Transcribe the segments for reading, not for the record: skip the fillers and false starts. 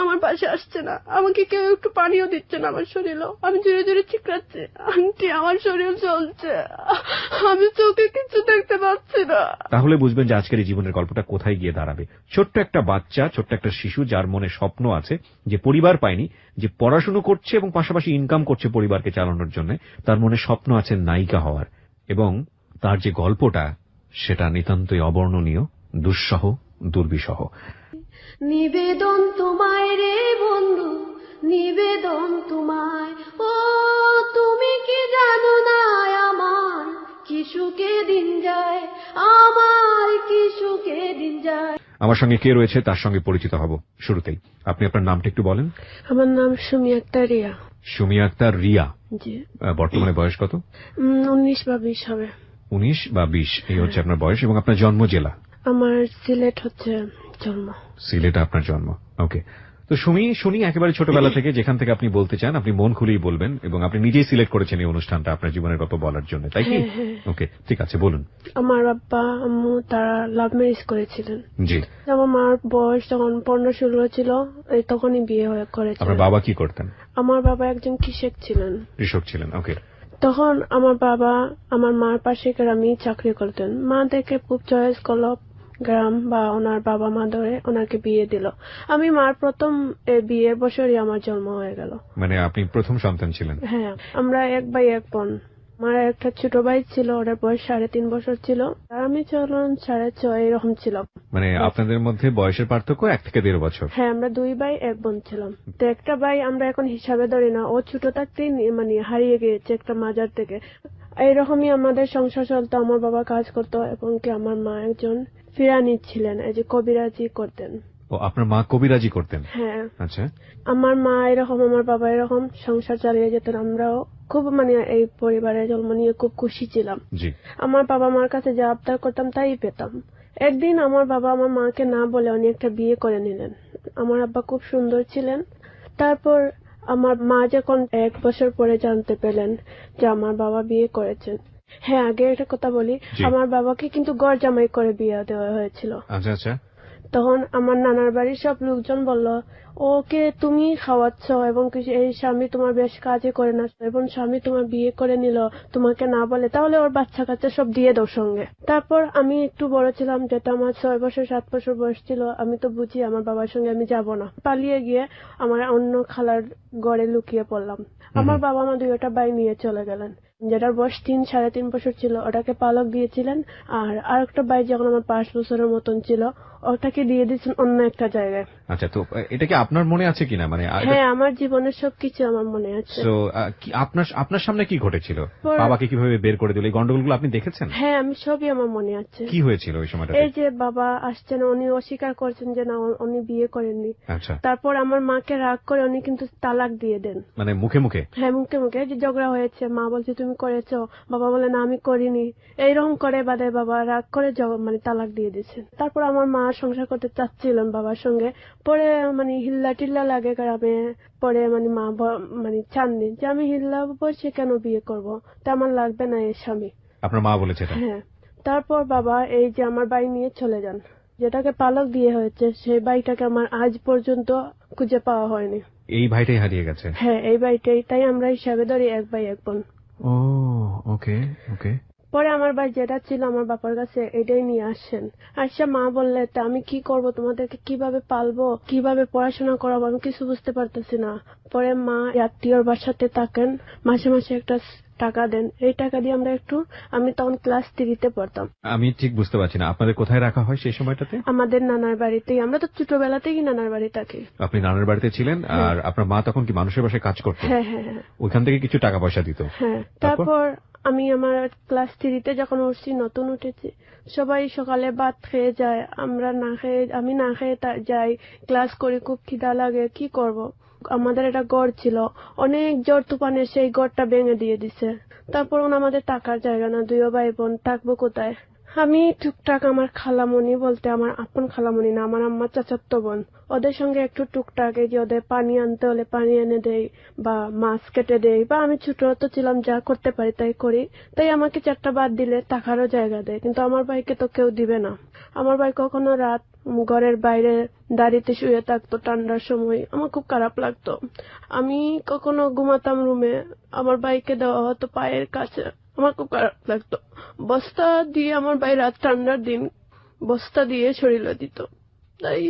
আমার পাশে আসছে না, আমাকে কেউ একটু পানিও দিচ্ছে না আমার শরীরেও। আমি ধীরে ধীরে চিকরাচ্ছি, আন্টি আমার শরীর জ্বলছে, আমি চোখে কিছু দেখতে পাচ্ছি না। তাহলে বুঝবেন যে আজকের এই জীবনের গল্পটা কোথায় গিয়ে দাঁড়াবে। ছোট্ট একটা বাচ্চা, ছোট্ট একটা শিশু যার মনে স্বপ্ন আছে, যে পরিবার পায়নি, যে পড়াশুনো করছে এবং পাশাপাশি ইনকাম করছে পরিবারকে চালানোর জন্য, তার মনে স্বপ্ন আছে নায়িকা হওয়ার, এবং তার যে গল্পটা সেটা নিতান্তই অবর্ণনীয়, দুঃসহ, দুর্বিষহ। নিবেদন তোমায় রে বন্ধু, নিবেদন তোমায়, ও তুমি কি জানো না আমার কি সুখে দিন যায়, আমার কি সুখে দিন যায়। আমার সঙ্গে কে রয়েছে তার সঙ্গে পরিচিত হব শুরুতেই। আপনি আপনার নামটা একটু বলেন। আমার নাম সুমি আক্তার রিয়া। সুমি আক্তার রিয়া। জি। বর্তমানে বয়স কত? 19 বা 20 হবে। 19 বা 20 এই হচ্ছে আপনার বয়স। এবং আপনার জন্ম জেলা? আমার সিলেট হচ্ছে জন্ম। সিলেটে আপনার জন্ম। ওকে। তো সুমি, শুনি একেবারে ছোটবেলা থেকে যেখান থেকে আপনি বলতে চান আপনি মন খুলেই বলবেন, এবং আপনি নিজেই সিলেক্ট করেছেন এই অনুষ্ঠানটা আপনার জীবনের গল্প বলার জন্য, তাই কি? ওকে, ঠিক আছে, বলুন। আমার আব্বা আম্মু তারা লাভ ম্যারেজ করেছিলেন। জি। আমার মার বয়স যখন 15-16 ছিল তখনই বিয়ে করেছে। আপনার বাবা কি করতেন? আমার বাবা একজন কৃষক ছিলেন। কৃষক ছিলেন, ওকে। তখন আমার বাবা আমার মার পাশে গ্রামে চাকরি করতেন। মা দেখে খুব চয়েস করলো গ্রাম বা ওনার বাবা মা ধরে ওনাকে বিয়ে দিল। আমি মার প্রথম বিয়ের বছরই আমার জন্ম হয়ে গেল। মানে আপনি প্রথম সন্তান ছিলেন? হ্যাঁ, আমরা 1 ভাই 1 বোন। আমার একটা ছোট ভাই ছিল, ওর বয়স 3.5 বছর ছিল, আর আমি 6.5 এরকম ছিল। মানে আপনাদের মধ্যে বয়সের পার্থক্য 1 থেকে 1.5 বছর? হ্যাঁ, আমরা 2 ভাই 1 বোন ছিলাম। তো একটা ভাই আমরা এখন হিসাবে ধরি না, ও ছোট থাকতেই মানে হারিয়ে গিয়েছে একটা মাজার থেকে। এইরকমই আমাদের সংসার চলতো। আমার বাবা কাজ করতো এবং কি আমার মা একজন ফিরানি ছিলেন, এই যে কবিরাজি করতেন। ও, আপনার মা কবিরাজি করতেন? হ্যাঁ। আচ্ছা। আমার মা এরকম, আমার বাবা এরকম সংসার চালিয়ে যেতেন। আমরাও খুব মানে এই পরিবারে জন্ম নিয়ে খুব খুশি ছিলাম। জি। আমার বাবা মার কাছে যা আবদার করতাম তাই পেতাম। একদিন আমার বাবা আমার মাকে না বলে উনি একটা বিয়ে করে নিলেন। আমার আব্বা খুব সুন্দর ছিলেন। তারপর আমার মা যখন 1 বছর পরে জানতে পেলেন যে আমার বাবা বিয়ে করেছেন। হ্যাঁ, আগে একটা কথা বলি, আমার বাবাকে কিন্তু ঘর জামাই করে বিয়ে দেওয়া হয়েছিল। আচ্ছা আচ্ছা। তখন আমার নানার বাড়ির সব লোকজন বলল, ওকে তুমি খাওয়াচ্ছ এবং এই স্বামী তোমার বেশ কাজে করে না, এবং স্বামী তোমার বিয়ে করে নিল তোমাকে না বলে, তাহলে ওর বাচ্চা কাচ্চা সব দিয়ে দাও সঙ্গে। তারপর আমি একটু বড় ছিলাম, যেটা আমার 6 বছর 7 বছর বয়স ছিল। আমি তো বুঝি আমার বাবার সঙ্গে আমি যাব না। পালিয়ে গিয়ে আমার অন্য খালার ঘরে লুকিয়ে পড়লাম। আমার বাবা মা 2টা ভাই নিয়ে চলে গেলেন। যেটার বয়স 3-3.5 বছর ছিল ওটাকে পালক দিয়েছিলেন, আর আরেকটা ভাই যখন আমার 5 বছরের মতন ছিল ওটাকে দিয়ে দিয়েছেন অন্য একটা জায়গায়। আচ্ছা, তো এটা কি আপনার মনে আছে কিনা? মানে হ্যাঁ, আমার জীবনের সবকিছু আমার মনে আছে। তো আপনার সামনে কি ঘটেছিল? বাবাকে কিভাবে বের করে দিল? এই গন্ডগোলগুলো আপনি দেখেছেন? হ্যাঁ, আমি সবই আমার মনে আছে। কি হয়েছিল ওই সময়টাতে? এই যে বাবা আসছেন, উনি অস্বীকার করছেন যে না উনি বিয়ে করেননি। আচ্ছা। তারপর আমার মাকে রাগ করে উনি কিন্তু তালাক দিয়ে দেন। মানে মুখে মুখে? হ্যাঁ, মুখে মুখে। যে ঝগড়া হয়েছে, মা বলছে তুমি করেছো, বাবা বলে না আমি করিনি। এইরকম করে বাদে বাবা রাগ করে মানে তালাক দিয়ে দিয়েছেন। তারপর আমার মা সংসার করতে চাচ্ছিলেন বাবার সঙ্গে। পরে মানে হিল্লা টিল্লা লাগে গ্রামে। পরে মানে মা মানে চাননি যে আমি হিল্লা বসে কেন বিয়ে করব, তা আমার লাগবে না এই স্বামী। আপনার মা বলেছে এটা? হ্যাঁ। তারপর বাবা এই যে আমার বাড়ি নিয়ে চলে যান। যেটাকে পালক দিয়ে হয়েছে সেই বাড়িটাকে আমার আজ পর্যন্ত খুঁজে পাওয়া হয়নি। এই ভাইটাই হারিয়ে গেছে? হ্যাঁ, এই বাড়িটাই। তাই আমরা হিসাবে ধরি 1 ভাই 1 বোন। ও, ওকে ওকে। পরে আমার ভাই যেটা ছিল আমার বাবার কাছে এটাই নিয়ে আসেন। আচ্ছা, মা বললে তা আমি কি করব, তোমাদেরকে কিভাবে পালবো, কিভাবে পড়াশোনা করাবো, আমি কিছু বুঝতে পারতেছি না। পরে মা আত্মীয়র বাসাতে থাকেন, মাসে মাসে একটা টাকা দেন। এই টাকা দিয়ে আমরা আমি তখন ক্লাস 3-তে পড়তাম। আমি ঠিক বুঝতে পারছি না, আপনাদের কোথায় রাখা হয় সেই সময়টাতে? আমাদের নানার বাড়িতেই। আমরা তো ছোটবেলা থেকেই নানার বাড়ি থাকি। আপনি নানার বাড়িতে ছিলেন, আর আপনার মা তখন কি মানুষের বাসায় কাজ করতো? হ্যাঁ হ্যাঁ হ্যাঁ। ওইখান থেকে কিছু টাকা পয়সা দিত? হ্যাঁ। তারপর আমি আমার ক্লাস 3-তে যখন উঠছি, নতুন উঠেছি, সবাই সকালে ভাত খেয়ে যায়, আমি না খেয়ে যাই, ক্লাস করি, খুব খিদা লাগে, কি করব। আমাদের একটা ঘর ছিল, অনেক ঝড় তুফানে সেই ঘরটা ভেঙে দিয়ে দিছে। তারপর আমাদের টাকার জায়গা না, 2 ভাই বোন, থাকবো কোথায়। আমি টুকটাক আমার খালামণি, বলতে আমার আপন খালামণি না, আমার আম্মার চাচাতো বোন, ওদের সঙ্গে একটু টুকটাক এই যে ওদের পানি আনতে হলে পানি এনে দেই বা মাছ কেটে দেই, বা আমি ছোট তো ছিলাম, যা করতে পারি তাই করি। তাই আমাকে 4টা ভাত দিলে টাকারও জায়গা দেয়, কিন্তু আমার ভাইকে তো কেউ দিবে না। আমার ভাই কখনো রাত ঘরের বাইরে দাঁড়িয়ে শুয়ে থাকতো ঠান্ডার সময়, আমার খুব খারাপ লাগতো। আমি কখনো ঘুমাতাম রুমে, আমার ভাইকে দেওয়া হতো পায়ের কাছে, আমার খুব খারাপ লাগতো। বস্তা দিয়ে আমার ভাই রাত ঠান্ডার দিন বস্তা দিয়ে শরীরে দিত। তাই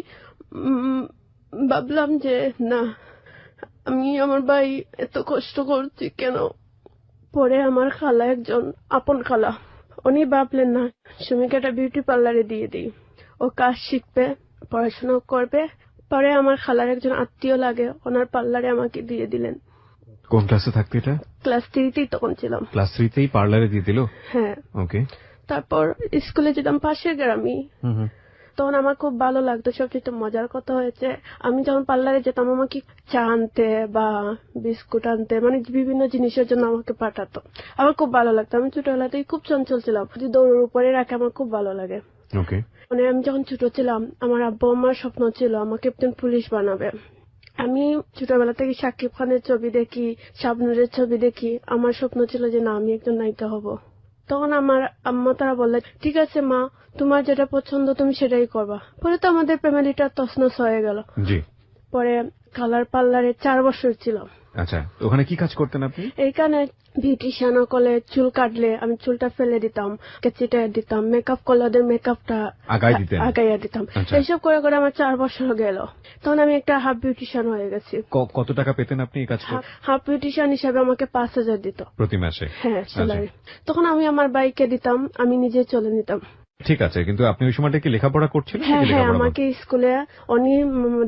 ভাবলাম যে না, আমি আমার ভাই এত কষ্ট করছি কেন। পরে আমার খালা, একজন আপন খালা, উনি ভাবলেন না সুমিকে একটা বিউটি পার্লারে দিয়ে দিই, ও কাজ শিখবে, পড়াশোনা করবে। পরে আমার খালার একজন আত্মীয় লাগে, ওনার পার্লারে আমাকে দিয়ে দিলেন। কোন ক্লাসে থাকতে এটা? ক্লাস 3-তেই তখন ছিলাম। ক্লাস 3-তেই পার্লারে দিয়ে দিল? হ্যাঁ। ওকে। তারপর স্কুলে যেতাম পাশের গ্রামে, তখন আমার খুব ভালো লাগতো। সবচেয়ে মজার কথা হয়েছে, আমি যখন পার্লারে যেতাম আমাকে চা আনতে বা বিস্কুট আনতে, মানে বিভিন্ন জিনিসের জন্য আমাকে পাঠাতো। আমার খুব ভালো লাগতো। আমি ছোটবেলাতেই খুব চঞ্চল ছিলাম, যদি দৌড়ের উপরে রাখে আমার খুব ভালো লাগে। ওকে। মানে আমি যখন ছোট ছিলাম, আমার আব্বু আমার স্বপ্ন ছিল আমাকে একজন পুলিশ বানাবে। আমি ছোটবেলা থেকে শাকিব খানের ছবি দেখি, শাবনূরের ছবি দেখি, আমার স্বপ্ন ছিল যে না, আমি একজন নায়িকা হব। তখন আমার আম্মা তারা বললেন, ঠিক আছে মা, তোমার যেটা পছন্দ তুমি সেটাই করবা। পরে তো আমাদের ফ্যামিলিটা তছনছ হয়ে গেল। জি। পরে কালার পার্লারে 4 বছর ছিলাম। আচ্ছা, ওখানে কি কাজ করতেন আপনি? এইখানে বিউটিশিয়ান করলে চুল কাটলে আমি চুলটা ফেলে দিতাম, কেচিটা দিতাম, মেকআপ করলে ওদের মেকআপটা আগাইয়া দিতাম। এইসব করে করে আমার 4 বছর গেল। তখন আমি একটা হাফ বিউটিশিয়ান হয়ে গেছি। কত টাকা পেতেন আপনি এই কাজ করে? হাফ বিউটিশিয়ান হিসাবে আমাকে 5,000 দিত প্রতি মাসে। হ্যাঁ, স্যালারি। তখন আমি আমার বাইকে দিতাম, আমি নিজে চলে নিতাম। ঠিক আছে, কিন্তু আপনি ওই সময়টা কি লেখাপড়া করছিলেন? হ্যাঁ, আমাকে স্কুলে উনি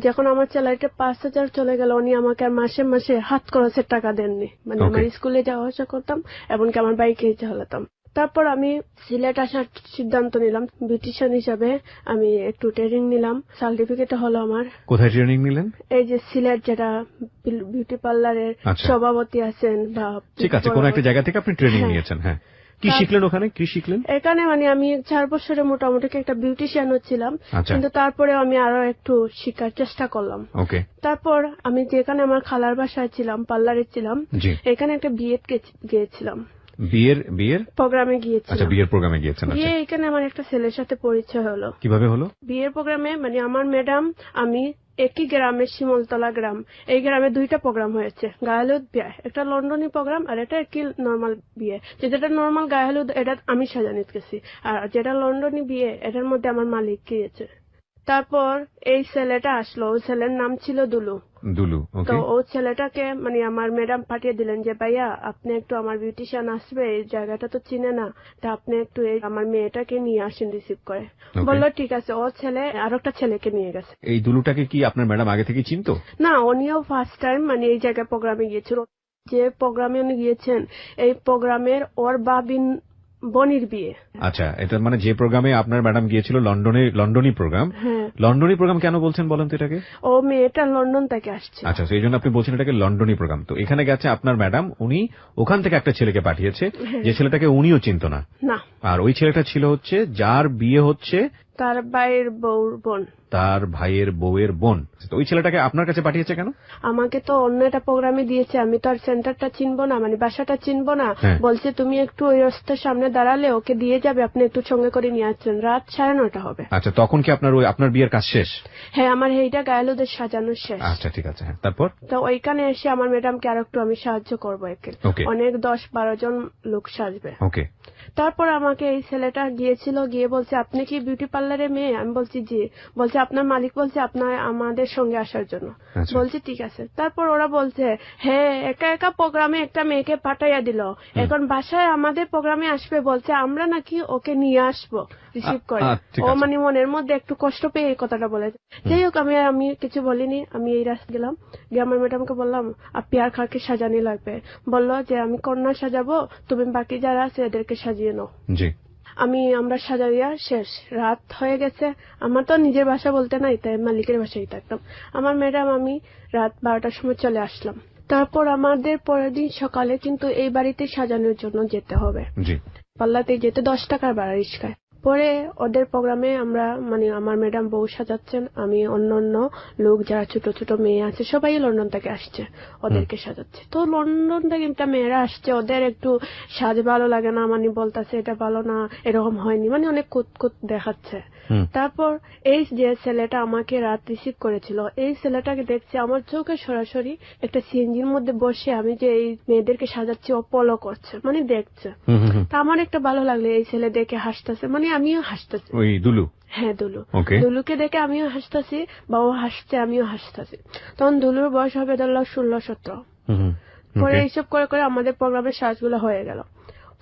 যখন আমার স্যালারিটা 5,000 চলে গেল, উনি আমাকে আর মাসে মাসে হাত খরচের টাকা দেননি। মানে আমার স্কুলে যাওয়া আসা করতাম, এমনকি আমার বাইকে চালাতাম। তারপর আমি সিলেট আসার সিদ্ধান্ত নিলাম বিউটিশিয়ান হিসাবে। আমি একটু ট্রেনিং নিলাম, সার্টিফিকেট হলো আমার। কোথায় ট্রেনিং নিলেন? এই যে সিলেট, যেটা বিউটি পার্লারের সভাপতি আছেন বা। ঠিক আছে, কোন একটা জায়গা থেকে আপনি ট্রেনিং নিয়েছেন। হ্যাঁ, কি শিখলেন ওখানে? কি শিখলেন এখানে? মানে আমি 4 বছরে মোটামুটি একটা বিউটিশিয়ান হচ্ছিলাম, কিন্তু তারপরে আমি আরো একটু শিখার চেষ্টা করলাম। ওকে। তারপর আমি যেখানে আমার খালার বাসায় ছিলাম, পার্লারে ছিলাম, এখানে একটা বিয়ে গিয়েছিলাম। বিয়ের প্রোগ্রামে গিয়েছিলাম। আচ্ছা, বিয়ের প্রোগ্রামে গিয়েছেন। বিয়ে এখানে আমার একটা ছেলের সাথে পরিচয় হলো। কিভাবে হলো? বিয়ের প্রোগ্রামে মানে আমার ম্যাডাম, আমি একই গ্রামের, শিমলতলা গ্রাম। এই গ্রামে 2টা প্রোগ্রাম হয়েছে, গায়ে বিয়ে, একটা লন্ডনী প্রোগ্রাম আর এটা একই নর্মাল বিয়ে। যেটা নর্মাল গায়ে হলুদ, এটা আমি সাজানিত গেছি, আর যেটা লন্ডনী বিয়ে এটার মধ্যে আমার মালিক গিয়েছে। তারপর এই ছেলেটা আসলো, ওই ছেলের নাম ছিল দুলু। তো ও ছেলেটাকে মানে আমার ম্যাডাম পাঠিয়ে দিলেন যে ভাইয়া আপনি একটু, আমার বিউটিশিয়ান আসবে, এই জায়গাটা তো চিনে না, তা আপনি একটু আমার মেয়েটাকে নিয়ে আসেন রিসিভ করে। বললো ঠিক আছে। ও ছেলে আর একটা ছেলেকে নিয়ে গেছে। এই দুলুটাকে কি আপনার ম্যাডাম আগে থেকে চিনতো? না, উনিও ফার্স্ট টাইম মানে এই জায়গায় প্রোগ্রামে গিয়েছিল। যে প্রোগ্রামে উনি গিয়েছেন, এই প্রোগ্রামের ওর বনির বিয়ে। আচ্ছা, এটা মানে যে প্রোগ্রামে আপনার ম্যাডাম গিয়েছিল, লন্ডনী প্রোগ্রাম। লন্ডনী প্রোগ্রাম কেন বলছেন বলেন তো এটাকে? ও মেয়েটা লন্ডন থেকে আসছে। আচ্ছা, সেই জন্য আপনি বলছেন এটাকে লন্ডনী প্রোগ্রাম। তো এখানে গেছে আপনার ম্যাডাম, উনি ওখান থেকে একটা ছেলেকে পাঠিয়েছে, যে ছেলেটাকে উনিও চিনত না। আর ওই ছেলেটা ছিল হচ্ছে যার বিয়ে হচ্ছে তার ভাইয়ের বউর বোন। তার ভাইয়ের বউয়ের বোন। ওই ছেলেটাকে আপনার কাছে পাঠিয়েছে কেন? আমাকে তো অন্য একটা প্রোগ্রামে দিয়েছে, আমি তো আর সেন্টারটা চিনবো না, মানে বাসাটা চিনবো না। বলছে তুমি একটু ওই রাস্তার সামনে দাঁড়ালে ওকে দিয়ে যাবে, আপনি একটু সঙ্গে করে নিয়ে আসছেন, রাত 9:30 হবে। আচ্ছা, তখন কি আপনার বিয়ের কাজ শেষ? হ্যাঁ, আমার এইটা গায়ে হলুদের সাজানো শেষ। আচ্ছা, ঠিক আছে। তারপর তো ওইখানে এসে আমার ম্যাডামকে আর একটু আমি সাহায্য করবো, অনেক 10-12 জন লোক সাজবে। ওকে। তারপর আমাকে এই ছেলেটা গিয়েছিল, গিয়ে বলছে আপনি কি বিউটি পার্লারের মেয়ে? আমি বলছি জি। বলছে আপনার মালিক বলছে আপনার আমাদের সঙ্গে আসার জন্য। বলছি ঠিক আছে। তারপর ওরা বলছে হ্যাঁ, একা একা প্রোগ্রামে একটা মেয়েকে পাঠাইয়া দিল, এখন বাসায় আমাদের প্রোগ্রামে আসবে, বলছে আমরা নাকি ওকে নিয়ে আসবো রিসিভ করে। ও মানে মনের মধ্যে একটু কষ্ট পেয়ে এই কথাটা বলে। যাই হোক, আমি কিছু বলিনি, আমি এই রাস্তা গেলাম, গিয়ে আমার ম্যাডামকে বললাম আপনি আর কাকে সাজানি লাগবে? বললো যে আমি কন্যা সাজাবো, তুমি বাকি যারা আছে এদেরকে সাজিয়ে নাও। আমরা সাজাইয়া শেষ, রাত হয়ে গেছে। আমার তো নিজের ভাষা বলতে নাই, তাই মালিকের ভাষাই থাকতাম। আমার ম্যাডাম আমি রাত 12টার সময় চলে আসলাম। তারপর আমাদের পরের দিন সকালে কিন্তু এই বাড়িতে সাজানোর জন্য যেতে হবে। পাল্লাতে যেতে 10 টাকার ভাড়া রিস্কায়। পরে ওদের প্রোগ্রামে আমরা মানে আমার ম্যাডাম বউ সাজাচ্ছেন, আমি অন্য লোক যারা ছোট ছোট মেয়ে আছে সবাই লন্ডন থেকে আসছে, ওদেরকে সাজাচ্ছে। তো লন্ডন থেকে একটা মেয়েরা আসছে, ওদের একটু সাজে ভালো লাগে না, মানে বলতেছে এটা ভালো না, এরকম হয়নি, মানে অনেক কুতকুত দেখাচ্ছে। তারপর এই যে ছেলেটা আমাকে রাত রিসিভ করেছিল, এই ছেলেটাকে দেখছে আমার চোখে সরাসরি একটা সিএনজির মধ্যে বসে আমি যে এই মেয়েদেরকে সাজাচ্ছি ও ফলো করছে, মানে দেখছে। তা আমার একটা ভালো লাগলো, এই ছেলে দেখে হাসতেছে, মানে আমিও হাসতেছি। ওই দুলু? হ্যাঁ দুলু। দুলুকে দেখে আমিও হাসতেছি বা ও হাসছে আমিও হাসতেছি। তখন দুলুর বয়স হবে ধরলো 16-17। পরে এইসব করে করে আমাদের প্রোগ্রামের সাজগুলো হয়ে গেল।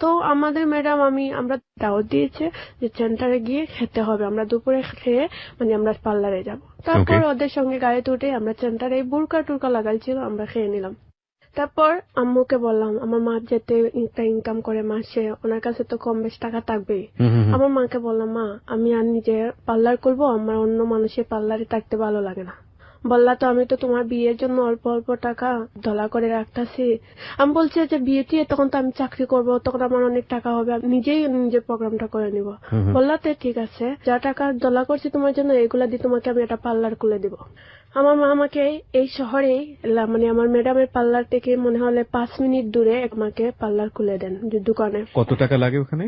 তো আমাদের ম্যাডাম আমরা দাওয়াত দিয়েছে যে সেন্টারে গিয়ে খেতে হবে, আমরা দুপুরে খেয়ে মানে আমরা পার্লারে যাব। তারপর ওদের সঙ্গে গাড়িতে উঠে আমরা সেন্টারে বুরকা টুরকা লাগাইছিল, আমরা খেয়ে নিলাম। তারপর আম্মুকে বললাম, আমার মা যেতে একটা ইনকাম করে মাসে, ওনার কাছে তো কম বেশ টাকা থাকবেই। আমার মাকে বললাম, মা আমি আর নিজে পার্লার করবো, আমার অন্য মানুষের পার্লারে থাকতে ভালো লাগে না। বললা তো আমি তো তোমার বিয়ের জন্য অল্প অল্প টাকা ধলা করে রাখতেছি। আমি বলছি যে বিয়ে দিয়ে তখন তো আমি চাকরি করব, তখন আমার অনেক টাকা হবে, আমি নিজেই নিজের প্রোগ্রামটা করে নিব। বললা তো ঠিক আছে, যা টাকা ধলা করছি তোমার জন্য এগুলা দিয়ে তোমাকে আমি একটা পার্লার খুলে দিব। আমার মা আমাকে এই শহরেই মানে আমার ম্যাডামের পার্লার থেকে মনে হলে 5 মিনিট দূরে আমাকে পার্লার খুলে দেন দোকানে। কত টাকা লাগে ওখানে?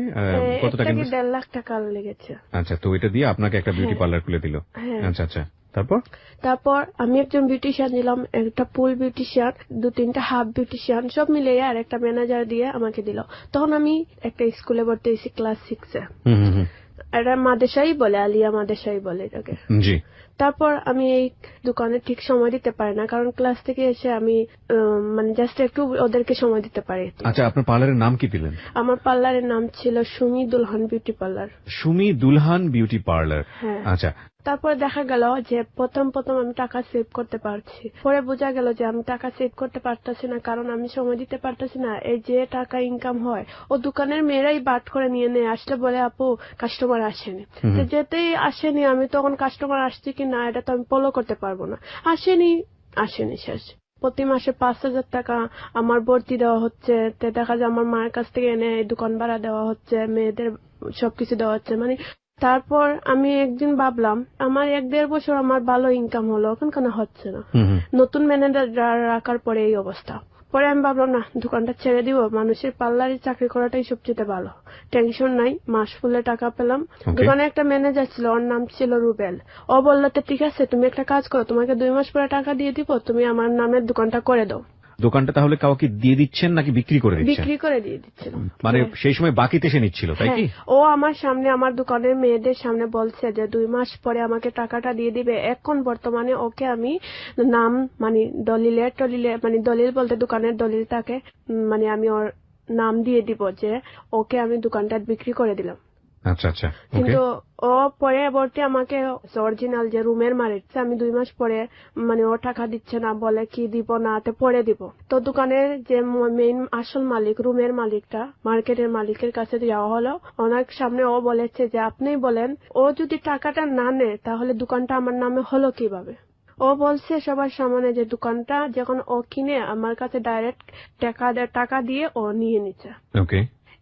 কত টাকা? 1.5 লাখ টাকা লেগেছে। আচ্ছা, তো এটা দিয়ে আপনাকে একটা বিউটি পার্লার খুলে দিল? আচ্ছা আচ্ছা, তারপর আমি একজন বিউটিশিয়ান দিলাম, একটা ফুল বিউটিশিয়ান, 2-3টা হাফ বিউটিশিয়ান, সব মিলে আর একটা ম্যানেজার দিয়ে আমাকে দিল। তখন আমি একটা স্কুলে ভর্তি হয়েছি ক্লাস 6-এ। এটা মাদ্রাসাই বলে, আলিয়া মাদ্রাসাই বলে এটাকে। জি। তারপর আমি এই দোকানে ঠিক সময় দিতে পারি না, কারণ ক্লাস থেকে এসে আমি মানে জাস্ট একটু ওদেরকে সময় দিতে পারি। আচ্ছা, আপনার পার্লারের নাম কি দিলেন? আমার পার্লারের নাম ছিল Sumi Dulhan beauty parlour. Sumi Dulhan beauty parlour. আচ্ছা। তারপর দেখা গেল যে প্রথম আমি টাকা সেভ করতে পারছি, পরে বোঝা গেল যে আমি টাকা সেভ করতে পারতেছি না, কারণ আমি সময় দিতে পারতেছি না। এই যে টাকা ইনকাম হয় ও দোকানের মেয়েরাই বাট করে নিয়ে নেয়, আসলে বলে আপু কাস্টমার আসেনি। যেতেই আসেনি, আমি তখন কাস্টমার আসছে কি না এটা তো আমি ফলো করতে পারবো না। আসেনি শেষ। প্রতি মাসে 5,000 টাকা আমার ভর্তি দেওয়া হচ্ছে, দেখা যায় আমার মায়ের কাছ থেকে এনে দোকান ভাড়া দেওয়া হচ্ছে, মেয়েদের সবকিছু দেওয়া হচ্ছে। মানে তারপর আমি একদিন ভাবলাম, আমার 1-1.5 বছর আমার ভালো ইনকাম হলো, এখন কেন হচ্ছে না? নতুন ম্যানেজার রাখার পরে এই অবস্থা। পরে আমি ভাবলাম না, দোকানটা ছেড়ে দিব, মানুষের পার্লারে চাকরি করাটাই সবচেয়ে ভালো, টেনশন নাই, মাস ফুলে টাকা পেলাম। দোকানে একটা ম্যানেজার ছিল, ওর নাম ছিল রুবেল। ও বললো ঠিক আছে তুমি একটা কাজ করো, তোমাকে 2 মাস পরে টাকা দিয়ে দিব, তুমি আমার নামের দোকানটা করে দাও। দোকানটা তাহলে কাউকে দিয়ে দিচ্ছেন নাকি বিক্রি করে দিচ্ছেন? বিক্রি করে দিয়ে দিচ্ছিলাম। মানে সেই সময় বাকিতে সে নিচ্ছিল, তাই কি? ও আমার সামনে, আমার দোকানের মেয়েদের সামনে বলছে যে 2 মাস পরে আমাকে টাকাটা দিয়ে দিবে। এখন বর্তমানে ওকে আমি নাম মানে দলিলে মানে দলিল বলতে দোকানের দলিল থাকে, মানে আমি ওর নাম দিয়ে দিব যে ওকে আমি দোকানটা বিক্রি করে দিলাম। আচ্ছা আচ্ছা। কিন্তু ও পরবর্তী আমাকে অরিজিনাল যে রুমের মালিক, আমি 2 মাস পরে মানে ও টাকা দিচ্ছে না, বলে কি দিব না পরে দিব। তো দোকানের যে মেইন আসল মালিক, রুমের মালিকটা, মার্কেটের মালিকের কাছে যাওয়া হলো, ওনার সামনে ও বলেছে যে আপনি বলেন, ও যদি টাকাটা না নেয় তাহলে দোকানটা আমার নামে হলো কিভাবে? ও বলছে সবার সামনে যে দোকানটা যখন ও কিনে আমার কাছে ডাইরেক্ট টাকা দিয়ে ও নিয়ে নিচ্ছে।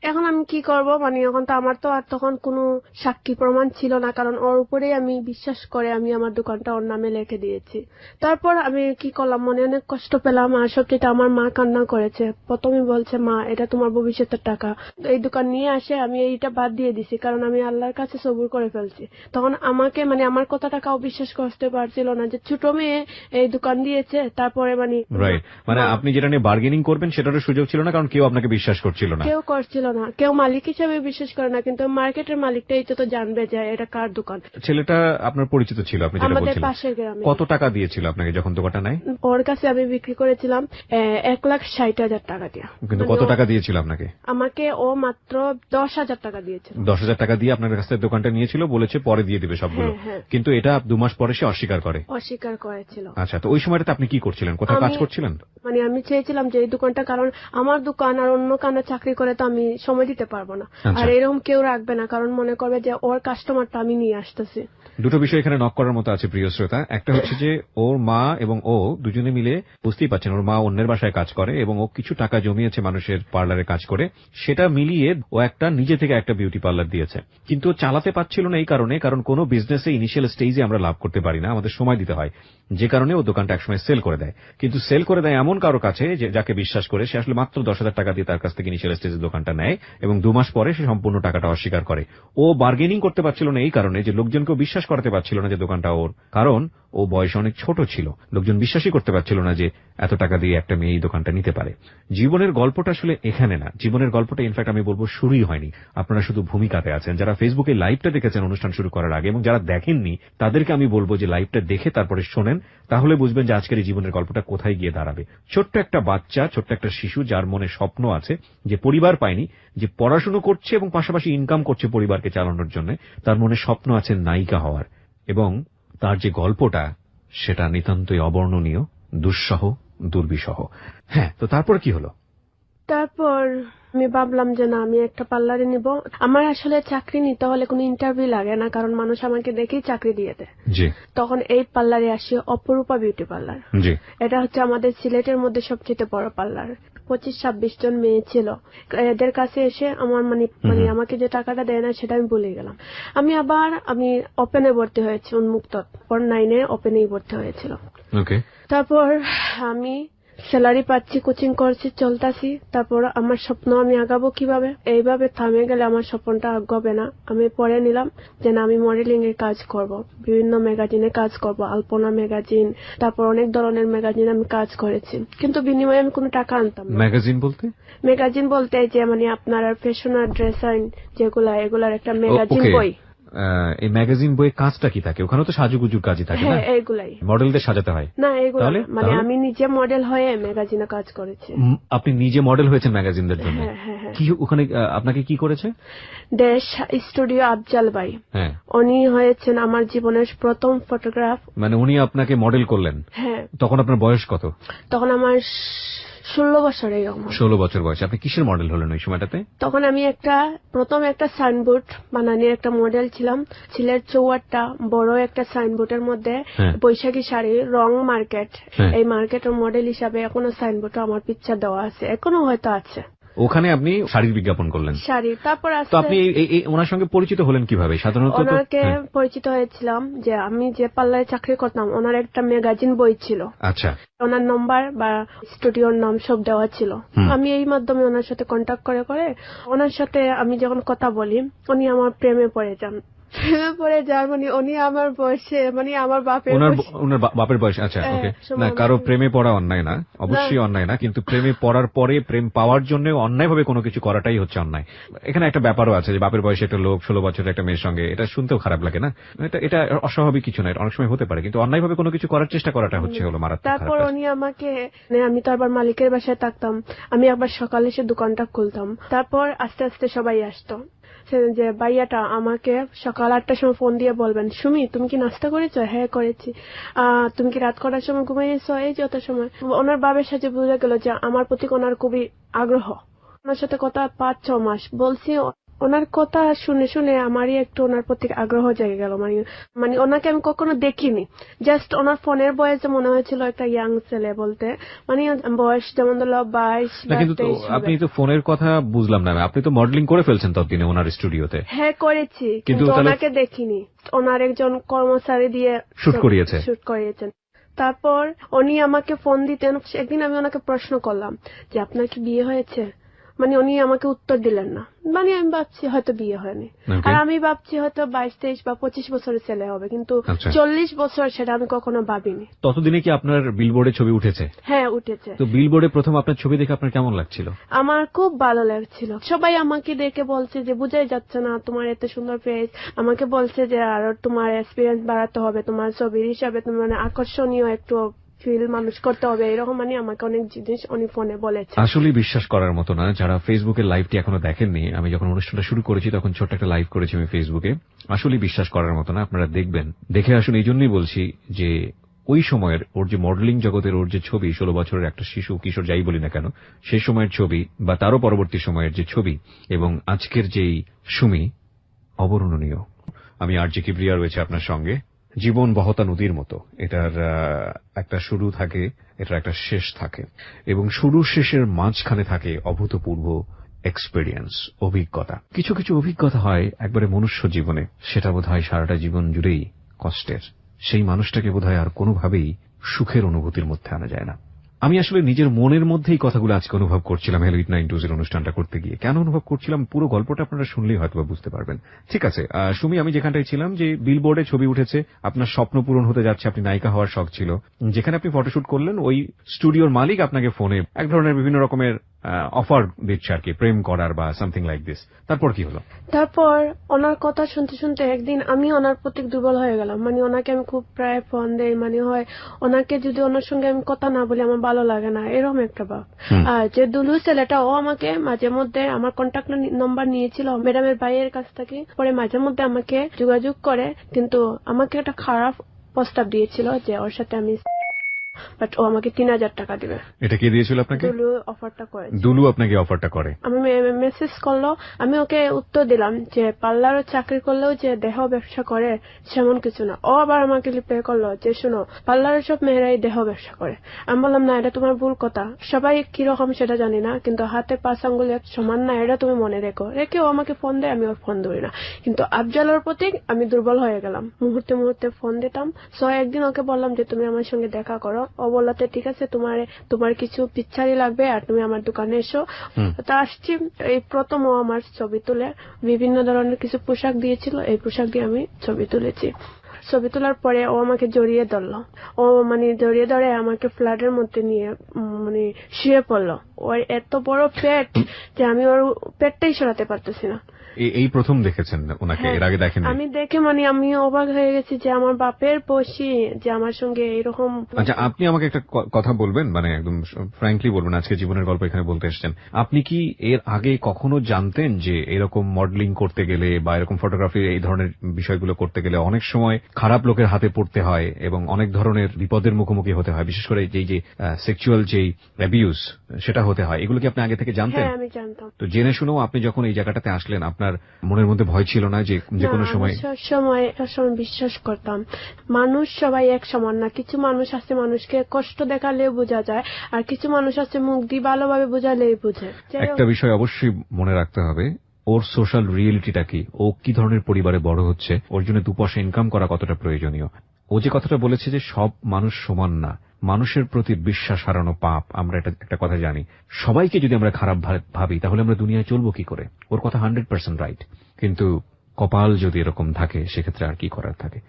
এখন আমি কি করব? মানে এখন তো আমার তো আর তখন কোনো সাক্ষী প্রমাণ ছিল না, কারণ ওর উপরেই আমি বিশ্বাস করে আমি আমার দোকানটা ওর নামে লিখে দিয়েছি। তারপর আমি কি করলাম, মনে অনেক কষ্ট পেলাম, আর সবচেয়ে আমার মা কান্না করেছে। প্রথমে বলছে, মা এটা তোমার ভবিষ্যতের টাকা, এই দোকান নিয়ে আসে আমি এইটা বাদ দিয়ে দিছি, কারণ আমি আল্লাহর কাছে সবুর করে ফেলছি। তখন আমাকে মানে আমার কথাটা কাউ বিশ্বাস করতে পারছিল না যে ছোট মেয়ে এই দোকান দিয়েছে। তারপরে মানে আপনি যেটা নিয়ে বার্গেনিং করবেন সেটারও সুযোগ ছিল না, কারণ কেউ আপনাকে বিশ্বাস করছিল না, কেউ করছিল না, কেউ মালিক হিসেবে বিশ্বাস করে না, কিন্তু মার্কেটের মালিকটাই তো জানবে যে এটা কার দোকান। ছেলেটা আপনার পরিচিত ছিল, আপনি যেটা বলছিলেন? আমাদের পাশের গ্রামে। কত টাকা দিয়েছিল আপনাকে যখন দোকানটা নেয়? ওর কাছে আমি বিক্রি করেছিলাম 1,60,000 টাকা দিয়ে। কিন্তু কত টাকা দিয়েছিল আপনাকে? আমাকে ও মাত্র 10,000 টাকা দিয়েছিল। 10,000 টাকা দিয়ে আপনার কাছ থেকে দোকানটা নিয়েছিল, বলেছে পরে দিয়ে দিবে সবগুলো। কিন্তু এটা 2 মাস পরে সে অস্বীকার করেছিল। আচ্ছা, তো ওই সময়টাতে আপনি কি করছিলেন, কোথায় কাজ করছিলেন? মানে আমি চেয়েছিলাম যে এই দোকানটা, কারণ আমার দোকান আর অন্য কানে চাকরি করে তো আমি সময় দিতে পারবো না। আচ্ছা। আর এরকম কেউ রাখবে না, কারণ মনে করবে যে ওর কাস্টমারটা আমি নিয়ে আসতেছি। দুটো বিষয় এখানে নক করার মতো আছে প্রিয় শ্রোতা। একটা হচ্ছে যে ওর মা এবং ও দুজনে মিলে, বুঝতেই পারছেন ওর মা অন্যের বাসায় কাজ করে এবং ও কিছু টাকা জমিয়েছে মানুষের পার্লারে কাজ করে, সেটা মিলিয়ে ও একটা নিজে থেকে একটা বিউটি পার্লার দিয়েছে। কিন্তু ও চালাতে পারছিল না এই কারণে, কারণ কোনো বিজনেসে ইনিশিয়াল স্টেজে আমরা লাভ করতে পারি না, আমাদের সময় দিতে হয়, যে কারণে ও দোকানটা একসময় সেল করে দেয়। কিন্তু সেল করে দেয় এমন কারো কাছে যাকে বিশ্বাস করে, সে আসলে মাত্র 10,000 টাকা দিয়ে তার কাছ থেকে ইনিশিয়াল স্টেজে দোকানটা নেয় এবং 2 মাস পরে সে সম্পূর্ণ টাকাটা অস্বীকার করে। ও বার্গেনিং করতে পারছিল না এই কারণে যে লোকজনকেও বিশ্বাস করাতে পারছিল না যে দোকানটা ওর, কারণ ও বয়সে অনেক ছোট ছিল। লোকজন বিশ্বাসই করতে পারছিল না যে এত টাকা দিয়ে একটা মেয়ে এই দোকানটা নিতে পারে। জীবনের গল্পটা আসলে এখানে না, জীবনের গল্পটা ইনফ্যাক্ট আমি বলবো শুরুই হয়নি। আপনারা শুধু ভূমিকাতে আছেন। যারা ফেসবুকে লাইভটা দেখেছেন অনুষ্ঠান শুরু করার আগে এবং যারা দেখেননি তাদেরকে আমি বলবো যে লাইভটা দেখে তারপরে শোনেন, তাহলে বুঝবেন যে আজকের এই জীবনের গল্পটা কোথায় গিয়ে দাঁড়াবে। ছোট্ট একটা বাচ্চা, ছোট্ট একটা শিশু যার মনে স্বপ্ন আছে, যে পরিবার পায়নি, যে পড়াশুনো করছে এবং পাশাপাশি ইনকাম করছে পরিবারকে চালানোর জন্য, তার মনে স্বপ্ন আছে নায়িকা হওয়ার, এবং তার যে গল্পটা সেটা নিতান্তই অবর্ণনীয়, দুঃসহ, দুর্বিষহ। হ্যাঁ, তো তারপর কি হলো? তারপর আমি ভাবলাম যে না, আমি একটা পার্লারে নিব। আমার আসলে চাকরি নিতে হলে কোনো ইন্টারভিউ লাগে না, কারণ মানুষ আমাকে দেখেই চাকরি দিয়ে দেয়। জি তখন এই পার্লারে আসি, অপরূপা বিউটি পার্লার। জি। এটা হচ্ছে আমাদের সিলেটের মধ্যে সবচেয়ে বড় পার্লার। 25-26 জন মেয়ে ছিল। এদের কাছে এসে আমার মানে আমাকে যে টাকাটা দেয় না সেটা আমি ভুলে গেলাম। আমি ওপেনে ভর্তি হয়েছি, উন্মুক্ত 9-এ ওপেনেই ভর্তি হয়েছিল। ওকে। তারপর আমি স্যালারি পাচ্ছি, কোচিং করছি, চলতাছি। তারপর আমার স্বপ্ন আমি আগাবো কিভাবে? এইভাবে থামে গেলে আমার স্বপ্নটা আগাবে না। আমি পড়ে নিলাম যে না, আমি মডেলিং এর কাজ করব, বিভিন্ন ম্যাগাজিনে কাজ করব, আলপনা ম্যাগাজিন, তারপর অনেক ধরনের ম্যাগাজিন আমি কাজ করেছি, কিন্তু বিনিময়ে আমি কোনো টাকা আনতাম না। ম্যাগাজিন বলতে যে মানে আপনার ফ্যাশন আর ড্রেসাইন যেগুলা, এগুলার একটা ম্যাগাজিন বই। এই ম্যাগাজিন বইয়ে কাজটা কি থাকে? ওখানে তো সাজুগুজুর কাজই থাকে না? হ্যাঁ, এগুলাই। মডেলদের সাজাতে হয় না, এগুলো মানে আমি নিজে মডেল হয়ে ম্যাগাজিনে কাজ করেছি। আপনি নিজে মডেল হয়েছেন ম্যাগাজিনদের জন্য? হ্যাঁ। কি ওখানে আপনাকে কি করেছে? দেশ স্টুডিও আফজাল ভাই, হ্যাঁ, উনি হয়েছেন আমার জীবনের প্রথম ফটোগ্রাফ। মানে উনি আপনাকে মডেল করলেন? হ্যাঁ। তখন আপনার বয়স কত? তখন আমার 16 বছর এরকম। 16 বছর বয়সে আপনি কিসের মডেল হলেন ওই সময়টাতে? তখন আমি প্রথম একটা সাইনবোর্ড বানানোর একটা মডেল ছিলাম। সিলেট চৌয়াট্টা বড় একটা সাইনবোর্ডের মধ্যে বৈশাখী শাড়ি রং মার্কেট, এই মার্কেটের মডেল হিসাবে এখনো সাইনবোর্ডে আমার পিকচার দেওয়া আছে, এখনো হয়তো আছে। ওখানে আপনি শাড়ির বিজ্ঞাপন করলেন? শাড়ি। তারপর তো আপনি ওনার সঙ্গে পরিচিত হলেন কিভাবে? সাধারণত ওনাকে পরিচিত হয়েছিলাম যে আমি যে পার্লারে চাকরি করতাম, ওনার একটা ম্যাগাজিন বই ছিল। আচ্ছা। ওনার নম্বর বা স্টুডিওর নাম সব দেওয়া ছিল। আমি এই মাধ্যমে ওনার সাথে কন্ট্যাক্ট করে ওনার সাথে আমি যখন কথা বলি, উনি আমার প্রেমে পড়ে যান। মানে উনি আমার বয়সে, মানে আমার বাপের বয়স। আচ্ছা, ওকে। না, কারো প্রেমে পড়া অন্যায় না, অবশ্যই অন্যায় না, কিন্তু প্রেমে পড়ার পরে প্রেম পাওয়ার জন্য অন্যায় ভাবে কোনো কিছু করাটাই হচ্ছে অন্যায়। এখানে একটা ব্যাপারও আছে যে বাপের বয়সে একটা লোক 16 বছরের একটা মেয়ের সঙ্গে, এটা শুনতেও খারাপ লাগে না? এটা অস্বাভাবিক কিছু নয়, অনেক সময় হতে পারে, কিন্তু অন্যায় ভাবে কোনো কিছু করার চেষ্টা করাটা হচ্ছে হলো মারাত্মক। তারপর উনি আমাকে, আমি তো আবার মালিকের বাসায় থাকতাম, আমি আবার সকালে এসে দোকানটা খুলতাম। তারপর আস্তে আস্তে সবাই আসতো যে ভাইয়াটা আমাকে সকাল 8টার সময় ফোন দিয়ে বলবেন, সুমি তুমি কি নাস্তা করেছো? হ্যাঁ করেছি। তুমি কি রাত কটার সময় ঘুমাইয়েছো? এই যত সময়। ওনার বাবার সাথে বোঝা গেল যে আমার প্রতি ওনার খুবই আগ্রহ। ওনার সাথে কথা 5-6 মাস বলছি, ওনার কথা শুনে শুনে আমারই একটু ওনার প্রতি আগ্রহ জেগে গেল। মানে ওনাকে আমি কখনো দেখিনি, জাস্ট ওনার ফোনের বয়সে মনে হয়েছিল একটা ইয়াং ছেলে বলতে, মানে বয়স যেমন ধরো 22। কিন্তু আপনি তো ফোনের কথা বুঝলাম না, আপনি তো মডেলিং করে ফেলছেন ততদিনে ওনার স্টুডিওতে? হ্যাঁ করেছি, কিন্তু ওনাকে দেখিনি। ওনার একজন কর্মচারী দিয়ে শুট করিয়েছেন। তারপর উনি আমাকে ফোন দিতেন। একদিন আমি ওনাকে প্রশ্ন করলাম যে আপনার কি বিয়ে হয়েছে? মানে উনি আমাকে উত্তর দিলেন না। মানে আমি ভাবছি হয়তো বিয়ে হয়নি, আর আমি ভাবছি হয়তো 22-23 বা 25 বছরের ছেলে হবে, কিন্তু 40 বছর সেটা আমি কখনো ভাবিনি। ততদিনে কি আপনার বিলবোর্ডে ছবি উঠেছে? হ্যাঁ, উঠেছে। তো বিলবোর্ডে প্রথম আপনার ছবি দেখে আপনার কেমন লাগছিল? আমার খুব ভালো লাগছিল। সবাই আমাকে দেখে বলছে যে বোঝাই যাচ্ছে না তোমার এত সুন্দর ফেস। আমাকে বলছে যে আরো তোমার এক্সপিরিয়েন্স বাড়াতে হবে, তোমার ছবির হিসাবে তোমার মানে আকর্ষণীয় একটু ফিল মানুষ করতে হবে, এরকম মানে আমাকে অনেক জিনিস উনি ফোনে বলেছে। আসলে বিশ্বাস করার মতো না। যারা ফেসবুকের লাইভটি এখনো দেখেননি, আমি যখন অনুষ্ঠানটা শুরু করেছি তখন ছোট্ট একটা লাইভ করেছি আমি ফেসবুকে। আসলে বিশ্বাস করার মতো না, আপনারা দেখবেন, দেখে আসুন। এই জন্যই বলছি যে ওই সময়ের ওর যে মডেলিং জগতের ওর যে ছবি, 16 বছরের একটা শিশু, কিশোর যাই বলি না কেন, সেই সময়ের ছবি বা তারও পরবর্তী সময়ের যে ছবি এবং আজকের যেই সুমি, অবর্ণনীয়। আমি আরজে কিবরিয়া রয়েছে আপনার সঙ্গে। জীবন বহতা নদীর মতো, এটার একটা শুরু থাকে, এটার একটা শেষ থাকে, এবং শুরু শেষের মাঝখানে থাকে অভূতপূর্ব এক্সপেরিয়েন্স, অভিজ্ঞতা। কিছু কিছু অভিজ্ঞতা হয় একবারে মনুষ্য জীবনে, সেটা বোধহয় সারাটা জীবন জুড়েই কষ্টের। সেই মানুষটাকে বোধহয় আর কোনোভাবেই সুখের অনুভূতির মধ্যে আনা যায় না। আমি আসলে নিজের মনের মধ্যেই কথাগুলো আজকে অনুভব করছিলাম হ্যালো ইট 920 অনুষ্ঠানটা করতে গিয়ে। কেন অনুভব করছিলাম পুরো গল্পটা আপনারা শুনলেই হয়তো বুঝতে পারবেন। ঠিক আছে, সুমি, আমি যেখানটায় ছিলাম, যে বিলবোর্ডে ছবি উঠেছে, আপনার স্বপ্ন পূরণ হতে যাচ্ছে, আপনি নায়িকা হওয়ার শখ ছিল, যেখানে আপনি ফটোশুট করলেন, ওই স্টুডিওর মালিক আপনাকে ফোনে এক ধরনের বিভিন্ন রকমের অফার দিচ্ছে আর কি, প্রেম করার বা সামথিং লাইক দিস। তারপর কি হলো? তারপর ওনার কথা শুনতে শুনতে একদিন আমি ওনার প্রতি দুর্বল হয়ে গেলাম। মানে ওনাকে আমি খুব প্রায় ফোন দেই, মানে হয় ওনাকে যদি ওনার সঙ্গে আমি কথা না বলি আমার ভালো লাগে না, এরকম একটা ভাব। আর যে দুলু ছেলেটা, ও আমাকে মাঝে মধ্যে আমার কন্ট্যাক্ট নাম্বার নিয়েছিল ম্যাডামের ভাইয়ের কাছ থেকে, পরে মাঝে মধ্যে আমাকে যোগাযোগ করে, কিন্তু আমাকে একটা খারাপ প্রস্তাব দিয়েছিল যে ওর সাথে আমি, বাট ও আমাকে 3000 টাকা দিবে। এটা কে দিয়েছিল আপনাকে? দুলু অফারটা করে। দুলু আপনাকে অফারটা করে? আমি মেসেজ করলো, আমি ওকে উত্তর দিলাম যে পার্লারও চাকরি করলেও যে দেহ ব্যবসা করে সেমন কিছু না। ও আবার আমাকে রিপ্লাই করলো যে শোনো, পার্লারের সব মেয়েরাই দেহ ব্যবসা করে। আমি বললাম না, এটা তোমার ভুল কথা, সবাই কিরকম সেটা জানি না, কিন্তু হাতে 5 আঙ্গুল এক সমান না, এটা তুমি মনে রেখে ও আমাকে ফোন দেয়, আমি ওর ফোন ধরি না। কিন্তু আফজালের প্রতি আমি দুর্বল হয়ে গেলাম, মুহূর্তে মুহূর্তে ফোন দিতাম। সো একদিন ওকে বললাম যে তুমি আমার সঙ্গে দেখা করো। ও বললাতে ঠিক আছে, তোমার কিছু পিকচারই লাগবে আর তুমি আমার দোকানে এসো। তা আসছি, এই প্রথম ও আমার ছবি তুলে বিভিন্ন ধরনের কিছু পোশাক দিয়েছিল, এই পোশাক দিয়ে আমি ছবি তুলেছি। ছবি তোলার পরে ও আমাকে জড়িয়ে ধরলো, ও মানে জড়িয়ে ধরে আমাকে ফ্ল্যাটের মধ্যে নিয়ে মানে শুয়ে পড়লো। ওর এত বড় পেট যে আমি ওর পেটটাই সরাতে পারতেছি না। এই প্রথম দেখেছেন ওনাকে? এর আগে দেখেন? আমি দেখে মানে আমি অবাক হয়ে গেছি যে আমার বাপের বসি যে আমার সঙ্গে এরকম। আচ্ছা, আপনি আমাকে একটা কথা বলবেন, মানে একদম ফ্র্যাঙ্কলি বলবেন, আজকে জীবনের গল্প এখানে বলতে এসেছেন, আপনি কি এর আগে কখনো জানতেন যে এরকম মডেলিং করতে গেলে বা এরকম ফটোগ্রাফি এই ধরনের বিষয়গুলো করতে গেলে অনেক সময় খারাপ লোকের হাতে পড়তে হয় এবং অনেক ধরনের বিপদের মুখোমুখি হতে হয়, বিশেষ করে যে সেক্সুয়াল যে অ্যাবিউজ সেটা হতে হয়, এগুলো কি আপনি আগে থেকে জানতেন? হ্যাঁ, আমি জানতাম। তো জেনে শুনেও আপনি যখন এই জায়গাটাতে আসলেন, আপনার মনের মধ্যে ভয় ছিল না যে কোনো সময়? সবসময় বিশ্বাস করতাম মানুষ সবাই এক সমান না। কিছু মানুষ আছে মানুষকে কষ্ট দেখালেও বোঝা যায়, আর কিছু মানুষ আছে মুখ দিয়ে ভালোভাবে বোঝালেই বোঝে। একটা বিষয় অবশ্যই মনে রাখতে হবে, ওর সোশ্যাল রিয়েলিটিটা কি, ও কি ধরনের পরিবারে বড় হচ্ছে, ওর জন্য 2 পয়সা ইনকাম করা কতটা প্রয়োজনীয়। ও যে কথাটা বলেছে যে সব মানুষ সমান না, মানুষের প্রতি বিশ্বাস হারানো পাপ, আমরা এটা একটা কথা জানি। সবাইকে যদি আমরা খারাপ ভাবি তাহলে আমরা দুনিয়ায় চলবো কি করে? ওর কথা 100% রাইট, কিন্তু কপাল যদি এরকম থাকে সেক্ষেত্রে আর কি করার থাকে।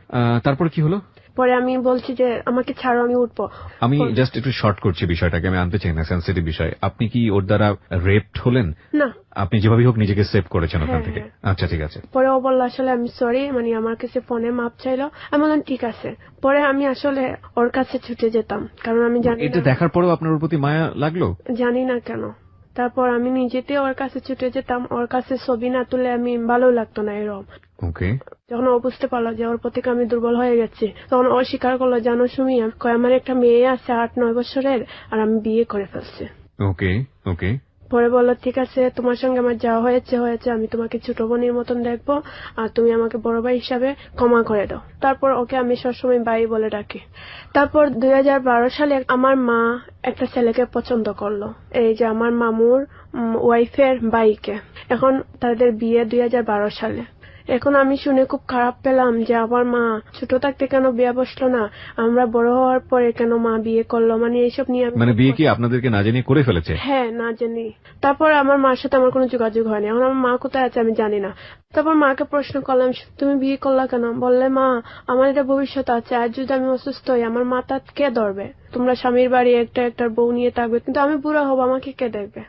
তারপর কি হলো? পরে আমি বলছি যে আমাকে ছাড়ো, আমি উঠবো। আমি জাস্ট একটু শর্ট করছি বিষয়টাকে, আমি আনতে চাই না সেন্সিটিভ বিষয়। আপনি কি ওর দ্বারা রেপড হলেন? না, আপনি যেভাবে হোক নিজেকে সেভ করেছেন ওখান থেকে। আচ্ছা, ঠিক আছে। পরে ও বললো আসলে আমি সরি, মানে আমার কাছে ফোনে মাপ চাইলো। আমি বললাম ঠিক আছে। পরে আমি আসলে ওর কাছে ছুটে যেতাম, কারণ আমি জানি এটা দেখার পরেও আপনার ওর প্রতি মায়া লাগলো? জানি না কেন। তারপর আমি নিজেতে ওর কাছে ছুটে যেতাম, ওর কাছে ছবি না তুলে আমি ভালো লাগতো না এরকম। ওকে। যখন ও বুঝতে পারলো যে ওর প্রতি আমি দুর্বল হয়ে গেছি, তখন ও স্বীকার করলো, জানো সুমি, আমার একটা মেয়ে আছে 8-9 বছরের, আর আমি বিয়ে করে ফেলছি। ওকে ওকে। পরে বললো ঠিক আছে, তোমার সঙ্গে আমার যা হয়েছে, আমি তোমাকে ছোট বোনের মতন দেখবো, আর তুমি আমাকে বড় ভাই হিসাবে ক্ষমা করে দাও। তারপর ওকে আমি সবসময় ভাই বলে ডাকি। তারপর 2012 সালে আমার মা একটা ছেলেকে পছন্দ করলো, এই যে আমার মামুর ওয়াইফের ভাইকে। এখন তাদের বিয়ে 2012 সালে। এখন আমি শুনে খুব খারাপ পেলাম যে আমার মা ছোট থাকতে কেন বিয়ে বসলো না, আমরা বড় হওয়ার পরে কেন মা বিয়ে করলো, মানে এইসব নিয়ে। মানে বিয়ে কি আপনাদেরকে না জানিয়ে করে ফেলেছে? হ্যাঁ, না জানি। তারপর আমার মার সাথে আমার কোনো যোগাযোগ হয়নি। এখন আমার মা কোথায় আছে আমি জানি না। তারপর মাকে প্রশ্ন করলাম, তুমি বিয়ে করলা কেন? বললে, মা, আমার এটা ভবিষ্যৎ আছে, আর যদি আমি অসুস্থ হই আমার মাথা কে ধরবে? তোমরা স্বামীর বাড়ি একটা বউ নিয়ে থাকবে, কিন্তু আমি বুড়া হবো, আমাকে কে দেখবে?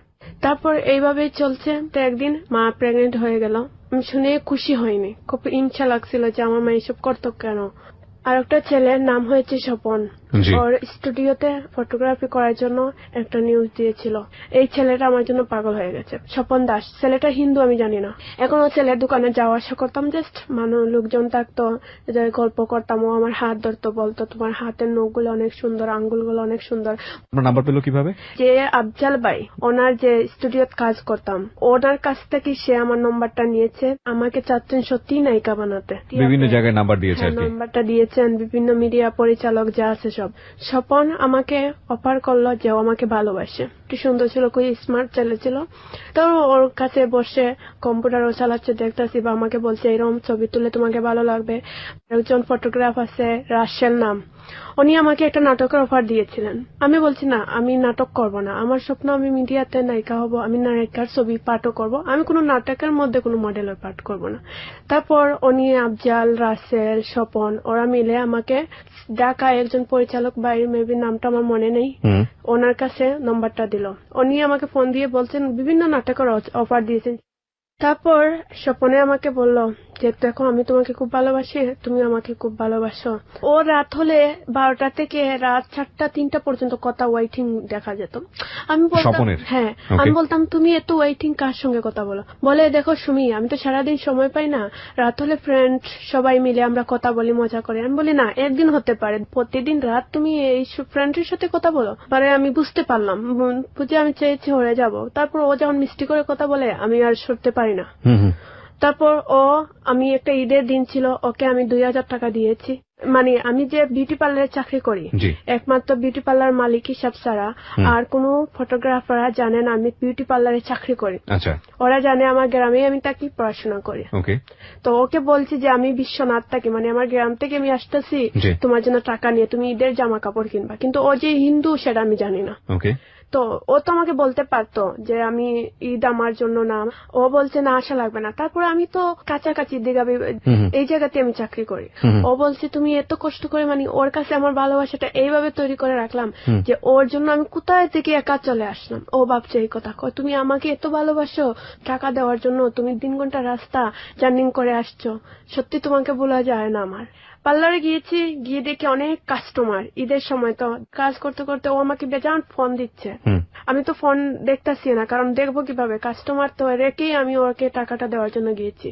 তারপর এইভাবেই চলছে। তো একদিন মা প্রেগনেন্ট হয়ে গেল। আমি শুনে খুশি হয়নি, খুব হিংসা লাগছিল যে আমার মা এসব করতো কেন। আর একটা ছেলের নাম হয়েছে স্বপন। জি। ওর স্টুডিওতে ফটোগ্রাফি করার জন্য একটা নিউজ দিয়েছিল। এই ছেলেটা আমার জন্য পাগল হয়ে গেছে। স্বপন দাস, ছেলেটা হিন্দু আমি জানি না। এখন ও ছেলের দোকানে যাওয়া আসা করতাম, জাস্ট লোকজন থাকতো, যে গল্প করতাম, ও আমার হাত ধরতো, বলতো তোমার হাতের নখগুলো অনেক সুন্দর, আঙ্গুলগুলো অনেক সুন্দর। আপনার নাম্বার পেলো কিভাবে? যে আফজাল ভাই, ওনার যে স্টুডিওতে কাজ করতাম, ওনার কাছ থেকে সে আমার নম্বরটা নিয়েছে। আমাকে চাচ্ছেন সত্যি নায়িকা বানাতে, বিভিন্ন জায়গায় নাম্বার দিয়েছে আর কি। নাম্বারটা দিয়েছেন বিভিন্ন মিডিয়া পরিচালক যা আছে সব। স্বপন আমাকে অফার করলো যে ও আমাকে ভালোবাসে। একটু সুন্দর ছিল, খুবই স্মার্ট ছেলে ছিল। তো ওর কাছে বসে কম্পিউটারও চালাচ্ছে, দেখতেছি, বা আমাকে বলছে এরকম ছবি তুলে তোমাকে ভালো লাগবে। একজন ফটোগ্রাফ আছে, রাশেল নাম, উনি আমাকে একটা নাটকের অফার দিয়েছিলেন। আমি বলছি না, আমি নাটক করব না, আমার স্বপ্ন আমি মিডিয়াতে নায়িকা হব, আমি নায়িকার ছবি পাঠও করব, আমি কোনো নাটকের মধ্যে কোনো মডেলের পাঠ করব না। তারপর উনি আফজাল, রাসেল, স্বপন ওরা মিলে আমাকে ঢাকায় একজন পরিচালক ভাই, মেবি নামটা আমার মনে নেই, ওনার কাছে নম্বরটা দিল। উনি আমাকে ফোন দিয়ে বলছেন বিভিন্ন নাটকের অফার দিয়েছেন। তারপর স্বপনে আমাকে বলল যে দেখো আমি তোমাকে খুব ভালোবাসি, তুমি আমাকে খুব ভালোবাসো। ও রাত হলে 12টা থেকে রাত 4টা 3টা পর্যন্ত কথা ওয়েটিং দেখা যেত। আমি বলতাম হ্যাঁ, আমি বলতাম তুমি এত ওয়েটিং কার সঙ্গে কথা বলো? বলে দেখো সুমি, আমি তো সারাদিন সময় পাই না, রাত হলে ফ্রেন্ড সবাই মিলে আমরা কথা বলি, মজা করে। আমি বলি না, একদিন হতে পারে, প্রতিদিন রাত তুমি এই ফ্রেন্ডের সাথে কথা বলো? পরে আমি বুঝতে পারলাম, বুঝে আমি চেয়েছি হয়ে যাব। তারপর ও যখন মিষ্টি করে কথা বলে আমি আর সরতে পারি না। তারপর আমি একটা ঈদের দিন ছিল, ওকে আমি 2000 টাকা দিয়েছি। মানে আমি যে বিউটি পার্লারে চাকরি করি, একমাত্র বিউটি পার্লার মালিক হিসাব ছাড়া আর কোনো ফটোগ্রাফাররা জানেন আমি বিউটি পার্লারে চাকরি করি। ওরা জানে আমার গ্রামে আমি থাকি, পড়াশোনা করি। তো ওকে বলছি যে আমি বিশ্বনাথ থাকি, মানে আমার গ্রাম থেকে আমি আসতেছি তোমার জন্য টাকা নিয়ে, তুমি ঈদের জামা কাপড় কিনবা। কিন্তু ও যে হিন্দু সেটা আমি জানি না। তো ও তো আমাকে বলতে পারতো যে আমি ঈদ আমার জন্য না। ও বলছে না, আসা লাগবে না। তারপরে আমি তো কাছাকাছি দিঘাবি এই জায়গাতে আমি চাকরি করি। ও বলছে তুমি এত কষ্ট করে, মানে ওর কাছে আমার ভালোবাসাটা এইভাবে তৈরি করে রাখলাম যে ওর জন্য আমি কোথায় থেকে একা চলে আসলাম। ও ভাবছে এই কথা, তুমি আমাকে এত ভালোবাসো, টাকা দেওয়ার জন্য তুমি 3 ঘন্টা রাস্তা জার্নি করে আসছো, সত্যি তোমাকে ভোলা যায় না। আমার পার্লারে গিয়েছি, গিয়ে দেখি অনেক কাস্টমার। ঈদের সময় তো কাজ করতে করতে ও আমাকে বেজান ফোন দিচ্ছে। আমি তো ফোন দেখতেছি না, কারণ দেখবো কিভাবে, কাস্টমার তো রেখেই আমি ওকে টাকাটা দেওয়ার জন্য গিয়েছি।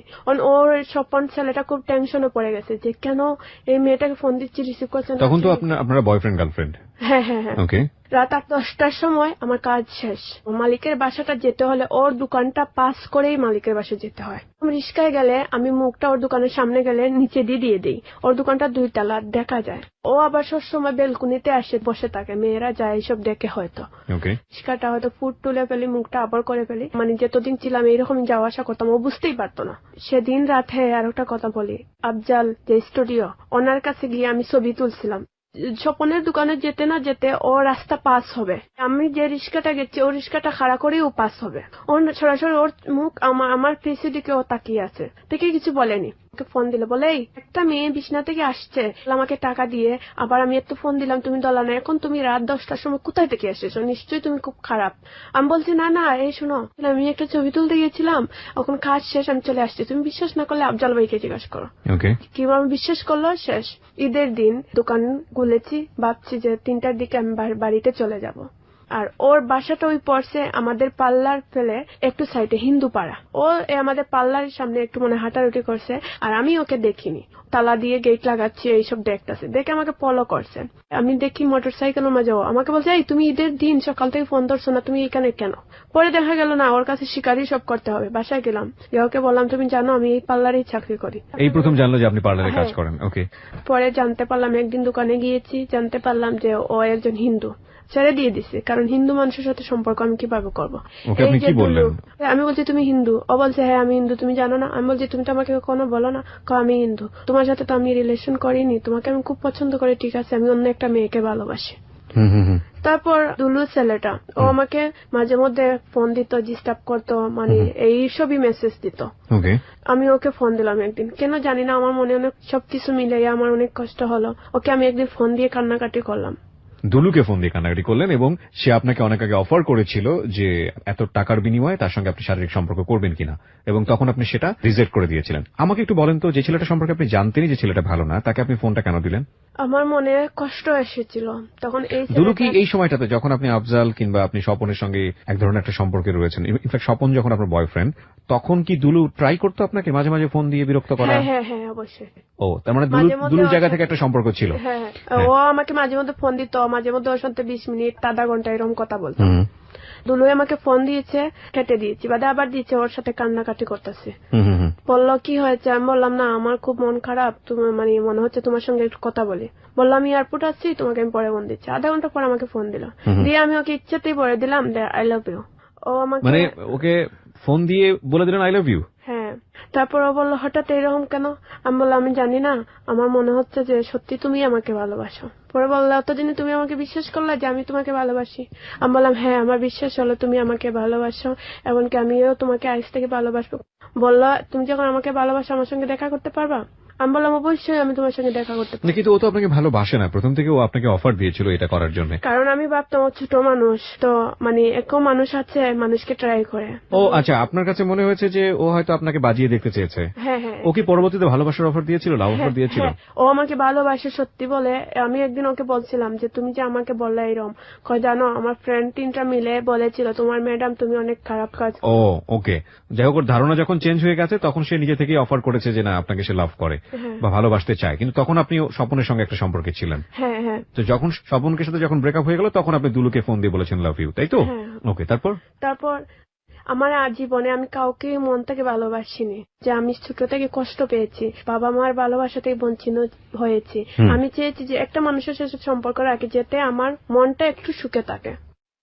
ওর স্বপন ছেলেটা খুব টেনশনে পড়ে গেছে যে কেন এই মেয়েটাকে ফোন দিচ্ছি, রিসিভ করছে না। তখন তো আপনারা বয়ফ্রেন্ড গার্লফ্রেন্ড? হ্যাঁ হ্যাঁ হ্যাঁ। রাত 8-10টার সময় আমার কাজ শেষ। মালিকের বাসাটা যেতে হলে ওর দোকানটা পাস করেই মালিকের বাসা যেতে হয়। রিস্কায় গেলে আমি মুখটা ওর দোকানের সামনে গেলে নিচে দিয়ে দিই। ওর দোকানটা 2 তলা, দেখা যায়। ও আবার সবসময় বেলকুনিতে আসে বসে থাকে, মেয়েরা যায় এইসব দেখে হয়তো। রিস্কাটা হয়তো ফুট তুলে ফেলি, মুখটা আবার করে ফেলি। মানে যতদিন ছিলাম এইরকম যাওয়া আসা করতাম, ও বুঝতেই পারতো না। সেদিন রাতে আর একটা কথা বলি, আফজাল যে স্টুডিও, ওনার কাছে গিয়ে আমি ছবি তুলছিলাম। স্বপনের দোকানে যেতে না যেতে ও রাস্তা পাস হবে, আমি যে রিস্কাটা গেছি ও রিস্কাটা খাড়া করেই ও পাস হবে। ও সরাসরি ওর মুখ আমার ফেসের দিকে ও তাকিয়ে আছে, দেখে কিছু বলেনি। ফোন দিলে বলে একটা মেয়ে বিছনা থেকে আসছে, আমাকে টাকা দিয়ে আবার আমি একটু ফোন দিলাম, তুমি দলা না। এখন তুমি রাত 10টার সময় কোথায় থেকে এসেছো? নিশ্চয়ই তুমি খুব খারাপ। আমি বলছি না না, এই শোনো, আমি একটা ছবি তুলতে গিয়েছিলাম, এখন কাজ শেষ, আমি চলে আসছি। তুমি বিশ্বাস না করলে আফজাল ভাইকে জিজ্ঞাসা করো। কিভাবে বিশ্বাস করলো? শেষ ঈদের দিন দোকান খুলেছি, ভাবছি যে 3টার দিকে আমি বাড়িতে চলে যাব। আর ওর বাসাটা ওই পড়ছে আমাদের পার্লার ফেলে একটু সাইডে, হিন্দু পাড়া। ও আমাদের পার্লারের সামনে একটু মনে হাঁটাহাঁটি করছে, আর আমি ওকে দেখিনি। তালা দিয়ে গেট লাগাচ্ছি, এইসব দেখতেছে, দেখে আমাকে ফলো করছে। আমি দেখি মোটরসাইকেলের মাঝে ও আমাকে বলছে এই তুমি ঈদের দিন সকাল থেকে ফোন ধরছো না, তুমি এখানে কেন? পরে দেখা গেল না, ওর কাছে শিকারই সব করতে হবে। বাসায় গেলাম, ওকে বললাম তুমি জানো আমি এই পার্লারেই চাকরি করি। এই প্রথম জানলো যে আপনি পার্লারে কাজ করেন? পরে জানতে পারলাম, একদিন দোকানে গিয়েছি, জানতে পারলাম যে ও একজন হিন্দু। ছেড়ে দিয়ে দিছে, কারণ হিন্দু মানুষের সাথে সম্পর্ক আমি কিভাবে করবো? আমি বলছি তুমি হিন্দু? ও বলছে হ্যাঁ আমি হিন্দু, তুমি জানো না? আমি বলছি তুমি তো আমাকে কোনো বলো না। আমি হিন্দু, তোমার সাথে তো আমি রিলেশন করিনি, তোমাকে আমি খুব পছন্দ করি, ঠিক আছে, আমি অন্য একটা মেয়েকে ভালোবাসি। তারপর দুলু ছেলেটা, ও আমাকে মাঝে মধ্যে ফোন দিত, ডিস্টার্ব করতো, মানে এইসবই মেসেজ দিত। আমি ওকে ফোন দিলাম একদিন, কেন জানি না, আমার মনে অনেক সবকিছু মিলে আমার অনেক কষ্ট হলো। ওকে আমি একদিন ফোন দিয়ে কান্নাকাটি করলাম। দুলুকে ফোন দিয়ে কান্নাকাটি করলেন এবং সে আপনাকে অনেক আগে অফার করেছিল যে এত টাকার বিনিময়ে তার সঙ্গে আপনি শারীরিক সম্পর্ক করবেন কিনা, এবং তখন আপনি সেটা রিজেক্ট করে দিয়েছিলেন। আমাকে একটু বলেন তো, যে ছেলেটা সম্পর্কে আপনি জানতেনই যে ছেলেটা ভালো না, তাকে আপনি ফোনটা কেন দিলেন? আমার মনে কষ্ট এসেছিল তখন। এই দুলু কি এই সময়টাতে যখন আপনি আফজাল কিংবা আপনি স্বপনের সঙ্গে এক ধরনের একটা সম্পর্কে রয়েছেন, ইনফ্যাক্ট স্বপন যখন আপনার বয়ফ্রেন্ড, তখন কি দুলু ট্রাই করতো আপনাকে মাঝে মাঝে ফোন দিয়ে বিরক্ত করা? হ্যাঁ হ্যাঁ অবশ্যই। ও, তার মানে দুলুর জায়গা থেকে একটা সম্পর্ক ছিল। হ্যাঁ, ও আমাকে মাঝে মধ্যে ফোন দিত, মাঝে মধ্যে ওর সাথে 20 মিনিট আধা ঘন্টা এরকম কথা বলতো। দুলু আমাকে ফোন দিয়েছে, কেটে দিয়েছি, বাদে আবার দিয়েছে, ওর সাথে কান্নাকাটি করতেছে। বললো কি হয়েছে, আমি বললাম না আমার খুব মন খারাপ, তুমি মানে মনে হচ্ছে তোমার সঙ্গে একটু কথা বলি। বললাম আমি এয়ারপোর্ট আসছি, তোমাকে আমি পরে ফোন দিচ্ছি। আধা ঘন্টা পর আমাকে ফোন দিল, দিয়ে আমি ওকে ইচ্ছাতেই বলে দিলাম আই লাভ ইউ। ও আমাকে মানে ওকে ফোন দিয়ে বলে দিলেন আই লাভ ইউ? হ্যাঁ। তারপর ও বললো হঠাৎ এরকম কেন? আমি বললাম আমি জানি না, আমার মনে হচ্ছে যে সত্যি তুমি আমাকে ভালোবাসো। পরে বললো এতদিনে তুমি আমাকে বিশ্বাস করলে যে আমি তোমাকে ভালোবাসি? আমি বললাম হ্যাঁ, আমার বিশ্বাস হলো তুমি আমাকে ভালোবাসো, এমনকি আমিও তোমাকে আজ থেকে ভালোবাসবো। বললো তুমি যখন আমাকে ভালোবাসো আমার সঙ্গে দেখা করতে পারবা? আমি বললাম অবশ্যই, আমি তোমার সঙ্গে দেখা করতে পারি। কিন্তু ও তো আপনাকে ভালোবাসে না, প্রথম থেকে ও আপনাকে অফার দিয়েছিল এটা করার জন্য। কারণ আমি ভাবতাম ও ছোট মানুষ তো, মানে একও মানুষ আছে মানুষকে ট্রাই করে। ও আচ্ছা, আপনার কাছে মনে হয়েছে যে ও হয়তো আপনাকে বাজিয়ে দেখতে চেয়েছে। হ্যাঁ হ্যাঁ। ও কি পরবর্তীতে ভালোবাসার অফার দিয়েছিল, লাভ অফার দিয়েছিল? ও আমাকে ভালোবাসে সত্যি বলে। আমি একদিন ওকে বলছিলাম যে তুমি যে আমাকে বললে এরকম, জানো আমার ফ্রেন্ড 3টা মিলে বলেছিল তোমার ম্যাডাম তুমি অনেক খারাপ কাজ। ও ওকে, যাই হোক, ওর ধারণা যখন চেঞ্জ হয়ে গেছে তখন সে নিজে থেকেই অফার করেছে যে না আপনাকে সে লাভ করে বা ভালোবাসতে চায়, কিন্তু তখন আপনি স্বপনের সঙ্গে একটা সম্পর্কে ছিলেন। হ্যাঁ হ্যাঁ। তো যখন স্বপনের সাথে যখন ব্রেকআপ হয়ে গেল তখন আপনি দুলুকে ফোন দিয়ে বলেছেন লাভ ইউ, তাই তো? ওকে, তারপর আমার জীবনে আমি কাউকে মন থেকে ভালোবাসিনি, যে আমি ছোট থেকে কষ্ট পেয়েছি, বাবা মার ভালোবাসা থেকে বঞ্চিত হয়েছি। আমি চেয়েছি যে একটা মানুষের সাথে সম্পর্ক রাখি যেতে আমার মনটা একটু সুখে থাকে।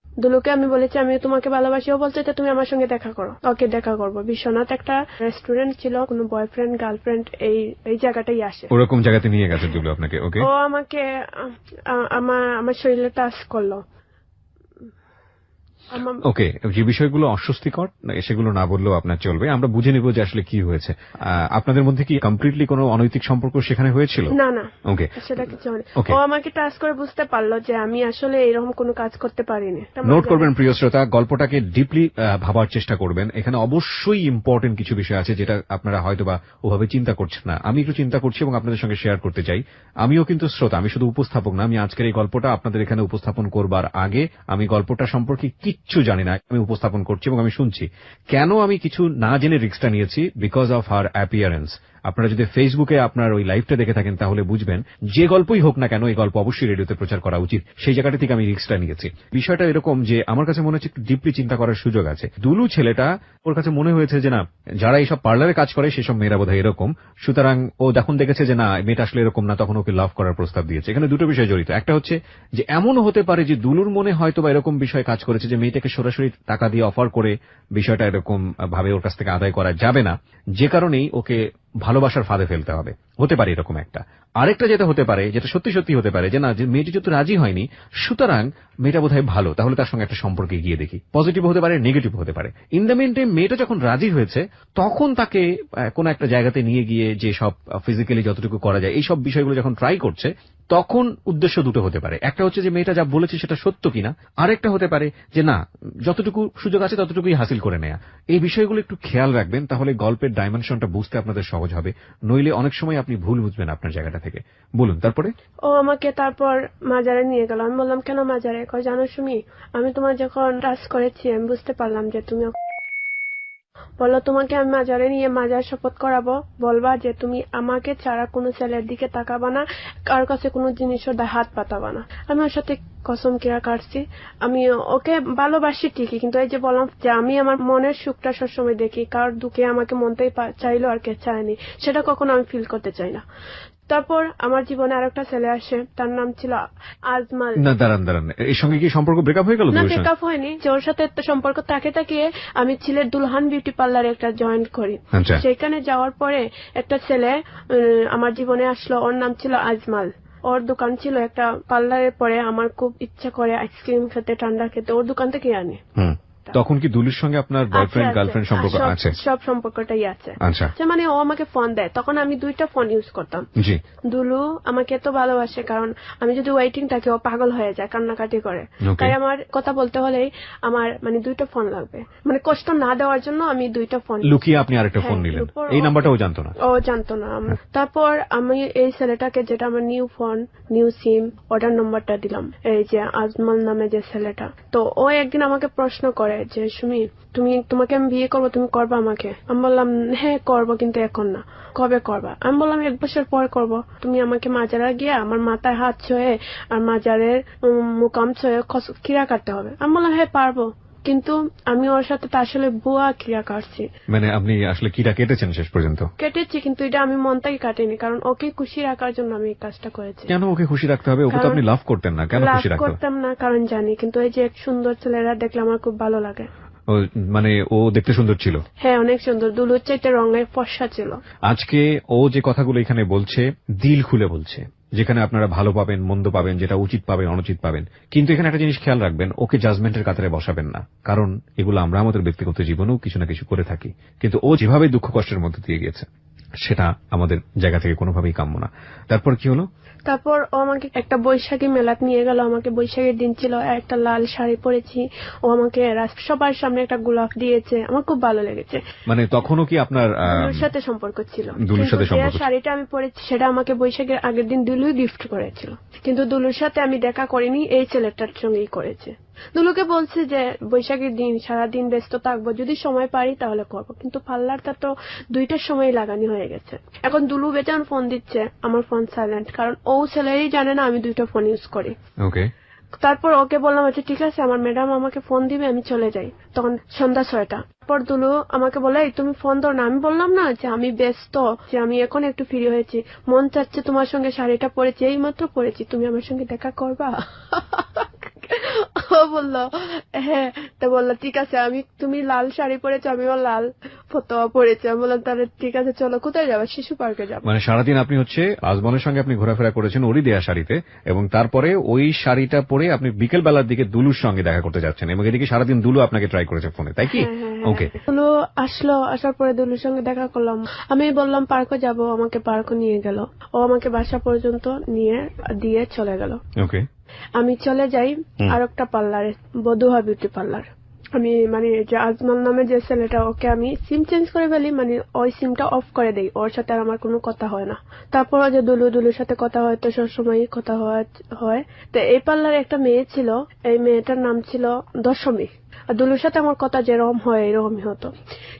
দুলুকে আমি বলেছি আমি তোমাকে ভালোবাসি, ও বলছে তুমি আমার সঙ্গে দেখা করো। ওকে দেখা করবো। বিশ্বনাথ একটা রেস্টুরেন্ট ছিল, কোনো বয়ফ্রেন্ড গার্লফ্রেন্ড এই জায়গাটাই আসে, ওরকম জায়গাতে নিয়ে গেছে দুলু আপনাকে। ওকে, ও আমাকে আমার শরীরে টাচ করলো। ওকে, যে বিষয়গুলো অস্বস্তিকর সেগুলো না বললেও আপনার চলবে, আমরা বুঝে নেব যে আসলে কি হয়েছে। আপনাদের মধ্যে কি কমপ্লিটলি কোনো অনৈতিক সম্পর্ক সেখানে হয়েছিল? না না, ওকে, সেটা কিছু হয়নি। ও আমাকে টাচ করে বুঝতে পারলো যে আমি আসলে এরকম কোনো কাজ করতে পারিনি। নোট করবেন প্রিয় শ্রোতা, গল্পটাকে ডিপলি ভাবার চেষ্টা করবেন। এখানে অবশ্যই ইম্পর্টেন্ট কিছু বিষয় আছে যেটা আপনারা হয়তোবা ওভাবে চিন্তা করছেন না, আমি একটু চিন্তা করছি এবং আপনাদের সঙ্গে শেয়ার করতে চাই। আমিও কিন্তু শ্রোতা, আমি শুধু উপস্থাপক না। আমি আজকের এই গল্পটা আপনাদের এখানে উপস্থাপন করবার আগে আমি গল্পটা সম্পর্কে কিচ্ছু জানি না, আমি উপস্থাপন করছি এবং আমি শুনছি। কেন আমি কিছু না জেনে রিস্কটা নিয়েছি? Because of her appearance. আপনারা যদি ফেসবুকে আপনার ওই লাইভটা দেখে থাকেন তাহলে বুঝবেন যে গল্পই হোক না কেন এই গল্প অবশ্যই রেডিওতে প্রচার করা উচিত, সেই জায়গাটা থেকে আমি রিস্কটা নিয়েছি। বিষয়টা এরকম যে আমার কাছে মনে হচ্ছে একটু ডিপলি চিন্তা করার সুযোগ আছে। দুলু ছেলেটা, ওর কাছে মনে হয়েছে যে না, যারা এইসব পার্লারে কাজ করে সেসব মেয়েরা বোধহয় এরকম, সুতরাং ও যখন দেখেছে যে না মেয়েটা আসলে এরকম না, তখন ওকে লাভ করার প্রস্তাব দিয়েছে। এখানে দুটো বিষয় জড়িত। একটা হচ্ছে যে এমনও হতে পারে যে দুলুর মনে হয়তো বা এরকম বিষয় কাজ করেছে যে মেয়েটাকে সরাসরি টাকা দিয়ে অফার করে বিষয়টা এরকম ভাবে ওর কাছ থেকে আদায় করা যাবে না, যে কারণেই ওকে ভালোবাসার ফাঁদে ফেলতে হবে। হতে পারে এরকম একটা। আরেকটা যেটা হতে পারে, যেটা সত্যি সত্যি হতে পারে, যে না, যে মেয়েটি যেহেতু রাজি হয়নি সুতরাং মেয়েটা বোধহয় ভালো, তাহলে তার সঙ্গে একটা সম্পর্কে গিয়ে দেখি। পজিটিভ হতে পারে, নেগেটিভ হতে পারে। ইন দ্য মেন টাইম মেয়েটা যখন রাজি হয়েছে তখন তাকে কোন একটা জায়গাতে নিয়ে গিয়ে যে সব ফিজিক্যালি যতটুকু করা যায় এই সব বিষয়গুলো যখন ট্রাই করছে, তখন উদ্দেশ্য দুটো হতে পারে। একটা হচ্ছে যে মেয়েটা যা বলেছে সেটা সত্য কিনা, আরেকটা হতে পারে যে না, যতটুকু সুযোগ আছে ততটুকুই হাসিল করে নেয়া। এই বিষয়গুলো একটু খেয়াল রাখবেন, তাহলে গল্পের ডাইমেনশনটা বুঝতে আপনাদের সহজ হবে। নইলে অনেক সময় আপনি ভুল বুঝবেন আপনার জায়গাটা থেকে। বলুন তারপরে। ও আমাকে তারপর মাজারে নিয়ে গেল। আমি বললাম কেন মাজারে? জানো সুমি, আমি তোমার যখন টাচ করেছি আমি বুঝতে পারলাম যে তুমি, বললো তোমাকে আমি মাজারে নিয়ে মাজার শপথ করাবো, বলবা যে তুমি আমাকে ছাড়া কোনো ছেলের দিকে তাকাবা না, কার কাছে কোনো জিনিসের হাত পাতাবা না। আমি ওর সাথে কসম কিরা কাটছি। আমি ওকে ভালোবাসি ঠিকই, কিন্তু এই যে বললাম যে আমি আমার মনের সুখটা সবসময় দেখি, কার দুঃখে আমাকে মনটাই চাইলো আর কে চায়নি সেটা কখনো আমি ফিল করতে চাই না। তারপর আমার জীবনে আরেকটা ছেলে আসে, তার নাম ছিল আজমাল। না দাঁড়ান, এর সঙ্গে কি সম্পর্ক ব্রেকআপ হয়ে গেল? না, ব্রেকআপ হয়নি। ওর সাথে একটা সম্পর্ক তাকিয়ে আমি ছিলের দুলহান বিউটি পার্লারে একটা জয়েন করি। সেখানে যাওয়ার পরে একটা ছেলে আমার জীবনে আসলো, ওর নাম ছিল আজমাল। ওর দোকান ছিল একটা পার্লারের। পরে আমার খুব ইচ্ছা করে আইসক্রিম খেতে, ঠান্ডা খেতে, ওর দোকান থেকে আনে। একটা। তখন কি দুলুর সঙ্গে আপনার বয়ফ্রেন্ড আছে, গার্লফ্রেন্ড সম্পর্ক আছে? সব সম্পর্কটাই আছে। আচ্ছা, যে মানে ও আমাকে ফোন দেয়, তখন আমি 2টা ফোন ইউজ করতাম। জি। দুলু আমাকে এত ভালোবাসে, কারণ আমি যদি ওয়েটিং থাকি ও পাগল হয়ে যায়, কান্নাকাটি করে। তাই আমার কথা বলতে হলেই আমার মানে 2টা ফোন লাগবে, মানে কষ্ট না দেওয়ার জন্য আমি 2টা ফোন। লুকিয়ে আপনি আরেকটা ফোন নিলেন, এই নাম্বারটাও জানতো না? ও জানতো না। তারপর আমি এই ছেলেটাকে, যেটা আমার নিউ ফোন নিউ সিম, ওটার নম্বরটা দিলাম, এই যে আজমল নামে যে ছেলেটা। তো ও একদিন আমাকে প্রশ্ন করে যে সুমি, তোমাকে আমি বিয়ে করবো, তুমি করবা আমাকে? আমি বললাম হ্যাঁ করবো, কিন্তু এখন না। কবে করবা? আমি বললাম 1 বছর পর করবো। তুমি আমাকে মাজারা গিয়ে আমার মাথায় হাত ছুঁয়ে আর মাজারের মুকাম ছুঁয়ে কিরা কাটতে হবে। আমি বললাম হ্যাঁ পারবো, কিন্তু আমি ওর সাথে তো আসলে বুয়া কিরা কাটছি। মানে আপনি আসলে কিরা কেটেছেন শেষ পর্যন্ত? কেটেছি, কিন্তু এটা আমি মন থেকে কাটিনি, কারণ ওকে খুশি রাখার জন্য আমি এই কাজটা করেছি। কেন ওকে খুশি রাখতে হবে? ওকে তো আপনি লাভ করতেন না, কেন খুশি রাখতে হবে? করতাম না, কারণ জানি, কিন্তু এই যে এক সুন্দর ছেলেরা দেখলে আমার খুব ভালো লাগে। মানে ও দেখতে সুন্দর ছিল? হ্যাঁ অনেক সুন্দর, দুলুর চাইতে রঙের ফর্সা ছিল। আজকে ও যে কথাগুলো এখানে বলছে, দিল খুলে বলছে, যেখানে আপনারা ভালো পাবেন, মন্দ পাবেন, যেটা উচিত পাবেন, অনুচিত পাবেন। কিন্তু এখানে একটা জিনিস খেয়াল রাখবেন, ওকে জাজমেন্টের কাতারে বসাবেন না, কারণ এগুলো আমরা আমাদের ব্যক্তিগত জীবনেও কিছু না কিছু করে থাকি। কিন্তু ও যেভাবে দুঃখ কষ্টের মধ্যে দিয়ে গিয়েছে, সেটা আমাদের জায়গা থেকে কোনোভাবেই কাম্য না। তারপর কি হলো? তারপর ও আমাকে একটা বৈশাখী মেলাত নিয়ে গেল। আমাকে বৈশাখীর দিন ছিল, একটা লাল শাড়ি পরেছি, ও আমাকে সবার সামনে একটা গোলাপ দিয়েছে, আমার খুব ভালো লেগেছে। মানে তখনও কি আপনার দুলুর সাথে সম্পর্ক ছিল? দুলুর সাথে সম্পর্ক? শাড়িটা আমি পরেছি সেটা আমাকে বৈশাখের আগের দিন দুলুই গিফট করেছিল, কিন্তু দুলুর সাথে আমি দেখা করিনি, এই ছেলেটার সঙ্গেই করেছে। দুলুকে বলছে যে বৈশাখীর দিন সারাদিন ব্যস্ত থাকবো, যদি সময় পারি তাহলে করবো, কিন্তু পার্লারটা তো 2টার সময় লাগানি হয়ে গেছে। এখন দুলু বেচান ফোন দিচ্ছে, আমার ফোন সাইলেন্ট, কারণ ও ছেলেই জানে না আমি 2টা ফোন ইউজ করি। ওকে। তারপর ওকে বললাম আচ্ছা ঠিক আছে, আমার ম্যাডাম আমাকে ফোন দিবে, আমি চলে যাই। তখন সন্ধ্যা 6টা। তারপর দুলু আমাকে বলে তুমি ফোন দাও না। আমি বললাম না যে আমি ব্যস্ত, যে আমি এখন একটু ফ্রি হয়েছি, মন চাচ্ছে তোমার সঙ্গে শাড়িটা পরেছি, এই মাত্র পরেছি, তুমি আমার সঙ্গে দেখা করবা? ও বললো হ্যাঁ। তো বললো ঠিক আছে, তুমি লাল শাড়ি পরেছো, আমিও লাল ফতোয়া পরেছি। আমি বললাম তাহলে ঠিক আছে চলো, কোথায় যাবো? শিশু পার্কে যাবো। মানে সারাদিন আপনি হচ্ছে আজমলের সঙ্গে আপনি ঘোরাফেরা করেছেন ওরই দেয়া শাড়িতে, এবং তারপরে ওই শাড়িটা পরে আপনি বিকেল বেলার দিকে দুলুর সঙ্গে দেখা করতে যাচ্ছেন, এবং এদিকে সারাদিন দুলু আপনাকে ট্রাই করেছে ফোনে, তাই কি? ওকে। দুলু আসার পরে দুলুর সঙ্গে দেখা করলাম। আমি বললাম পার্কে যাব, আমাকে পার্কে নিয়ে গেল। ও আমাকে বাসা পর্যন্ত দিয়ে চলে গেল। ওকে। আমি চলে যাই আর একটা পার্লারে, বধুয়া বিউটি পার্লার। আমি মানে যে আজমল নামে যে ছেলেটা, ওকে আমি সিম চেঞ্জ করে ফেলি, মানে ওই সিমটা অফ করে দেই, ওর সাথে আর আমার কোনো কথা হয় না। তারপর যে দুলুর সাথে কথা হয়, তো সবসময় কথা হয়। তো এই পার্লারে একটা মেয়ে ছিল, এই মেয়েটার নাম ছিল দশমী। আর দুলুর সাথে আমার কথা যেরকম হয় এরকমই হতো,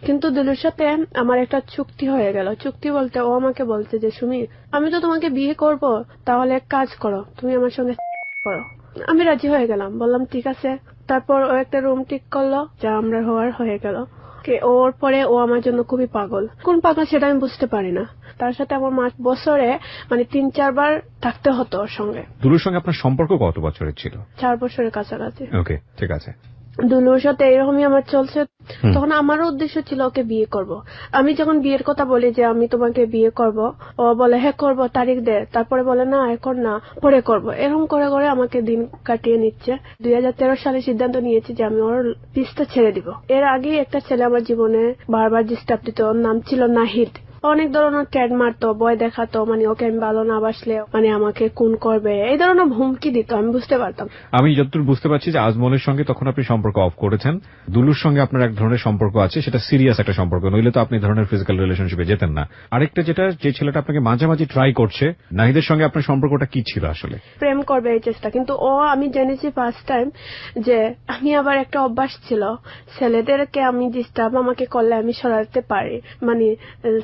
কিন্তু দুলুর সাথে আমার একটা চুক্তি হয়ে গেল। চুক্তি বলতে ও আমাকে বলছে যে সুমি, আমি তো তোমাকে বিয়ে করব, তাহলে এক কাজ করো, তুমি আমার সঙ্গে করো। আমি রাজি হয়ে গেলাম, বললাম ঠিক আছে। তারপর ও একটা রুম ঠিক করলো, যা আমরা হয়ে গেল। ওর পরে ও আমার জন্য খুবই পাগল। কোন পাগল সেটা আমি বুঝতে পারি না। তার সাথে আমার বছরে মানে 3-4 বার থাকতে হতো ওর সঙ্গে। দুলুর সঙ্গে আপনার সম্পর্ক কত বছরের ছিল? 4 বছরের কাছাকাছি। ওকে, ঠিক আছে। দুলুর সাথে এরকমই আমার চলছে। তখন আমারও উদ্দেশ্য ছিল ওকে বিয়ে করব। আমি যখন বিয়ের কথা বলি যে আমি তোমাকে বিয়ে করব, ও বলে হ্যাঁ করব, তারিখ দে। তারপরে বলে না এখন না, পরে করব। এরকম করে করে আমাকে দিন কাটিয়ে নিচ্ছে। 2013 সালে সিদ্ধান্ত নিয়েছি যে আমি ওর পিছটা ছেড়ে দিব। এর আগে একটা ছেলে আমার জীবনে বারবার ডিস্টার্ব দিত, ওর নাম ছিল নাহিদ। অনেক ধরনের ট্যাগ মারতো, ভয় দেখাতো, মানে ওকে আমি ভালো না বাসলে মানে আমাকে খুন করবে, এই ধরনের হুমকি দিত। আমি বুঝতে পারতাম। আমি যতদূর বুঝতে পারছি যে আজমলের সঙ্গে তখন আপনি সম্পর্ক অফ করেছেন, দুলুর সঙ্গে আপনার এক ধরনের সম্পর্ক আছে, সেটা সিরিয়াস একটা সম্পর্ক, নইলে তো আপনি ধরনের ফিজিক্যাল রিলেশনশিপে যেতেন না। আরেকটা যে ছেলেটা আপনাকে মাঝামাঝি ট্রাই করছে, নাহিদের সঙ্গে আপনার সম্পর্কটা কি ছিল আসলে? প্রেম করবে এই চেষ্টা, কিন্তু আমি জেনেছি ফার্স্ট টাইম যে আমি আবার একটা অভ্যাস ছিল, ছেলেদেরকে আমি ডিস্টার্ব আমাকে করলে আমি সরাতে পারি, মানে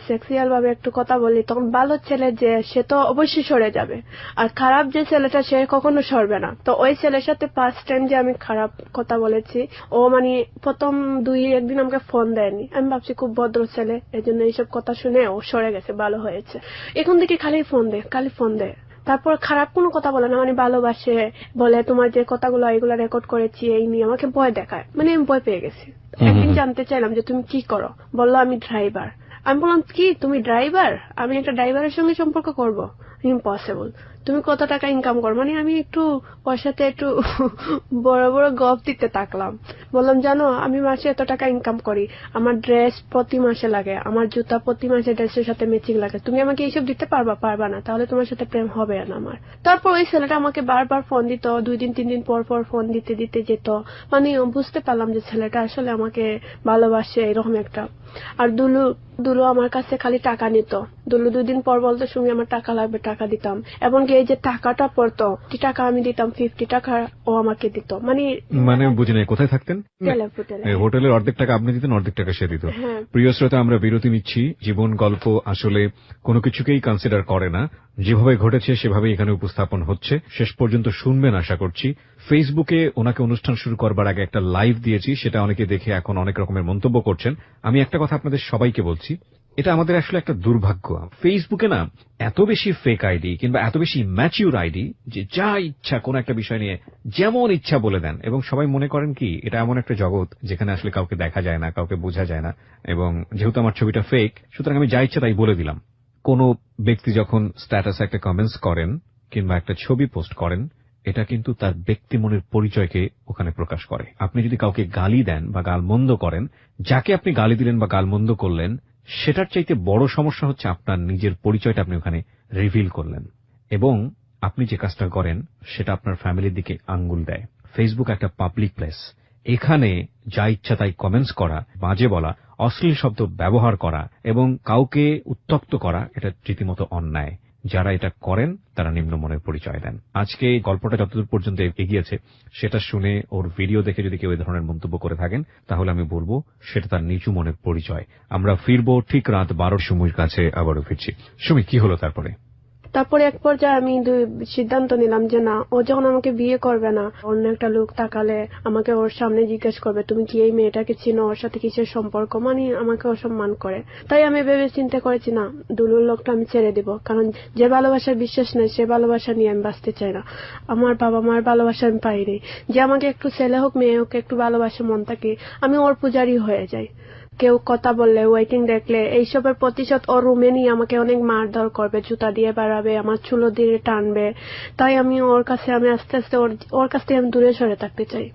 সেক্সুয়াল ভাবে একটু কথা বলি, তখন ভালো ছেলে যে সে তো অবশ্যই সরে যাবে, আর খারাপ যে ছেলেটা সে কখনো সরবে না। তো ওই ছেলের সাথে ফার্স্ট টাইম যে আমি খারাপ কথা বলেছি, ও মানে প্রথম 2-1 দিন আমাকে ফোন দেয়নি। আমি ভাবছি খুব ভদ্র ছেলে, এই জন্য এইসব কথা শুনে ও সরে গেছে, ভালো হয়েছে। এখন থেকে খালি ফোন দেয়। তারপর খারাপ কোনো কথা বলে না, মানে ভালোবাসে, বলে তোমার যে কথাগুলো এগুলো রেকর্ড করেছি এই নিয়ে আমাকে ভয় দেখায়, মানে আমি ভয় পেয়ে গেছি। একদিন জানতে চাইলাম যে তুমি কি করো, বললো আমি ড্রাইভার। আমি বললাম কি তুমি ড্রাইভার? আমি একটা ড্রাইভারের সঙ্গে সম্পর্ক করব? ইম্পসিবল। তুমি কত টাকা ইনকাম করো? মানে আমি একটু ওর সাথে একটু বড় বড় গপ দিতে থাকলাম। বললাম জানো আমি মাসে এত টাকা ইনকাম করি, আমার ড্রেস প্রতি মাসে লাগে, আমার জুতা প্রতি মাসে ড্রেসের সাথে ম্যাচিং লাগে, তুমি আমাকে এইসব দিতে পারবা না, তাহলে তোমার সাথে প্রেম হবে না আমার। তারপর ওই ছেলেটা আমাকে বারবার ফোন দিত, 2 দিন 3 দিন পর পর ফোন দিতে দিতে যেত। মানে বুঝতে পারলাম যে ছেলেটা আসলে আমাকে ভালোবাসে এরকম একটা। আর দুলু আমার কাছে খালি টাকা নিত। দুলু 2 দিন পর বলতো সুমি আমার টাকা লাগবে, টাকা দিতাম। এমনকি এই যে টাকাটা পড়তো, 50 টাকা আমি দিতাম, 50 টাকা ও আমাকে দিত। মানে বুঝি নাই, কোথায় থাকতেন? হোটেলের অর্ধেক টাকা আপনি দিতেন, অর্ধেক টাকা সে দিত। প্রিয় শ্রোতা, আমরা বিরতি নিচ্ছি। জীবন গল্প আসলে কোনো কিছুকেই কনসিডার করে না, যেভাবে ঘটেছে সেভাবেই এখানে উপস্থাপন হচ্ছে। শেষ পর্যন্ত শুনবেন আশা করছি। ফেসবুকে ওনাকে অনুষ্ঠান শুরু করবার আগে একটা লাইভ দিয়েছি, সেটা অনেকে দেখে এখন অনেক রকমের মন্তব্য করছেন। আমি একটা কথা আপনাদের সবাইকে বলছি, এটা আমাদের আসলে একটা দুর্ভাগ্য। ফেসবুকে না এত বেশি ফেক আইডি কিংবা এত বেশি ম্যাচিউর আইডি যে যা ইচ্ছা কোন একটা বিষয় নিয়ে যেমন ইচ্ছা বলে দেন, এবং সবাই মনে করেন কি এটা এমন একটা জগৎ যেখানে আসলে কাউকে দেখা যায় না, কাউকে বোঝা যায় না। এবং যেহেতু আমার ছবিটা ফেক, সুতরাং আমি যা ইচ্ছা তাই বলে দিলাম। কোন ব্যক্তি যখন স্ট্যাটাসে একটা কমেন্টস করেন কিংবা একটা ছবি পোস্ট করেন, এটা কিন্তু তার ব্যক্তি মনের পরিচয়কে ওখানে প্রকাশ করে। আপনি যদি কাউকে গালি দেন বা গালমন্দ করেন, যাকে আপনি গালি দিলেন বা গালমন্দ করলেন, সেটার চাইতে বড় সমস্যা হচ্ছে আপনার নিজের পরিচয়টা আপনি ওখানে রিভিল করলেন। এবং আপনি যে কাজটা করেন সেটা আপনার ফ্যামিলির দিকে আঙ্গুল দেয়। ফেসবুক একটা পাবলিক প্লেস, এখানে যা ইচ্ছা তাই কমেন্টস করা, বাজে বলা, অশ্লীল শব্দ ব্যবহার করা এবং কাউকে উত্ত্যক্ত করা, এটা রীতিমতো অন্যায়। যারা এটা করেন তারা নিম্নমনের পরিচয় দেন। আজকে গল্পটা যতদূর পর্যন্ত এগিয়েছে সেটা শুনে ওর ভিডিও দেখে যদি কেউ এই ধরনের মন্তব্য করে থাকেন, তাহলে আমি বলবো সেটা তার নিচু মনের পরিচয়। আমরা ফিরবো ঠিক রাত 12 সুমির কাছে, আবারও ফিরছি। সুমি, কি হলো তারপরে? তারপরে এক পর্যায়ে আমি সিদ্ধান্ত নিলাম যে না, ও যখন আমাকে বিয়ে করবে না, অন্য একটা লোক তাকালে আমাকে ওর সামনে জিজ্ঞেস করবে তুমি কি এই মেয়েটাকে চিনো, ওর সাথে কিসের সম্পর্ক, মানে আমাকে অসম্মান করে। তাই আমি ভেবে চিন্তা করেছি না, দুলুর লোকটা আমি ছেড়ে দিব, কারণ যে ভালোবাসার বিশ্বাস নেই সে ভালোবাসা নিয়ে আমি বাঁচতে চাই না। আমার বাবা মার ভালোবাসা আমি পাইনি, যে আমাকে একটু ছেলে হোক মেয়ে হোক একটু ভালোবাসা মন থাকে, আমি ওর পূজারি হয়ে যাই। কেউ কথা বললে, ওয়েটিং দেখলে, এইসবের প্রতিশোধ ওর রুমে নিয়ে আমাকে অনেক মারধর করবে, জুতা দিয়ে বাড়াবে, আমার চুলো দিয়ে টানবে। তাই আমি আস্তে আস্তে ওর কাছ থেকে আমি দূরে সরে থাকতে চাই।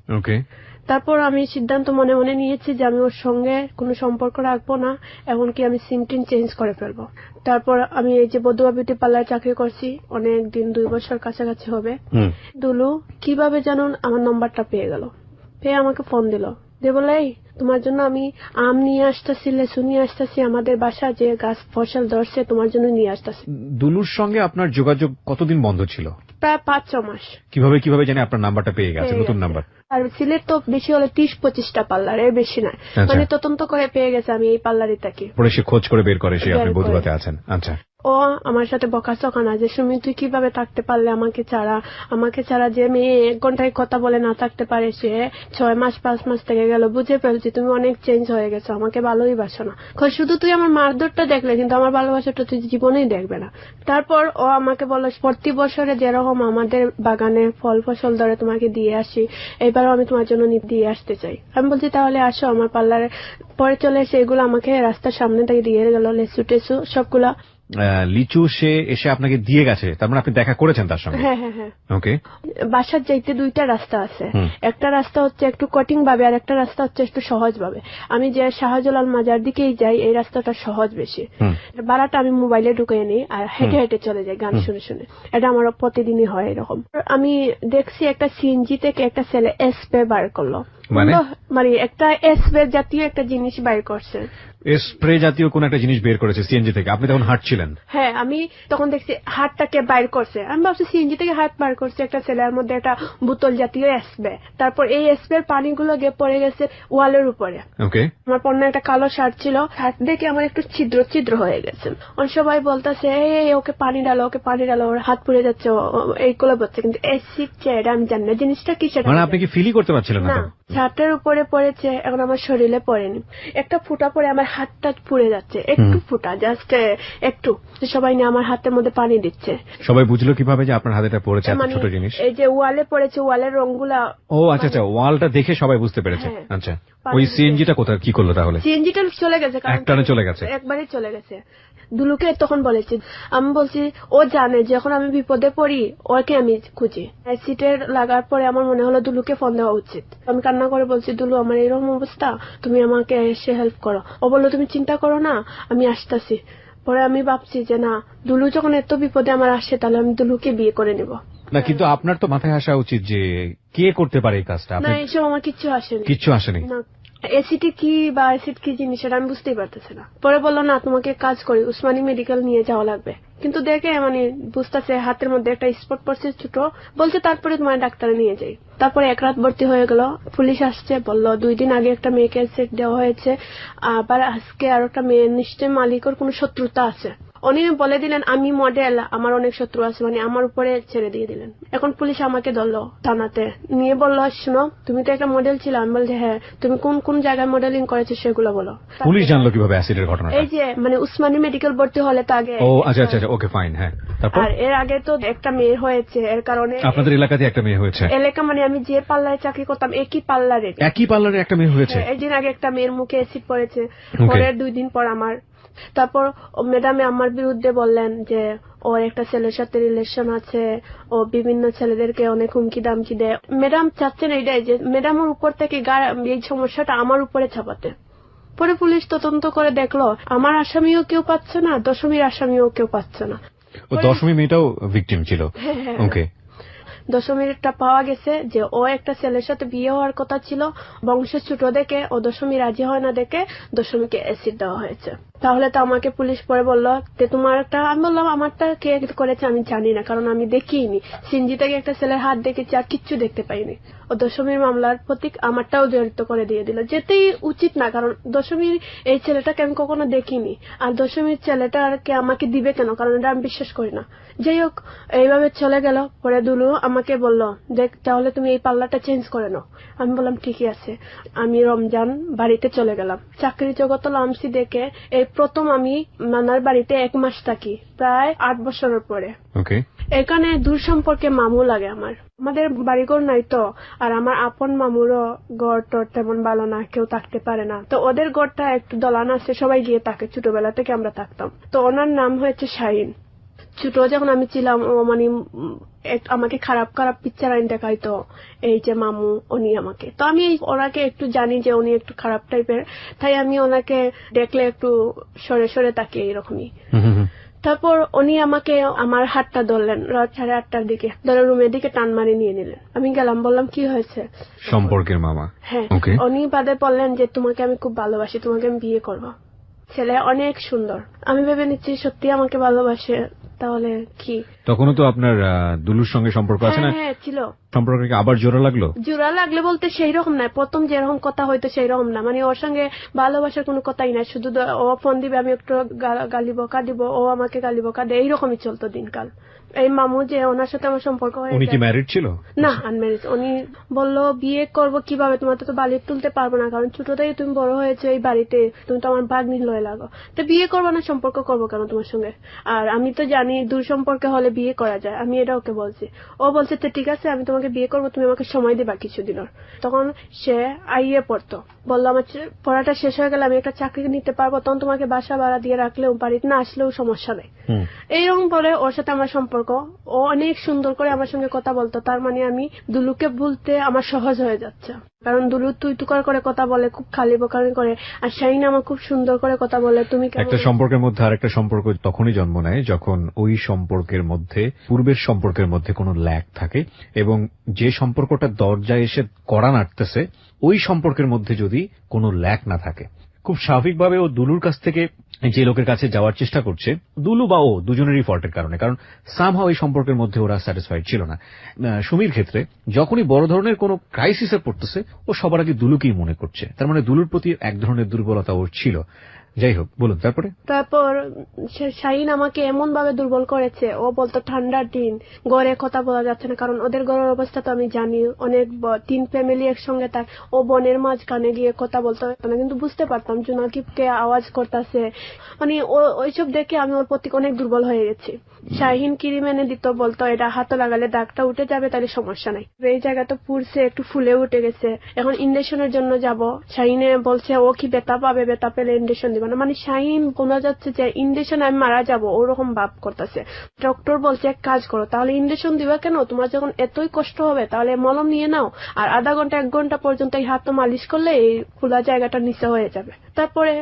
তারপর আমি সিদ্ধান্ত মনে মনে নিয়েছি যে আমি ওর সঙ্গে কোনো সম্পর্ক রাখবো না, এমনকি আমি সিম টিম চেঞ্জ করে ফেলবো। তারপর আমি এই যে বদুয়া বিউটি পার্লার চাকরি করছি অনেক দিন, 2 বছর কাছাকাছি হবে। দুলু কিভাবে জানুন আমার নাম্বারটা পেয়ে গেল, পেয়ে আমাকে ফোন দিল, দিয়ে বলে এই তোমার জন্য আমি আম নিয়ে আসতেছি, লেসু নিয়ে আসতেছি, আমাদের বাসা যে গাছ ফসল ধরছে তোমার জন্য নিয়ে আসতেছি। দুলুর সঙ্গে আপনার যোগাযোগ কতদিন বন্ধ ছিল? প্রায় 5-6 মাস। কিভাবে জানি আপনার নাম্বারটা পেয়ে গেছে, নতুন নাম্বার? আর সিলেট তো বেশি হলে 30-25টা পার্লার, এর বেশি না। মানে তদন্ত করে পেয়ে গেছে আমি এই পার্লারে থাকি। পরে সে খোঁজ করে বের করে সে আপনি বদুয়াতে আছেন। আচ্ছা। ও আমার সাথে বকাচকা না যে সুমি তুই কিভাবে থাকতে পারলে আমাকে ছাড়া যে মেয়ে 1 ঘন্টায় কথা বলে না থাকতে পারে, সে 6 মাস 5 মাস থেকে গেল, বুঝে ফেলছি তুমি অনেক চেঞ্জ হয়ে গেছো, আমাকে ভালোই বাসো না, শুধু তুই আমার মারধরটা দেখলে কিন্তু আমার ভালোবাসাটা তুই জীবনেই দেখবে না। তারপর ও আমাকে বলল প্রতি বছরে যেরকম আমাদের বাগানে ফল ফসল ধরে তোমাকে দিয়ে আসি, এবারও আমি তোমার জন্য দিয়ে আসতে চাই। আমি বলছি তাহলে আসো আমার পার্লারে। পরে চলে এসে এগুলো আমাকে রাস্তার সামনে থেকে দিয়ে গেল, লেসু টেসু সবগুলা। লিচু সে এসে আপনাকে দিয়ে গেছে, তার মানে আপনি দেখা করেছেন তার সঙ্গে? হ্যাঁ। ওকে। বাসার যাইতে 2টা রাস্তা আছে, একটা রাস্তা হচ্ছে একটু কঠিন ভাবে আর একটা রাস্তা হচ্ছে একটু সহজ ভাবে। আমি যে শাহজালাল মাজার দিকেই যাই, এই রাস্তাটা সহজ বেশি। ভাড়াটা আমি মোবাইলে ঢুকিয়ে নিই আর হেঁটে হেঁটে চলে যাই গান শুনে শুনে। এটা আমার প্রতিদিনই হয় এরকম। আমি দেখছি একটা সিএনজি থেকে একটা ছেলে এসপে বার করলো, মানে একটা এসপে জাতীয় একটা জিনিস বাইর করছে। স্প্রে জাতীয় কোন একটা জিনিস বের করেছে সিএনজি থেকে, আপনি তখন হাঁটছিলেন? হ্যাঁ, আমি তখন দেখছি হাতটাকে বাইর করছে, আমি ভাবছি সিএনজি থেকে হাত বার করছে একটা ছেলের মধ্যে একটা বোতল জাতীয় স্প্রে। তারপর এই স্প্রের পানিগুলো গিয়ে পড়ে গেছে ওয়ালের উপরে। আমার পণ্য একটা কালো শার্ট ছিল, শার্ট দেখে আমার একটু ছিদ্র হয়ে গেছে। সবাই বলতেছে ওকে পানি ডালো, ওর হাত পুড়ে যাচ্ছে, এইগুলো বলছে, কিন্তু শিখছে এটা আমি জানি না জিনিসটা কি সেটা। মানে আপনি কি ফিলই করতে পারছিলেন না? শার্টের উপরে পড়েছে, এখন আমার শরীরে পড়েনি। একটা ফুটা পরে আমার হাতটা পুড়ে যাচ্ছে, একটু ফুটা, জাস্ট একটু। সবাই নিয়ে আমার হাতের মধ্যে পানি দিচ্ছে। সবাই বুঝলো কিভাবে যে আপনার হাতে এটা পড়েছে, এত মানে ছোট জিনিস? এই যে ওয়ালে পড়েছে, ওয়ালের রংগুলা। ও আচ্ছা আচ্ছা, ওয়ালটা দেখে সবাই বুঝতে পেরেছে। হ্যাঁ। আচ্ছা, ওই সিএনজিটা কোথায় কি করলো তাহলে? সিএনজিটা চলে গেছে, একটানে চলে গেছে, একবারে চলে গেছে। দুলুকে তখন বলেছি, আমি বলছি ও জানে যখন আমি বিপদে পড়ি ওকে আমি খুঁজি। অ্যাসিডের লাগার পরে আমার মনে হলো দুলুকে ফোন দেওয়া উচিত। আমি কান্না করে বলছি, দুলু আমার এরকম অবস্থা, তুমি আমাকে এসে হেল্প করো। ও বললো তুমি চিন্তা করো না, আমি আসতেছি। পরে আমি ভাবছি যে না, দুলু যখন এত বিপদে আমার আসে তাহলে আমি দুলুকে বিয়ে করে নিব। না কিন্তু আপনার তো মাথায় আসা উচিত যে কে করতে পারে এই কাজটা। না, এইসব আমার কিচ্ছু আসেনি। কিচ্ছু আসেনি? না, অ্যাসিড কি বা অ্যাসিড কি জিনিস সেটা আমি বুঝতেই পারতেছি না। পরে বললো না, তোমাকে কাজ করি, উসমানী মেডিকেল নিয়ে যাওয়া লাগবে। কিন্তু দেখে মানে বুঝতেছে হাতের মধ্যে একটা স্পট পড়ছে ছোট, বলছে তারপরে তোমার ডাক্তারে নিয়ে যাই। তারপরে এক রাত ভর্তি হয়ে গেল। পুলিশ আসছে, বললো 2 দিন আগে একটা মেয়েকে অ্যাসিড দেওয়া হয়েছে, আবার আজকে আর একটা মেয়ে, নিশ্চয় মালিকের কোনো শত্রুতা আছে। উনি বলে দিলেন আমি মডেল, আমার অনেক শত্রু আছে, মানে আমার উপরে ছেড়ে দিয়ে দিলেন। এখন পুলিশ আমাকে ধরলো থানাতে নিয়ে, বললো শোনো তুমি তো একটা মডেল ছিল। আমি বলছি হ্যাঁ, তুমি কোন কোন জায়গায় মডেলিং করেছো সেগুলো বলো। পুলিশ জানলো কিভাবে অ্যাসিডের ঘটনা? এই যে মানে উসমানী মেডিকেল ভর্তি হলে তো আগে। ও আচ্ছা আচ্ছা, ওকে ফাইন। হ্যাঁ, তারপর? আর এর আগে তো একটা মেয়ে হয়েছে, এর কারণে। আপনাদের এলাকাতে একটা মেয়ে হয়েছে? এলাকা মানে আমি যে পার্লারে চাকরি করতাম একই পার্লারে। একই পার্লারে একটা মেয়ে হয়েছে? একদিন আগে একটা মেয়ের মুখে অ্যাসিড পড়েছে, পরের 2 দিন পর আমার। তারপর ম্যাডামে আমার বিরুদ্ধে বললেন যে ওর একটা ছেলের সাথে রিলেশন আছে, ও বিভিন্ন ছেলেদেরকে অনেক হুমকি দামকি দেয়। ম্যাডাম চাচ্ছেন এইটাই যে ম্যাডামের উপর থেকে এই সমস্যাটা আমার উপরে চাপাতে। পরে পুলিশ তদন্ত করে দেখলো আমার আসামিও কেউ পাচ্ছে না, দশমীর আসামিও কেউ পাচ্ছে না। ও দশমী মেয়েটাও ভিকটিম ছিল? ওকে। দশমীরটা পাওয়া গেছে যে ও একটা ছেলের সাথে বিয়ে হওয়ার কথা ছিল, বংশের ছোট দেখে ও দশমী রাজি হয় না দেখে দশমীকে অ্যাসিড দেওয়া হয়েছে। তাহলে তো আমাকে পুলিশ পরে বললো যে তোমারটা। আমি বললাম আমারটা কে করেছে আমি জানি না, কারণ আমি দেখিনি। সিনজি থেকে একটা ছেলের হাত দেখেছি, আর কিচ্ছু দেখতে পাইনি। ও দশমীর মামলার প্রতীক আমারটাও জড়িত করে দিয়ে দিল, যেতেই উচিত না, কারণ দশমীর এই ছেলেটাকে আমি কখনো দেখিনি। আর দশমীর ছেলেটাকে আমাকে দিবে কেন, কারণ এটা আমি বিশ্বাস করি না। যাই হোক, এইভাবে চলে গেল। পরে দুলু আমাকে বললো দেখ তাহলে তুমি এই পাল্লাটা চেঞ্জ করে নাও। আমি বললাম ঠিকই আছে। আমি রমজান বাড়িতে চলে গেলাম। চাকরি জগৎ লামসি দেখে এই প্রথম আমি নানার বাড়িতে 1 মাস থাকি, প্রায় 8 বছরের পরে। এখানে দূর সম্পর্কে মামু লাগে আমার। আমাদের বাড়িঘর নাই তো, আর আমার আপন মামুরও ঘর টর তেমন ভালো না, কেউ থাকতে পারে না। তো ওদের ঘরটা একটু দলান আছে, সবাই গিয়ে থাকে, ছোটবেলা থেকে আমরা থাকতাম। তো ওনার নাম হয়েছে শাহিন। ছোট যখন আমি ছিলাম ও মানে আমাকে খারাপ খারাপ পিকচার আইন দেখাইতো, এই যে মামু উনি আমাকে। তো আমি ওনাকে একটু জানি যে উনি একটু খারাপ টাইপের, তাই আমি ওনাকে দেখলে একটু সরে সরে তাকিয়ে এরকমই। তারপর উনি আমাকে আমার হাতটা ধরলেন রাত 8:30টার দিকে, ধরে রুমের দিকে টান মারি নিয়ে নিলেন। আমি গেলাম, বললাম কি হয়েছে? সম্পর্কের মামা? হ্যাঁ। উনি বাদে বললেন যে তোমাকে আমি খুব ভালোবাসি, তোমাকে আমি বিয়ে করবো। ছেলে অনেক সুন্দর। আমি ভেবে নিচ্ছি সত্যি আমাকে ভালোবাসে, তাহলে কি? তখনও তো আপনার দুলুর সঙ্গে সম্পর্ক আছে না? হ্যাঁ ছিল। সম্পর্কে আবার জোড়া লাগলো? জোড়া লাগলে বলতে সেই রকম না, প্রথম যেরকম কথা হয়তো সেই রকম না, মানে ওর সঙ্গে ভালোবাসার কোনো কথাই না, শুধু ও ফোন দিবে, আমি একটু গালি বকা দিব, ও আমাকে গালি বকা দেয়, এইরকমই চলতো দিনকাল। এই মামু যে ওনার সাথে আমার সম্পর্ক হয়েছে। উনি কি ম্যারিড ছিল? না, আনম্যারিড। উনি বললো বিয়ে করবো কিভাবে, তোমার তো বাড়ি তুলতে পারবো না, কারণ ছোট থেকে তুমি বড় হয়েছে এই বাড়িতে, তুমি তো আমার ভাগ্নি হয়ে লাগো, তো বিয়ে করবো না, সম্পর্ক করবো কেন তোমার সঙ্গে? আর আমি তো জানি দূর সম্পর্কে হলে বিয়ে করা যায়, আমি এটা ওকে বলছি। ও বলছে তো ঠিক আছে আমি তোমাকে বিয়ে করবো, তুমি আমাকে সময় দিবা কিছুদিনের। তখন সে আইয়ে পড়তো, বললো আমার পড়াটা শেষ হয়ে গেলে আমি একটা চাকরি নিতে পারবো, তখন তোমাকে বাসা ভাড়া দিয়ে রাখলেও বাড়িতে না আসলেও সমস্যা নেই। এইরকম বলে ওর সাথে আমার সম্পর্ক। ও অনেক সুন্দর করে আমার সঙ্গে কথা বলতো, তার মানে আমি দুলুকে বলতে আমার সহজ হয়ে যাচ্ছে, কারণ দুলু তুই তুকার করে কথা বলে, খুব খালি বোকারি করে, আর শাহিন আমার খুব সুন্দর করে কথা বলে। তুমি একটা সম্পর্কের মধ্যে আরেকটা সম্পর্ক তখনই জন্ম নেয় যখন ওই সম্পর্কের মধ্যে পূর্বের সম্পর্কের মধ্যে কোনো ল্যাগ থাকে, এবং যে সম্পর্কটা দরজায় এসে কড়া নাড়তেছে ওই সম্পর্কের মধ্যে যদি কোনো ল্যাগ না থাকে। খুব স্বাভাবিকভাবে ও দুলুর কাছ থেকে যে লোকের কাছে যাওয়ার চেষ্টা করছে, দুলু বা ও দুজনেরই ফল্টের কারণে, কারণ সামহাও এই সম্পর্কের মধ্যে ওরা স্যাটিসফাইড ছিল না। সুমির ক্ষেত্রে যখনই বড় ধরনের কোনো ক্রাইসিসে পড়তেছে ও সবার আগে দুলুকেই মনে করছে, তার মানে দুলুর প্রতি এক ধরনের দুর্বলতা ওর ছিল। যাই হোক, বলুন তারপরে। তারপর শাহিন আমাকে এমন ভাবে দুর্বল করেছে, ও বলতো ঠান্ডার দিন ঘরে কথা বলা যাচ্ছে না, কারণ ওদের ঘরের অবস্থা তো আমি জানি, অনেক 3 ফ্যামিলি একসঙ্গে থাকে। ও বোনের মাঝখানে গিয়ে কথা বলতে পারতো না, কিন্তু বুঝতে পারতাম জুনাকিবকে আওয়াজ করতেছে। মানে ওইসব দেখে আমি ওর প্রতি অনেক দুর্বল হয়ে গেছি। শাহিন ক্রিম এনে দিত, বলতো এটা হাতে লাগালে দাগটা উঠে যাবে, তাহলে সমস্যা নাই। এই জায়গাটা পুড়ছে, একটু ফুলে উঠে গেছে, এখন ইন্ডেকশনের জন্য যাব। শাহিনে বলছে ও কি ব্যথা পাবে, ব্যথা পেলে ইন্ডেকশন দিবে না। মানে শাহিন বোঝা যাচ্ছে যে ইন্ডেকশন আমি মারা যাব ওরকম ভাব করতেছে। ডক্টর বলছে এক কাজ করো, তাহলে ইন্ডেকশন দিবা কেন, তোমার যখন এতই কষ্ট হবে তাহলে মলম নিয়ে নাও, আর আধা ঘন্টা 1 ঘন্টা পর্যন্ত এই হাত মালিশ করলে এই খোলা জায়গাটা নিচে হয়ে যাবে। তারপরে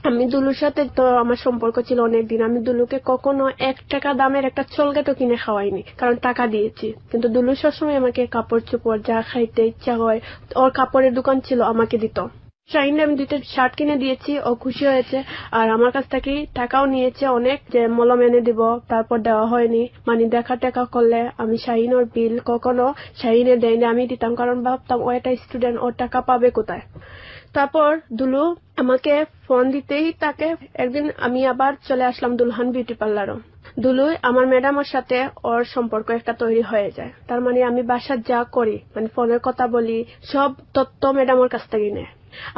আমি দুলুর সাথে তো আমার সম্পর্ক ছিল অনেকদিন। আমি দুলুকে কখনো 1 টাকা দামের একটা চলগেটও কিনে খাওয়াইনি, কারণ টাকা দিয়েছি। কিন্তু দুলু সবসময় আমাকে কাপড় চোপড় যা খাইতে ইচ্ছা হয়, ওর কাপড়ের দোকান ছিল, আমাকে দিত। শাহিনকে আমি 2টা শার্ট কিনে দিয়েছি, ও খুশি হয়েছে। আর আমার কাছ থেকে টাকাও নিয়েছে অনেক, যে মলম এনে দিব, তারপর দেওয়া হয়নি। মানে দেখা টেকা করলে আমি শাহিনের বিল কখনো শাহিনে দেয়নি, আমি দিতাম, কারণ ভাবতাম ও একটা স্টুডেন্ট, ওর টাকা পাবে কোথায়। তারপর দুলু আমাকে ফোন দিতেই তাকে একদিন আমি আবার চলে আসলাম দুলহান বিউটি পার্লারও। দুলু আমার ম্যাডামের সাথে ওর সম্পর্ক একটা তৈরি হয়ে যায়। তার মানে আমি বাসার যা করি, মানে ফোনের কথা বলি, সব তথ্য ম্যাডামের কাছ থেকে নেয়।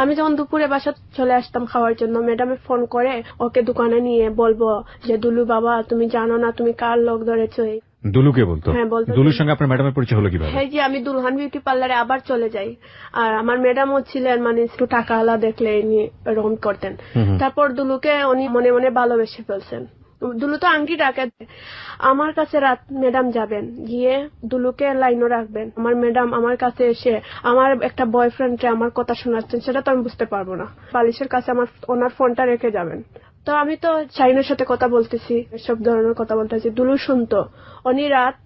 আমি যখন দুপুরে বাসা চলে আসতাম খাওয়ার জন্য, ম্যাডামে ফোন করে ওকে দোকানে নিয়ে বলবো যে দুলু বাবা তুমি জানো না তুমি কার লোক ধরেছো। দুলুকে বলতো? হ্যাঁ বলতো। দুলুর সঙ্গে আপনার ম্যাডামের পরিচয় হলো কিভাবে? হ্যাঁ, যে আমি দুলহান বিউটি পার্লারে আবার চলে যাই, আর আমার ম্যাডামও ছিলেন, মানে একটু টাকা আলা দেখলে এরকম করতেন। তারপর দুলুকে উনি মনে মনে ভালোবেসে ফেলছেন। দুলু তো আংটি ডাকে। আমার কাছে রাত ম্যাডাম যাবেন, গিয়ে দুলুকে লাইনও রাখবেন। আমার ম্যাডাম আমার কাছে এসে আমার একটা বয়ফ্রেন্ডকে আমার কথা শোনাচ্ছেন, সেটা তো আমি বুঝতে পারবো না। বালিশের কাছে আমার ওনার ফোনটা রেখে যাবেন। তো আমি তো শাহিনের সাথে কথা বলতেছি, সব ধরনের কথা বলতেছি, দুলু শুনতো। উনি রাত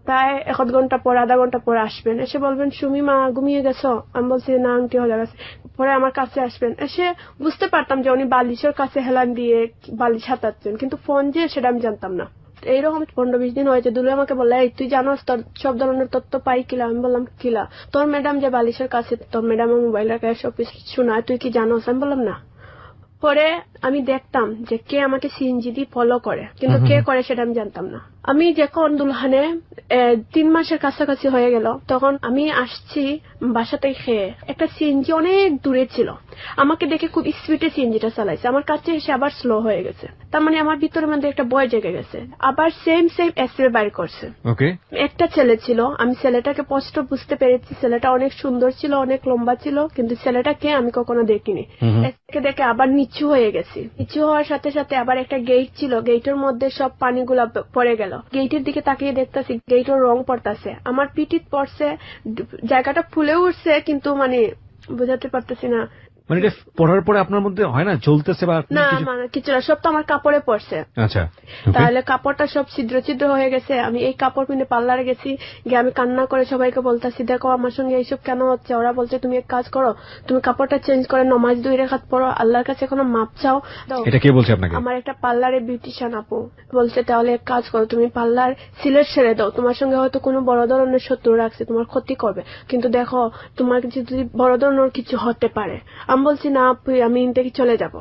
প্রায় 1 ঘন্টা পর, আধা ঘন্টা পর আসবেন, এসে বলবেন সুমি মা ঘুমিয়ে গেছো? আমি বলছি না, আংটি হয়ে গেছে। পরে আমার কাছে আসবেন, এসে বুঝতে পারতাম যে উনি বালিশের কাছে হেলান দিয়ে বালিশ হাতাচ্ছেন, কিন্তু ফোন যে সেটা আমি জানতাম না। এইরকম 15-20 দিন হয়েছে। দুলু আমাকে বললো এই তুই জানোস তোর সব ধরনের তথ্য পাই কিলা? আমি বললাম কিলা? তোর ম্যাডাম যে বালিশের কাছে, তোর ম্যাডামের মোবাইল রাখে সব শোনায়, তুই কি জানোস? আমি বললাম না। পরে আমি দেখতাম যে কে আমাকে সিএনজি দিয়ে ফলো করে, কিন্তু কে করে সেটা আমি জানতাম না। আমি যখন দুলহানে 3 মাসের কাছাকাছি হয়ে গেল, তখন আমি আসছি বাসাতে খেয়ে, একটা সিএনজি অনেক দূরে ছিল, আমাকে দেখে খুব স্পিডে সিএনজিটা চালাইছে, আমার কাছে এসে আবার স্লো হয়ে গেছে। তার মানে আমার ভিতরের মধ্যে একটা ভয় জেগে গেছে, আবার সেম এসরে বাইর করছে। একটা ছেলে ছিল, আমি ছেলেটাকে স্পষ্ট বুঝতে পেরেছি, ছেলেটা অনেক সুন্দর ছিল, অনেক লম্বা ছিল, কিন্তু ছেলেটাকে আমি কখনো দেখিনি। একে দেখে আবার নিচু হয়ে গেছি। নিচু হওয়ার সাথে সাথে আবার একটা গেট ছিল, গেটের মধ্যে সব পানিগুলা পড়ে গেল। গেটের দিকে তাকিয়ে দেখতেছি গেটের রং পড়তেছে, আমার পিঠিত পড়ছে, জায়গাটা ফুলে উঠছে, কিন্তু মানে বোঝাতে পারতেছি না। মানে এটা পড়ার পরে আপনার মধ্যে হয় না চলতেছে বা না, মানে কিছু না, সব তো আমার কাপড়ে পড়ছে। আচ্ছা, তাহলে কাপড়টা সব ছিদ্র ছিদ্র হয়ে গেছে। আমি এই কাপড় কিনে পার্লারে গেছি, গিয়ে আমি কান্না করে সবাইকে বলতেছি দেখো আমার সঙ্গে এইসব কেন হচ্ছে। ওরা বলছে তুমি এক কাজ করো, তুমি কাপড়টা চেঞ্জ করে নামাজ 2 রাকাত পড়ো, আল্লাহর কাছে কোনো মাপ চাও। এটা কে বলছে আপনাকে? আমার একটা পার্লারে বিউটিশিয়ান আপু বলছে তাহলে এক কাজ করো, তুমি পার্লার সিলেট ছেড়ে দাও, তোমার সঙ্গে হয়তো কোনো বড় ধরনের শত্রু রাখছে, তোমার ক্ষতি করবে, কিন্তু দেখো তোমার যদি বড় ধরনের কিছু হতে পারে। আমি বলছি না আপু, আমি থেকে চলে যাব।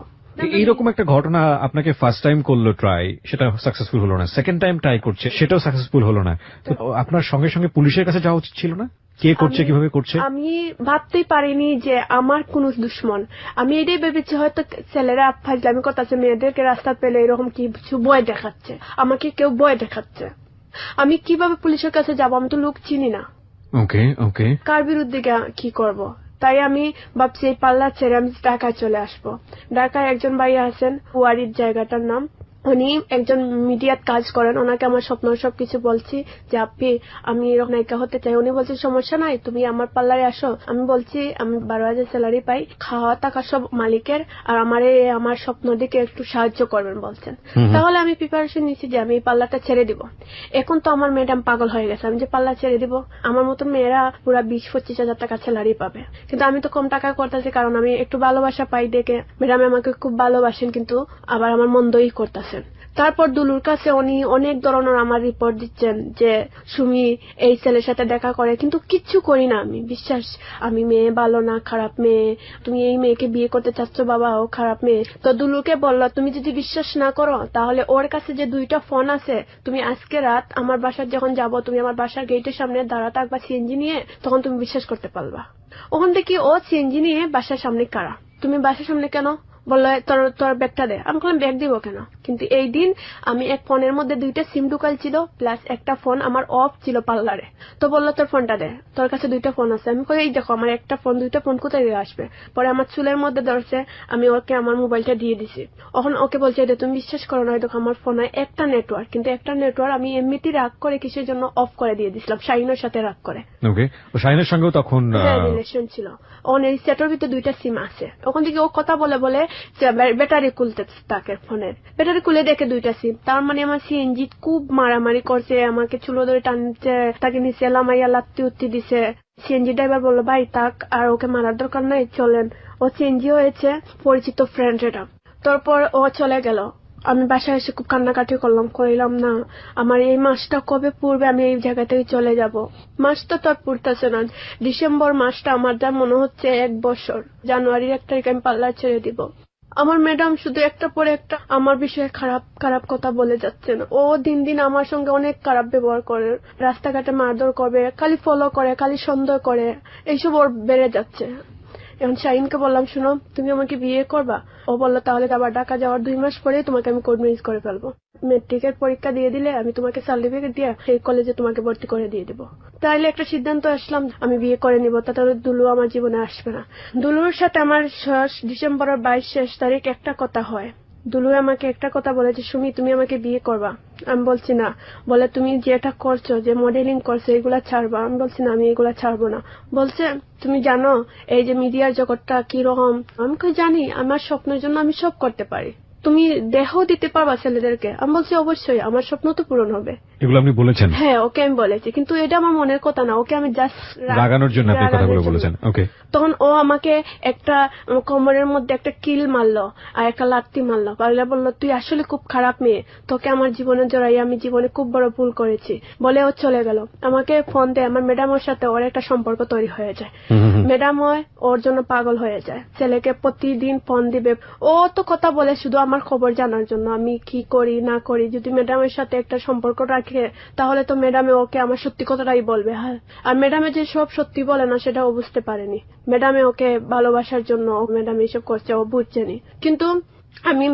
এইরকম একটা ঘটনা আপনাকে ফার্স্ট টাইম করলো ট্রাই, সেটা সাকসেসফুল হলো না, সেকেন্ড টাইম ট্রাই করছে, সেটাও সাকসেসফুল হলো না, তো আপনার সঙ্গে সঙ্গে পুলিশের কাছে যাওয়া উচিত ছিল না? কে করছে, কিভাবে করছে? আমি ভাবতেই পারিনি যে আমার কোন দুশ্মন। আমি এটাই ভেবেছি হয়তো ছেলেরা ফাজলামি করতেছে, মেয়েদেরকে রাস্তা পেলে এরকম কিছু ভয় দেখাচ্ছে, আমাকে কেউ ভয় দেখাচ্ছে। আমি কিভাবে পুলিশের কাছে যাব? আমি তো লোক চিনি না। ওকে ওকে, কার বিরুদ্ধে কি করব? তাই আমি ভাবছি এই পার্লার ছেড়ে আমি ঢাকায় চলে আসবো। ঢাকায় একজন ভাই আছেন, ওয়ারির জায়গাটার নাম, উনি একজন মিডিয়াত কাজ করেন, ওনাকে আমার স্বপ্ন সবকিছু বলছি যে আপনি আমি এরকম নায়িকা হতে চাই। উনি বলছে সমস্যা নাই, তুমি আমার পার্লারে আসো। আমি বলছি আমি 12,000 স্যালারি পাই, খাওয়া টাকা সব মালিকের, আর আমার স্বপ্ন দিকে একটু সাহায্য করবেন বলছেন। তাহলে আমি প্রিপারেশন নিচ্ছি যে আমি এই পার্লারটা ছেড়ে দিব। এখন তো আমার ম্যাডাম পাগল হয়ে গেছে, আমি যে পার্লার ছেড়ে দিব, আমার মতো মেয়েরা পুরা 20-25 হাজার টাকা স্যালারি পাবে, কিন্তু আমি তো কম টাকায় করতেছি, কারণ আমি একটু ভালোবাসা পাই দেখে ম্যাডাম আমাকে খুব ভালোবাসেন, কিন্তু আবার আমার মন্দই করতেছে। তারপর দুলুর কাছে উনি অনেক ধরনের আমার রিপোর্ট দিচ্ছেন যে সুমি এই ছেলের সাথে দেখা করে, কিন্তু কিচ্ছু করি না আমি। বিশ্বাস, আমি মেয়ে ভালো না, খারাপ মেয়ে, তুমি এই মেয়েকে বিয়ে করতে চাচ্ছ বাবা, ও খারাপ মেয়ে। তো দুলুকে বললো তুমি যদি বিশ্বাস না করো তাহলে ওর কাছে যে 2টা ফোন আছে, তুমি আজকে রাত আমার বাসার যখন যাবো, তুমি আমার বাসার গেটের সামনে দাঁড়া থাকবা সিএনজি নিয়ে, তখন তুমি বিশ্বাস করতে পারবা। ওখান থেকে ও সিএনজি নিয়ে বাসার সামনে কারা। তুমি বাসার সামনে কেন? বললো তোর ব্যাগটা দে। আমি বললাম ব্যাগ দিব কেন? কিন্তু এই দিন আমি এক ফোনের মধ্যে 2টা সিম ঢুকাল ছিল, প্লাস একটা ফোন আমার অফ ছিল পার্লারে। তো বললো তোর ফোনটা দে, তোর কাছে 2টা ফোন আছে। আমি কই এই দেখো আমার একটা ফোন, 2টা ফোন কোথায় দিয়ে আসবে? পরে আমার চুলের মধ্যে ধরছে, আমি ওকে আমার মোবাইলটা দিয়ে দিছি। এখন ওকে বলছে যে তুমি বিশ্বাস করো না, দেখো আমার ফোনে একটা নেটওয়ার্ক, কিন্তু একটা নেটওয়ার্ক আমি এমনিতে রাগ করে কিসের জন্য অফ করে দিয়ে দিছিলাম, শাহিনের সাথে রাগ করে। ওকে, ও শাহিনের সঙ্গেও তখন রিলেশন ছিল। ওর এই সেটের ভিতরে 2টা সিম আছে। ওখান থেকে ও কথা বলে বলে ব্যাটারি খুলতে তাকে, ফোনের ব্যাটারি খুলে দেখে 2টা সিম। তার মানে আমার সিএনজি খুব মারামারি করছে, আমাকে চুলো ধরে টানছে, তাকে নিচে লামাইয়া লাত্তি উত্তি দিছে। সিএনজি ড্রাইভার বললো ভাই তাক, আর ওকে মারার দরকার নাই, চলেন। ও সিএনজি হয়েছে পরিচিত ফ্রেন্ড এটা। তারপর ও চলে গেল। আমি বাসায় এসে খুব কান্নাকাটি কইলাম না, আমার এই মাসটা কবে পূর্বে, আমি এই জায়গা থেকে চলে যাব। মাসটা তো আর পুরতেছে না। ডিসেম্বর মাসটা আমার যা মনে হচ্ছে 1 বছর। জানুয়ারির 1 তারিখ আমি পার্লার ছেড়ে দিব। আমার ম্যাডাম শুধু একটা পরে একটা আমার বিষয়ে খারাপ খারাপ কথা বলে যাচ্ছেন। ও দিন দিন আমার সঙ্গে অনেক খারাপ ব্যবহার করে, রাস্তাঘাটে মারধর করবে, খালি ফলো করে, খালি সন্দেহ করে, এইসব ওর বেড়ে যাচ্ছে। এখন শাহিনকে বললাম শোনো তুমি আমাকে বিয়ে করবা? ও বললো তাহলে আবার ঢাকা যাওয়ার 2 মাস পরে তোমাকে আমি কোর্ট ম্যারেজ করে ফেলবো। মেট্রিকের পরীক্ষা দিয়ে দিলে আমি তোমাকে সার্টিফিকেট দিয়ে সেই কলেজে তোমাকে ভর্তি করে দিয়ে দেবো। তাইলে একটা সিদ্ধান্ত আসলাম, আমি বিয়ে করে নিব, তাহলে দুলু আমার জীবনে আসবে না। দুলুর সাথে আমার ডিসেম্বরের 22 তারিখ একটা কথা হয়। দুলু আমাকে একটা কথা বলেছে, সুমি তুমি আমাকে বিয়ে করবা? আমি বলছি না। বলে তুমি যেটা করছো, যে মডেলিং করছো, এগুলা ছাড়বা? আমি বলছি না, আমি এগুলা ছাড়বো না। বলছে তুমি জানো এই যে মিডিয়ার জগৎটা কিরকম? আমি কই জানি, আমার স্বপ্নের জন্য আমি সব করতে পারি। তুমি দেহ দিতে পারবা ছেলেদেরকে? আমি বলছি অবশ্যই, আমার স্বপ্ন তো পূরণ হবে। এগুলো আপনি বলেছেন? হ্যাঁ, ওকে আমি বলেছি, কিন্তু এটা আমার মনের কথা না, ওকে আমি জাস্ট রাগানোর জন্য আপনি কথাগুলো বলেছেন। ওকে। তখন ও আমাকে একটা কোমরের মধ্যে একটা কিল মারলো আর একটা লাত্তি মারলো, পারলে বললো তুই আসলে খুব খারাপ মেয়ে, তোকে আমার জীবনে জড়াই আমি জীবনে খুব বড় ভুল করেছি, বলে ও চলে গেল। আমাকে ফোন দেয়, আমার ম্যাডামের সাথে ওর একটা সম্পর্ক তৈরি হয়ে যায়। ম্যাডাম হয় ওর জন্য পাগল হয়ে যায়, ছেলেকে প্রতিদিন ফোন দিবে। ও তো কথা বলে শুধু আমার খবর জানার জন্য, আমি কি করি না করি। যদি ম্যাডামের সাথে একটা সম্পর্ক রাখে তাহলে তো ম্যাডামে ওকে আমার সত্যি কথাটাই বলবে। হ্যাঁ, আর ম্যাডামে যে সব সত্যি বলে না সেটা ও বুঝতে পারেনি। ম্যাডামে ওকে ভালোবাসার জন্য ম্যাডাম এইসব করছে, ও বুঝছেনি। কিন্তু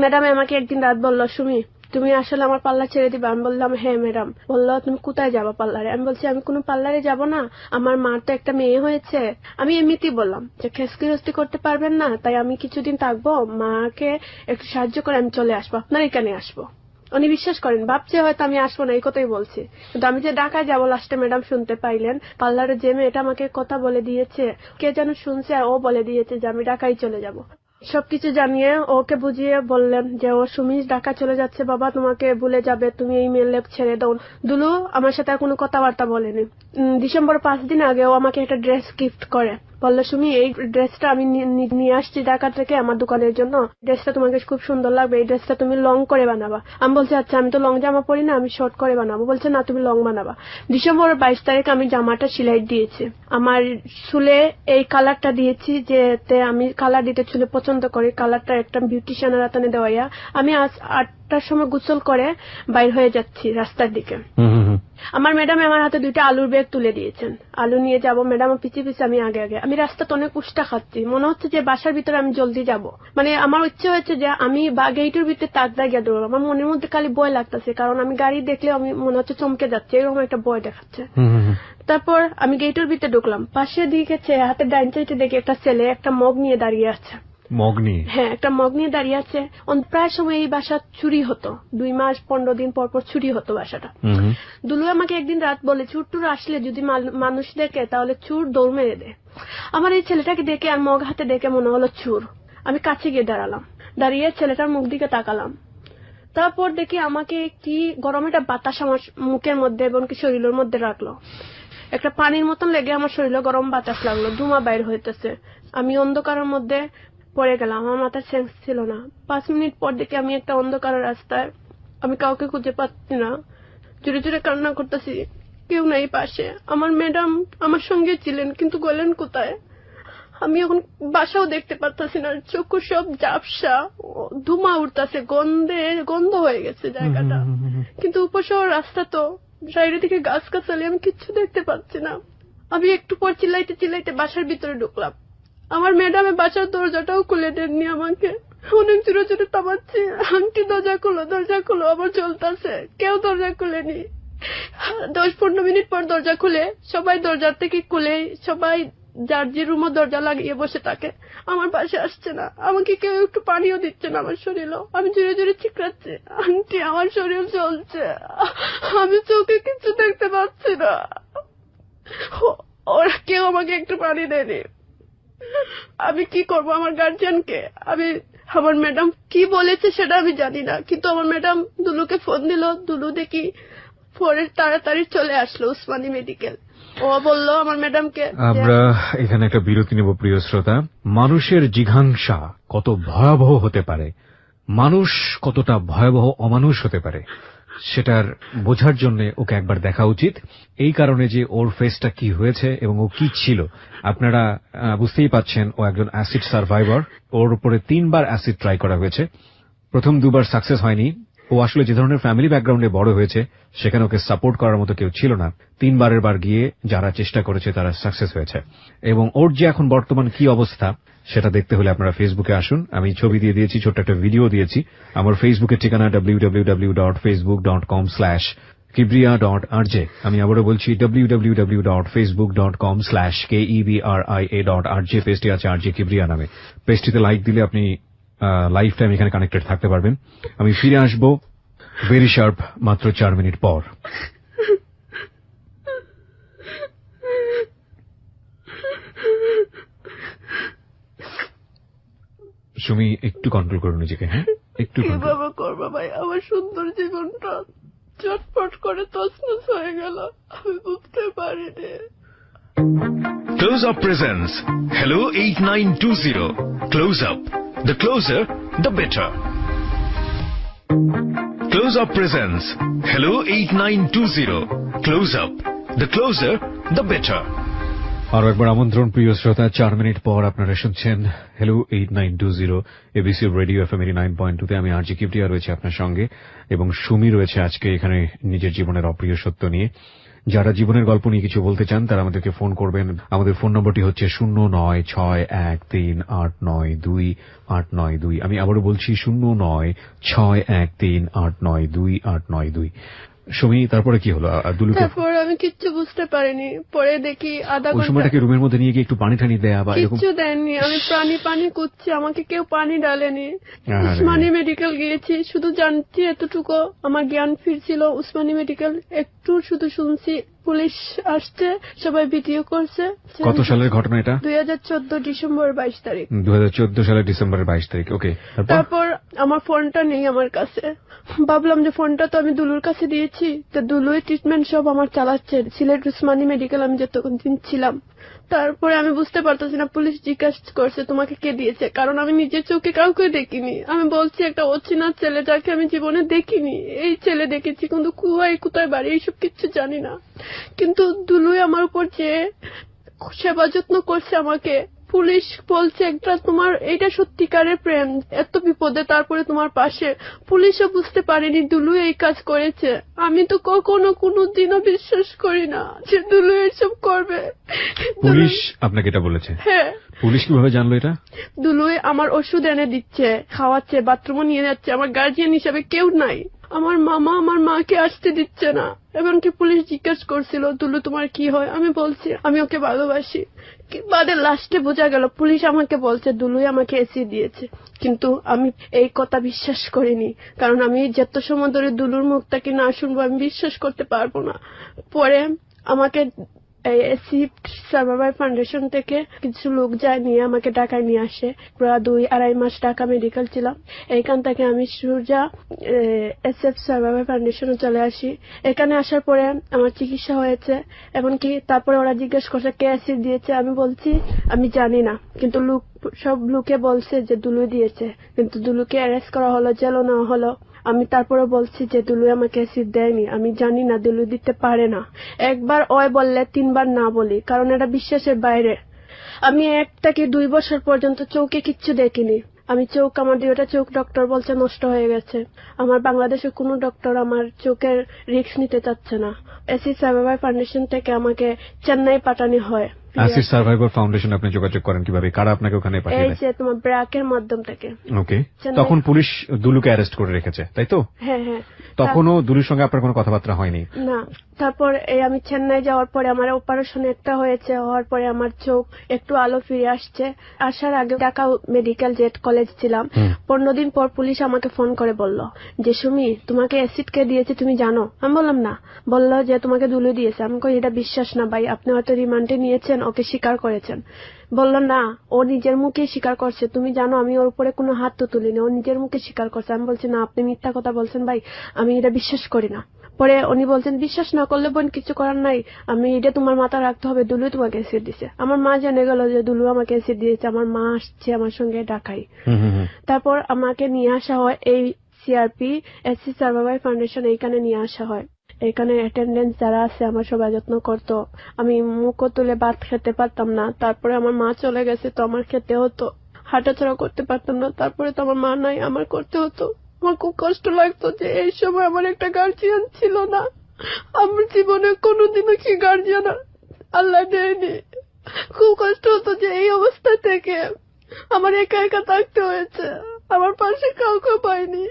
ম্যাডামে আমাকে একদিন রাত বললো, সুমি তুমি আসলে আমার পার্লার ছেড়ে দিবা? আমি বললাম হ্যাঁ ম্যাডাম। বললো তুমি কোথায় যাবা পার্লারে? আমি বলছি আমি কোনো পার্লারে যাব না, আমার মার তো একটা মেয়ে হয়েছে। আমি এমনিতেই বললাম যে খেসকি করতে পারবেন না, তাই আমি কিছুদিন থাকবো, মাকে একটু সাহায্য করে আমি চলে আসবো, আপনার এখানে আসবো। উনি বিশ্বাস করেন, ভাবছে হয়তো আমি আসবো না, এই কথাই বলছি। কিন্তু আমি যে ঢাকায় যাবো লাস্টে ম্যাডাম শুনতে পাইলেন, পার্লারে যে মেয়েটা আমাকে কথা বলে দিয়েছে, কে যেন শুনছে, আর ও বলে দিয়েছে যে আমি ঢাকায় চলে যাব। সবকিছু জানিয়ে ওকে বুঝিয়ে বললেন যে ও সুমি ঢাকা চলে যাচ্ছে, বাবা তোমাকে ভুলে যাবে, তুমি এই মেয়ে ছেড়ে দাও। দুলু আমার সাথে আর কোনো কথাবার্তা বলেনি। ডিসেম্বর 5 দিন আগে ও আমাকে একটা ড্রেস গিফট করে, বললো সুমি এই ড্রেসটা আমি নিয়ে আসছি ঢাকা থেকে আমার দোকানের জন্য, ড্রেসটা তোমাকে খুব সুন্দর লাগবে, এই ড্রেসটা তুমি লং করে বানাবা। আমি বলছি আচ্ছা, আমি তো লং জামা পরি না, আমি শর্ট করে বানাবো। বলছে না, তুমি লং বানাবা। ডিসেম্বর 22 তারিখ আমি জামাটা সেলাই দিয়েছি, আমার চুলে এই কালারটা দিয়েছি, যেতে আমি কালার দিতে চুলে পছন্দ করি, কালারটা একটা বিউটিশিয়ানের হাতে দেওয়া। আমি আজ 8টার সময় গোসল করে বাইর হয়ে যাচ্ছি রাস্তার দিকে। আমার ম্যাডাম আমার হাতে 2টা আলুর ব্যাগ তুলে দিয়েছেন, আলু নিয়ে যাব। ম্যাডাম পিছিয়ে পিছিয়ে, আমি আগে আগে। আমি রাস্তাতে অনেক উষ্টা খাচ্ছি, মনে হচ্ছে যে বাসার ভিতরে আমি জলদি যাব। মানে আমার ইচ্ছে হয়েছে যে আমি গেটের ভিতরে তাক দাগিয়ে দেবো। আমার মনের মধ্যে খালি ভয় লাগতেছে, কারণ আমি গাড়ি দেখলে আমি মনে হচ্ছে চমকে যাচ্ছে, এরকম একটা ভয় দেখাচ্ছে। তারপর আমি গেটের ভিতরে ঢুকলাম, পাশে দিকে হাতে ডাইন সাইডে দেখি একটা ছেলে একটা মগ নিয়ে দাঁড়িয়ে আছে। মগ নিয়ে? হ্যাঁ, একটা মগ নিয়ে দাঁড়িয়ে আছে। প্রায় সময় এই বাসা চুরি হতো, 2 মাস 15 দিন পর পর চুরি হতো বাসাটা। দুলু আমাকে একদিন রাত বলে, চুর টুর আসলে যদি মানুষ দেখে তাহলে চুর দৌড় মেরে দেয়। আমার এই ছেলেটাকে দেখে আর মগ হাতে দেখে মনে হলো চুর। আমি কাছে গিয়ে দাঁড়ালাম, দাঁড়িয়ে ছেলেটার মুখ দিকে তাকালাম। তারপর দেখি আমাকে কি গরম একটা বাতাস আমার মুখের মধ্যে এবং কি শরীরের মধ্যে রাখলো, একটা পানির মতন লেগে আমার শরীরে গরম বাতাস লাগলো, ধুমা বাইর হইতেছে। আমি অন্ধকারের মধ্যে পড়ে গেলাম, আমার মাথার সেন্স ছিল না। 5 মিনিট পর দেখি আমি একটা অন্ধকার রাস্তায় আমি কাউকে খুঁজে পাচ্ছি না, জোরে জোরে কান্না করতেছি, কেউ নাই পাশে। আমার ম্যাডাম আমার সঙ্গে ছিলেন, কিন্তু গেলেন কোথায়? আমি এখন বাসাও দেখতে পারতাছি না, চক্ষু সব ঝাপসা, ধুমা উঠতেছে, গন্ধ হয়ে গেছে জায়গাটা। কিন্তু উপশহর রাস্তা তো, সাইডের দিকে গাছ গাছালি, আমি কিচ্ছু দেখতে পাচ্ছি না। আমি একটু পর চিল্লাইতে চিল্লাইতে বাসার ভিতরে ঢুকলাম। আমার ম্যাডামে বাসার দরজাটাও খুলে দেননি আমাকে, অনেক জোরে জোরে থামাচ্ছি, আন্টি দরজা খুলো, আবার চলতেছে, কেউ দরজা খুলেনি। 10-15 মিনিট পর দরজা খুলে, সবাই দরজার থেকে খুলে সবাই যার যে রুমও দরজা লাগিয়ে বসে থাকে। আমার পাশে আসছে না, আমাকে কেউ একটু পানিও দিচ্ছে না আমার শরীরও। আমি জোরে জোরে চিৎকাচ্ছি, আন্টি আমার শরীর চলছে, আমি চোখে কিছু দেখতে পাচ্ছি না। ওরা কেউ আমাকে একটু পানি দেয়নি। আমি কি করব? আমার গার্জিয়ানকে আমার ম্যাডাম কি বলেছে সেটা আমি জানি না, কিন্তু আমার ম্যাডাম দুলুকে ফোন দিল। দুলু দেখি পরে তাড়াতাড়ি চলে আসলো উসমানী মেডিকেল। ও বললো আমার ম্যাডামকে। আমরা এখানে একটা বিরতি নেব প্রিয় শ্রোতা। মানুষের জিঘাংসা কত ভয়াবহ হতে পারে, মানুষ কতটা ভয়াবহ অমানুষ হতে পারে, সেটার বোঝার জন্য ওকে একবার দেখা উচিত। এই কারণে যে ওর ফেসটা কি হয়েছে এবং ও কি ছিল আপনারা বুঝতেই পাচ্ছেন। ও একজন অ্যাসিড সার্ভাইভার। ওর উপরে 3 বার অ্যাসিড ট্রাই করা হয়েছে, প্রথম 2 বার সাকসেস হয়নি। ও আসলে যে ধরনের ফ্যামিলি ব্যাকগ্রাউন্ডে বড় হয়েছে সেখানে ওকে সাপোর্ট করার মতো কেউ ছিল না। 3 বারের বার গিয়ে যারা চেষ্টা করেছে তারা সাকসেস হয়েছে। এবং ওর যে এখন বর্তমান কি অবস্থা সেটা দেখতে হলে আপনারা ফেসবুকে আসুন। আমি ছবি দিয়ে দিয়েছি, ছোট্ট একটা ভিডিও দিয়েছি। আমার ফেসবুকের ঠিকানা www.facebook.com/kibriya.rj। আমি আবারও বলছি www.facebook.com/KEBRIA.RJ। পেজটি আছে আরজে কিবরিয়া নামে। পেজটিতে লাইক দিলে আপনি লাইফ টাইম এখানে কানেক্টেড থাকতে পারবেন। আমি ফিরে আসব ভেরি শার্প মাত্র 4 মিনিট পর। সুমি একটু কন্ট্রোল করো নিজেকে। হ্যাঁ, একটু কিভাবে করবো ভাই? আমার সুন্দর জীবনটা চটপট করে তছনছ হয়ে গেল, আমি বুঝতে পারিনি। Close Up presents Hello 8920. Close Up. The closer, the better. Close Up presents Hello 8920. Close Up. The closer, the better. আরো একবার আমন্ত্রণ প্রিয় শ্রোতা। 4 মিনিট পর আপনারা শুনছেন হ্যালো 8920 এবিসি রেডিও এফএম 89.2 তে। আমি আরজে কিবরিয়া রয়েছে আপনার সঙ্গে, এবং সুমি রয়েছে আজকে এখানে নিজের জীবনের অপ্রিয় সত্য নিয়ে। যারা জীবনের গল্প নিয়ে কিছু বলতে চান তারা আমাদেরকে ফোন করবেন। আমাদের ফোন নম্বরটি হচ্ছে 09613892 আমি আবারও বলছি 09613892। সুমি, তারপরে কি হলো? তারপর আমি কিচ্ছু বুঝতে পারিনি। পরে দেখি আধা ঘন্টা। ওই সময়টাকে রুমের মধ্যে নিয়ে গিয়ে একটু পানি টানি দেয়া বা এরকম কিচ্ছু দেননি। আমি পানি কুচ্ছি, আমাকে কেউ পানি ডালেনি। উসমানী মেডিকেল গিয়েছি, শুধু জানছি এতটুকু, আমার জ্ঞান ফিরছিল। উসমানী মেডিকেল একটু শুধু শুনছি পুলিশ আসছে, সবাই ভিডিও করছে। কত সালের ঘটনা এটা? 2014 ডিসেম্বর 22 তারিখ। 2014 সালের ডিসেম্বরের 22 তারিখ। ওকে। তারপর আমার ফোনটা নেই আমার কাছে। ভাবলাম যে ফোনটা তো আমি দুলুর কাছে দিয়েছি, তো দুলুই ট্রিটমেন্ট সব আমার চালাচ্ছে সিলেট উসমানী মেডিকেল আমি যতদিন ছিলাম। তারপরে আমি বুঝতে পারতেছি না, পুলিশ জিজ্ঞাসা করছে তোমাকে কে দিয়েছে, কারণ আমি নিজের চোখে কাউকে দেখিনি। আমি বলছি একটা অচেনা ছেলে যাকে আমি জীবনে দেখিনি, এই ছেলে দেখেছি, কিন্তু কোথায় বাড়ি এইসব কিছু জানি না। কিন্তু দুলুই আমার উপর যে সেবা যত্ন করছে আমাকে। পুলিশ বলছে একটা তোমার এটা সত্যিকারের প্রেম, এত বিপদে তারপরে তোমার পাশে। পুলিশও বুঝতে পারেনি দুলু এই কাজ করেছে। আমি তো কখনো কোনোদিনও বিশ্বাস করি না যে দুলু এসব করবে। পুলিশ আপনাকে এটা বলেছে? হ্যাঁ। পুলিশ কিভাবে জানলো এটা? দুলুই আমার ওষুধ এনে দিচ্ছে, খাওয়াচ্ছে, বাথরুমে নিয়ে যাচ্ছে। আমার গার্জিয়ান হিসেবে কেউ নাই। আমার মামা আমার মাকে আসতে দিচ্ছে না। এমনকি পুলিশ জিজ্ঞাসা করছিল দুলু তোমার কি হয়, আমি বলছি আমি ওকে ভালোবাসি। বাদে লাস্টে বোঝা গেল পুলিশ আমাকে বলছে দুলুই আমাকে এসি দিয়েছে। কিন্তু আমি এই কথা বিশ্বাস করিনি, কারণ আমি যত সময় ধরে দুলুর মুখটাকে না শুনবো আমি বিশ্বাস করতে পারবো না। পরে আমাকে শিফট সার্ভাইভার ফাউন্ডেশন থেকে কিছু লোক যায় নিয়ে আমাকে ঢাকায় নিয়ে আসে। প্রায় 2-2.5 মাস ঢাকা মেডিকেল ছিলাম। এইখান থেকে আমি সুরজা SF সার্ভাইভার ফাউন্ডেশনে চলে আসি। এখানে আসার পরে আমার চিকিৎসা হয়েছে। এমনকি তারপরে ওরা জিজ্ঞেস করছে কে অ্যাসিড দিয়েছে, আমি বলছি আমি জানি না, কিন্তু সব লোকে বলছে যে দুলু দিয়েছে। কিন্তু দুলুকে অ্যারেস্ট করা হলো, জেলও নেওয়া হলো। আমি তারপরে বলছি যে দুলু আমাকে অ্যাসিড দেয়নি, আমি জানি না, দুলু দিতে পারে না। একবার ওই বললে 3 বার না বলি, কারণ এটা বিশ্বাসের বাইরে। আমি 1 থেকে 2 বছর পর্যন্ত চোখে কিচ্ছু দেখিনি। আমি আমার 2টা চোখ ডক্টর বলছে নষ্ট হয়ে গেছে। আমার বাংলাদেশের কোনো ডক্টর আমার চোখের রিস্ক নিতে চাচ্ছে না। অ্যাসিড সার্ভাইভার ফাউন্ডেশন থেকে আমাকে চেন্নাই পাঠানো হয়। অ্যাসিড সার্ভাইভার ফাউন্ডেশন আপনি যোগাযোগ করেন কিভাবে? কারা আপনাকে ওখানে পাঠিয়ে এই দেয়? যে তোমার ব্র্যাকের মাধ্যম থেকে। ওকে, চেন্নাই- তখন পুলিশ দুলুকে অ্যারেস্ট করে রেখেছে, তাই তো? হ্যাঁ হ্যাঁ। তখনও দুলুর সঙ্গে আপনার কোনো কথাবার্তা হয়নি? না। তারপর আমি চেন্নাই যাওয়ার পরে আমার অপারেশন একটা হয়েছে, হওয়ার পরে আমার চোখ একটু আলো ফিরে আসছে। আসার আগে ঢাকা মেডিকেল জেড কলেজ ছিলাম। 15 দিন পর পুলিশ আমাকে ফোন করে বলল যে সুমি, তোমাকে অ্যাসিড কে দিয়েছে তুমি জানো? আমি বললাম না। বলল যে তোমাকে দুলু দিয়েছে। আমি কই এটা বিশ্বাস না ভাই, আপনি হয়তো রিমান্ডে নিয়েছেন, ওকে স্বীকার করেছেন। বলল না, ও নিজের মুখে স্বীকার করছে, তুমি জানো আমি ওর উপরে কোনো হাত তো তুলিনি, ও নিজের মুখে স্বীকার করছে। আমি বলছি না, আপনি মিথ্যা কথা বলছেন ভাই, আমি এটা বিশ্বাস করি না। পরে উনি বলছেন বিশ্বাস না করলে বোন কিছু করার নাই, আমি এটা তোমার মাথা রাখতে হবে, দুলু তোমাকে অ্যাসিড দিছে। আমার মা জেনে গেল যে দুলু আমাকে অ্যাসিড দিয়েছে। আমার মা আসছে আমার সঙ্গে ঢাকায়। তারপর আমাকে নিয়ে আসা হয় এই সিআরপি অ্যাসিড সার্ভাইভার ফাউন্ডেশন, এইখানে নিয়ে আসা হয়। এখানে অ্যাটেন্ডেন্স যারা আছে আমার সবাই যত্ন করতো। আমি মুখও তুলে ভাত খেতে পারতাম না। তারপরে আমার মা চলে গেছে, তো আমার খেতে হতো, হাঁটাচড়া করতে পারতাম না। তারপরে তো আমার মা নাই, আমার করতে হতো। আমার খুব কষ্ট লাগতো যে এই সময় আমার একটা গার্জিয়ান ছিল না। আমার জীবনে কোনোদিনও কি গার্জিয়ান আল্লাহ দেয়নি। খুব কষ্ট হতো যে এই অবস্থা থেকে আমার একা একা থাকতে হয়েছে, আমার পাশে কাউকে পাইনি।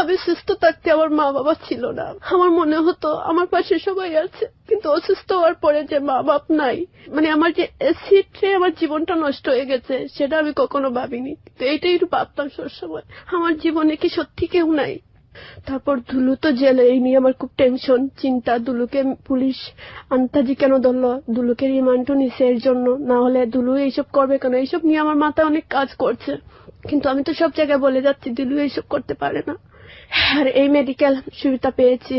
আমি সুস্থ থাকতে আমার মা বাবা ছিল না। আমার মনে হতো আমার পাশে সবাই আছে, কিন্তু অসুস্থ হওয়ার পরে যে মা বাপ নাই, মানে আমার যে অ্যাসিডে আমার জীবনটা নষ্ট হয়ে গেছে সেটা আমি কখনো ভাবিনি। তো এইটাই ভাবতাম সবসময়, আমার জীবনে কি সত্যি কেউ নাই। তারপর দুলু তো জেলে, এই নিয়ে আমার খুব টেনশন চিন্তা। দুলুকে পুলিশ আন্তাজি কেন ধরলো, দুলুকে রিমান্ডও নিছে এর জন্য, না হলে দুলু এইসব করবে কেন? এইসব নিয়ে আমার মাথায় অনেক কাজ করছে, কিন্তু আমি তো সব জায়গায় বলে যাচ্ছি দুলু এইসব করতে পারে না। আর এই মেডিকেল সুবিধা পেয়েছি।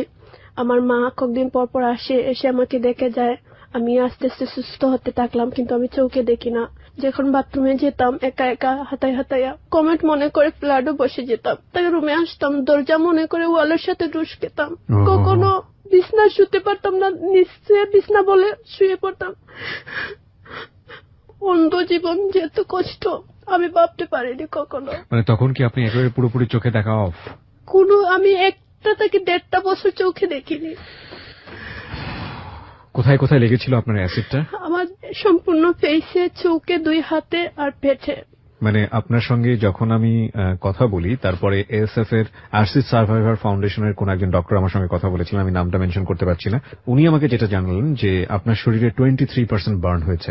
আমার মা কয়েকদিন পর পর আসে, এসে আমাকে দেখে যায়। আমি আস্তে আস্তে সুস্থ হতে থাকলাম, কিন্তু আমি চোখে দেখি না। যখন বাথরুমে যেতাম একা একা হাতায় হাতাইয়া, কমেন্ট মনে করে ফ্ল্যাটও বসে যেতাম। তাই রুমে আসতাম, দরজা মনে করে ওয়ালের সাথে ঢুস খেতাম। কখনো বিছনা শুতে পারতাম না, নিচে বিছনা বলে শুয়ে পড়তাম। অন্ধ জীবন যে এত কষ্ট আমি ভাবতে পারিনি কখনো। মানে তখন কি আপনি একেবারে পুরোপুরি চোখে দেখা অফ? আমি 1টা থেকে 1.5টা বছর চোখে দেখিনি। কোথায় কোথায় লেগেছিল আপনার অ্যাসিডটা? আমার সম্পূর্ণ ফেসে, চোখে, 2 হাতে আর পেটে। মানে আপনার সঙ্গে যখন আমি কথা বলি, তারপরে এএসএফ এর অ্যাসিড সার্ভাইভার ফাউন্ডেশনের কোন একজন ডক্টর আমার সঙ্গে কথা বলেছিলেন, আমি নামটা মেনশন করতে পারছি না। উনি আমাকে যেটা জানালেন যে আপনার শরীরে 23% বার্ন হয়েছে।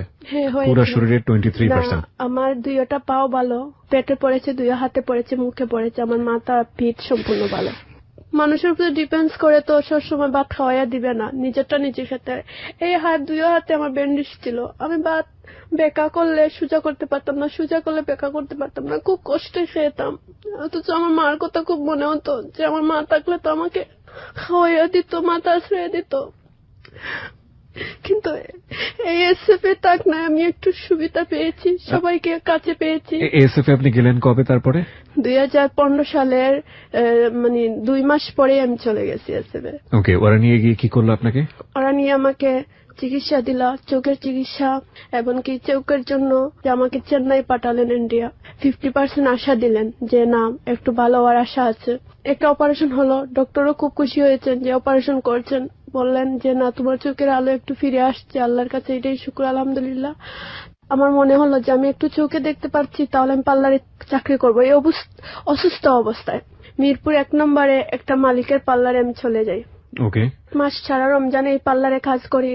পুরো শরীরে 23%? আমার 2টা পাও ভালো, পেটে পড়েছে, 2 হাতে পড়েছে, মুখে পড়েছে, আমার মাথা পিঠ সম্পূর্ণ ভালো। মানুষের উপরে ডিপেন্ডস করে তো সবসময় ভাত খাওয়াইয়া দিবে না, নিজেরটা নিজে খেতে। এই 2 হাতে আমার ব্যান্ডেজ ছিল, আমি ভাত বেকা করলে সোজা করতে পারতাম না, সোজা করলে বেকা করতে পারতাম না, খুব কষ্টে খেতাম। অথচ আমার মার কথা খুব মনে হতো যে আমার মা থাকলে তো আমাকে খাওয়াইয়া দিত, মাথা আশ্রয় দিত। কিন্তু এই এসএফ এ তাক না, আমি একটু সুবিধা পেয়েছি, সবাইকে কাছে পেয়েছি। এএসএফ এ আপনি গেলেন কবে? তারপরে 2015 সালের 2 মাস পরে আমি চলে গেছি এসএফ এ। ওকে, ওরা নিয়ে গিয়ে কি করলো আপনাকে? ওরা নিয়ে আমাকে চিকিৎসা দিল, চোখের চিকিৎসা, এমনকি চোখের জন্য যে আমাকে চেন্নাই পাঠালেন ইন্ডিয়া। 50% আশা দিলেন যে না, একটু ভালো হওয়ার আশা আছে। একটা অপারেশন হলো, ডক্টরও খুব খুশি হয়েছেন যে অপারেশন করছেন। বললেন যে না, তোমার চোখের আলো একটু ফিরে আসছে, আল্লাহর কাছে এটাই শুকর আলহামদুলিল্লাহ। আমার মনে হলো যে আমি একটু চোখে দেখতে পারছি, তাহলে আমি পার্লারে চাকরি করবো। এই অসুস্থ অবস্থায় মিরপুর 1 নম্বরে একটা মালিকের পার্লারে আমি চলে যাই। ওকে, মাস ছাড়া রমজানে এই পার্লারে কাজ করি,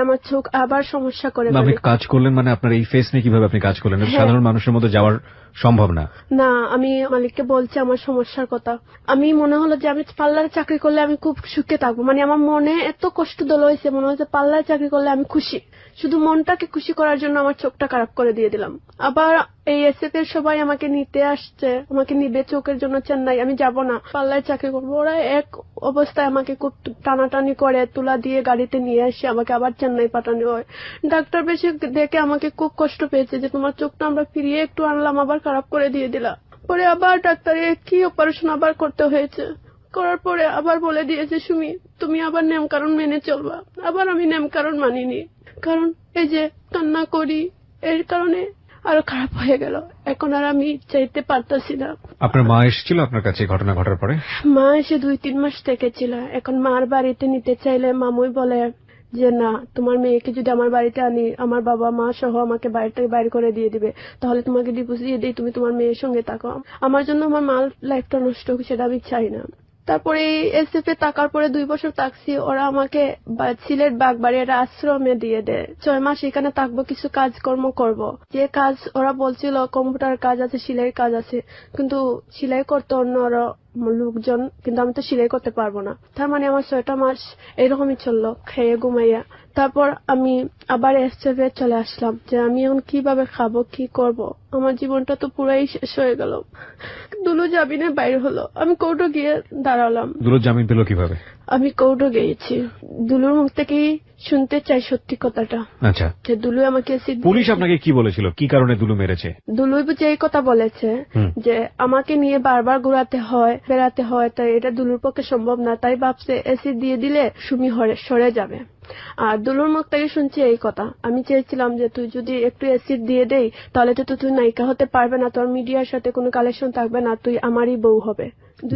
আমার চোখ আবার সমস্যা করে। আপনি কাজ করলেন মানে আপনার এই ফেস নিয়ে কিভাবে আপনি কাজ করলেন? সাধারণ মানুষের মধ্যে যাওয়ার সম্ভব না। না, আমি মালিককে বলছি আমার সমস্যার কথা। আমি মনে হলো যে আমি পার্লারে চাকরি করলে আমি খুব সুখে থাকবো, মানে আমার মনে এত কষ্ট দল হয়েছে, মনে হচ্ছে পার্লারে চাকরি করলে আমি খুশি। শুধু মনটাকে খুশি করার জন্য আমার চোখটা খারাপ করে দিয়ে দিলাম। আবার এই এসএফ এর সবাই আমাকে নিতে আসছে, আমাকে নিবে চোখের জন্য চেন্নাই। আমি যাব না, পার্লারে চাকরি করবো। ওরা এক অবস্থায় আমাকে খুব টানাটানি করে তুলা দিয়ে গাড়িতে নিয়ে এসে আমাকে আবার চেন্নাই পাঠানো হয়। ডাক্তার বেশি দেখে আমাকে খুব কষ্ট পেয়েছে যে তোমার চোখটা আমরা ফিরিয়ে একটু আনলাম, আবার খারাপ করে দিয়ে দিলাম। পরে আবার ডাক্তারে কি অপারেশন আবার করতে হয়েছে। করার পরে আবার বলে দিয়েছে, সুমি তুমি আবার নিয়মকানুন মেনে চলবা। আবার আমি নিয়মকানুন মানিনি, কারণ এই যে কান্না করি, এর কারণে আরো খারাপ হয়ে গেল। এখন আর আমি চাইতে পারতাছি না। আপনার মা এসেছিল আপনার কাছে ঘটনা ঘটার পরে? মা এসে 2-3 মাস থেকে ছিল। এখন মার বাড়িতে নিতে চাইলে মামুই বলে যে না, তোমার মেয়েকে যদি আমার বাড়িতে আনি, আমার বাবা মা সহ আমাকে বাড়ি থেকে বাইরে করে দিয়ে দিবে, তাহলে তোমাকে ডিভোর্স দিয়ে দিই, তুমি তোমার মেয়ের সঙ্গে থাকো। আমার জন্য আমার মার লাইফটা নষ্ট হোক, সেটা আমি চাই না। তারপরে এসএফ এ থাকার পরে 2 বছর থাকছি। ওরা আমাকে সিলেট বাগবাড়ির আশ্রমে দিয়ে দেয়। 6 মাস এখানে থাকবো, কিছু কাজকর্ম করব। যে কাজ ওরা বলছিল কম্পিউটার কাজ আছে, সেলাই কাজ আছে, কিন্তু সেলাই করতে অন্য ওরা লোকজন, কিন্তু আমি তো সেলাই করতে পারবো না। তার মানে আমার 6টা মাস এরকমই চললো, খেয়ে ঘুমাইয়া। তারপর আমি আবার এসএফ এ চলে আসলাম, যে আমি এখন কিভাবে খাবো, কি করব। আমার জীবনটা তো পুরাই শেষ হয়ে গেল। দুলু জামিনে বাইরে হলো, আমি কোর্টে গিয়ে দাঁড়ালাম। দুলু জামিন পেল কিভাবে? আমি কোর্টে গিয়েছি, দুলুর মুখ থেকে শুনতে চাই সত্যি কথাটা। আচ্ছা, যে দুলু আমাকে পুলিশ আপনাকে কি বলেছিল, কি কারণে দুলু মেরেছে? দুলু যে এই কথা বলেছে যে আমাকে নিয়ে বারবার ঘুরাতে হয়, বেড়াতে হয়, তাই এটা দুলুর পক্ষে সম্ভব না, তাই ভাবছে এসিড দিয়ে দিলে সুমি সরে যাবে। আর দুলুর মুখ থেকে শুনছি এই কথা। আমি চেয়েছিলাম যে তুই যদি একটু অ্যাসিড দিয়ে দেই, তাহলে তো তুই নায়িকা হতে পারবে না, তোর মিডিয়ার সাথে কোনো কালেকশন থাকবে না, তুই আমারই বউ হবে।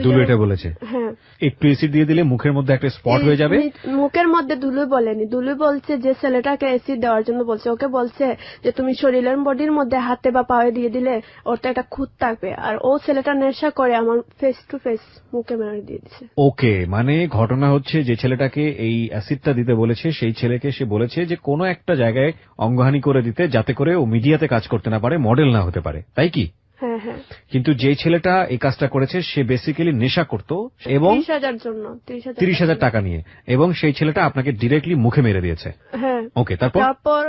দুলু এটা বলেছে? হ্যাঁ, একটু অ্যাসিড দিয়ে দিলে মুখের মধ্যে একটা স্পট হয়ে যাবে। মুখের মধ্যে দুলু বলেনি, দুলু বলছে যে ছেলেটাকে অ্যাসিড দেওয়ার জন্য বলছে। ওকে বলছে যে তুমি শরীরের বডির মধ্যে হাতে বা পায়ে দিয়ে দিলে ওর তো একটা খুঁত থাকবে। আর ও ছেলেটা নেশা করে আমার ফেস টু ফেস মুখে মেরে দিয়ে দিচ্ছে। ওকে, মানে ঘটনা হচ্ছে যে ছেলেটাকে এই অ্যাসিডটা দিতে বলেছে, সেই ছেলেকে সে বলেছে যে কোনো একটা জায়গায় অঙ্গহানি করে দিতে, যাতে করে ও মিডিয়াতে কাজ করতে না পারে, মডেল না হতে পারে, তাই কি? হ্যাঁ হ্যাঁ। কিন্তু যে ছেলেটা এই কাজটা করেছে সে বেসিক্যালি নেশা করত এবং 30,000 টাকা নিয়ে, এবং সেই ছেলেটা আপনাকে ডিরেক্টলি মুখে মেরে দিয়েছে। হ্যাঁ। ওকে, তারপর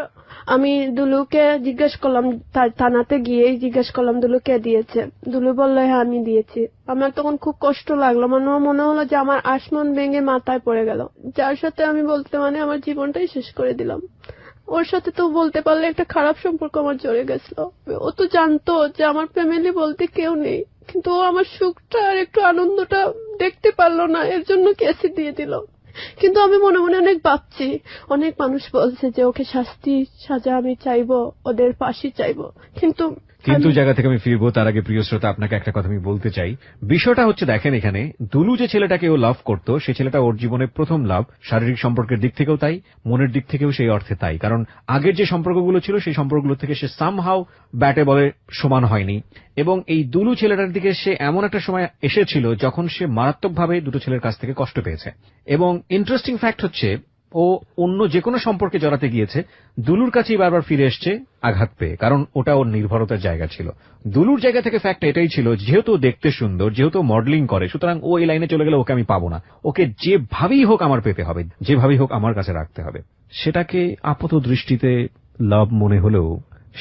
আমি দুলুকে জিজ্ঞেস করলাম, থানাতে গিয়ে জিজ্ঞেস করলাম দুলু কে দিয়েছে। দুলু বললো হ্যাঁ আমি দিয়েছি। আমার তখন খুব কষ্ট লাগলো, মনে হলো যে আমার আসমান ভেঙে মাথায় পড়ে গেল। যার সাথে আমি বলতে মানে আমার জীবনটাই শেষ করে দিলাম। ওর সাথে তো বলতে পারলে একটা খারাপ সম্পর্ক আমার জড়ে গেছিল। ও তো জানতো যে আমার ফ্যামিলি বলতে কেউ নেই, কিন্তু ও আমার সুখটা আর একটু আনন্দটা দেখতে পারলো না, এর জন্য কেসি দিয়ে দিল। কিন্তু আমি মনে মনে অনেক ভাবছি, অনেক মানুষ বলছে যে ওকে শাস্তি সাজা আমি চাইবো, ওদের ফাঁসি চাইবো, কিন্তু জায়গা থেকে আমি ফিরবো, তার আগে প্রিয় শ্রোতা আপনাকে একটা কথা আমি বলতে চাই। বিষয়টা হচ্ছে দেখেন, এখানে দুলু যে ছেলেটাকে ও লাভ করতো, সে ছেলেটা ওর জীবনের প্রথম লাভ, শারীরিক সম্পর্কের দিক থেকেও তাই, মনের দিক থেকেও সেই অর্থে তাই। কারণ আগের যে সম্পর্কগুলো ছিল সেই সম্পর্কগুলো থেকে সে সামহাউ ব্যাটে বলে সমান হয়নি। এবং এই দুলু ছেলেটার দিকে সে এমন একটা সময় এসেছিল যখন সে মারাত্মকভাবে দুটো ছেলের কাছ থেকে কষ্ট পেয়েছে। এবং ইন্টারেস্টিং ফ্যাক্ট হচ্ছে ও অন্য যে কোনো সম্পর্কে জড়াতে গিয়েছে, দুলুর কাছেই বারবার ফিরে এসছে আঘাত পেয়ে, কারণ ওটা ওর নির্ভরতার জায়গা ছিল। দুলুর জায়গা থেকে ফ্যাক্ট এটাই ছিল, যেহেতু দেখতে সুন্দর, যেহেতু মডেলিং করে, সুতরাং ও এই লাইনে চলে গেলে ওকে আমি পাবো না, ওকে যেভাবেই হোক আমার পেতে হবে, যেভাবেই হোক আমার কাছে রাখতে হবে। সেটাকে আপাত দৃষ্টিতে লাভ মনে হলেও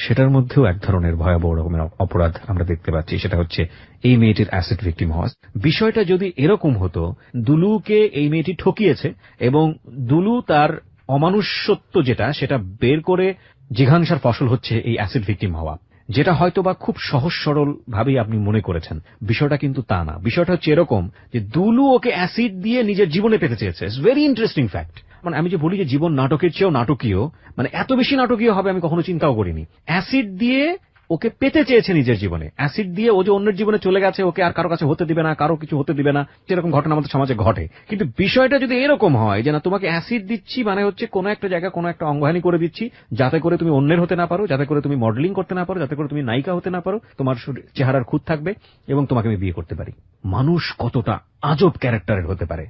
সেটার মধ্যেও এক ধরনের ভয়াবহ রকমের অপরাধ আমরা দেখতে পাচ্ছি। সেটা হচ্ছে এই মেয়েটির অ্যাসিড ভিকটিম হওয়া। বিষয়টা যদি এরকম হতো, দুলুকে এই মেয়েটি ঠকিয়েছে এবং দুলু তার অমানুষ্যত্ব যেটা সেটা বের করে জিঘাংসার ফসল হচ্ছে এই অ্যাসিড ভিকটিম হওয়া, যেটা হয়তো বা খুব সহজ সরল ভাবেই আপনি মনে করেছেন। বিষয়টা কিন্তু তা না। বিষয়টা হচ্ছে এরকম যে দুলু ওকে অ্যাসিড দিয়ে নিজের জীবনে পেতে চেয়েছে। It's very interesting fact. মানে আমি যে বলি যে জীবন নাটকের চেয়েও নাটকীয়, মানে এত বেশি নাটকীয় হবে আমি কখনো চিন্তাও করিনি। অ্যাসিড দিয়ে ওকে পেতে চেয়েছে নিজের জীবনে, অ্যাসিড দিয়ে ও যে অন্যের জীবনে চলে গেছে, ওকে আর কারো কাছে হতে দিবে না, কারো কিছু হতে দিবে না, যেরকম ঘটনা আমাদের সমাজে ঘটে। কিন্তু বিষয়টা যদি এরকম হয় যে না, তোমাকে অ্যাসিড দিচ্ছি মানে হচ্ছে কোনো একটা জায়গা কোনো একটা অঙ্গহানি করে দিচ্ছি, যাতে করে তুমি অন্যের হতে না পারো, যাতে করে তুমি মডেলিং করতে না পারো, যাতে করে তুমি নায়িকা হতে না পারো, তোমার চেহারার খুঁত থাকবে এবং তোমাকে আমি বিয়ে করতে পারি। মানুষ কতটা আজব ক্যারেক্টারের হতে পারে,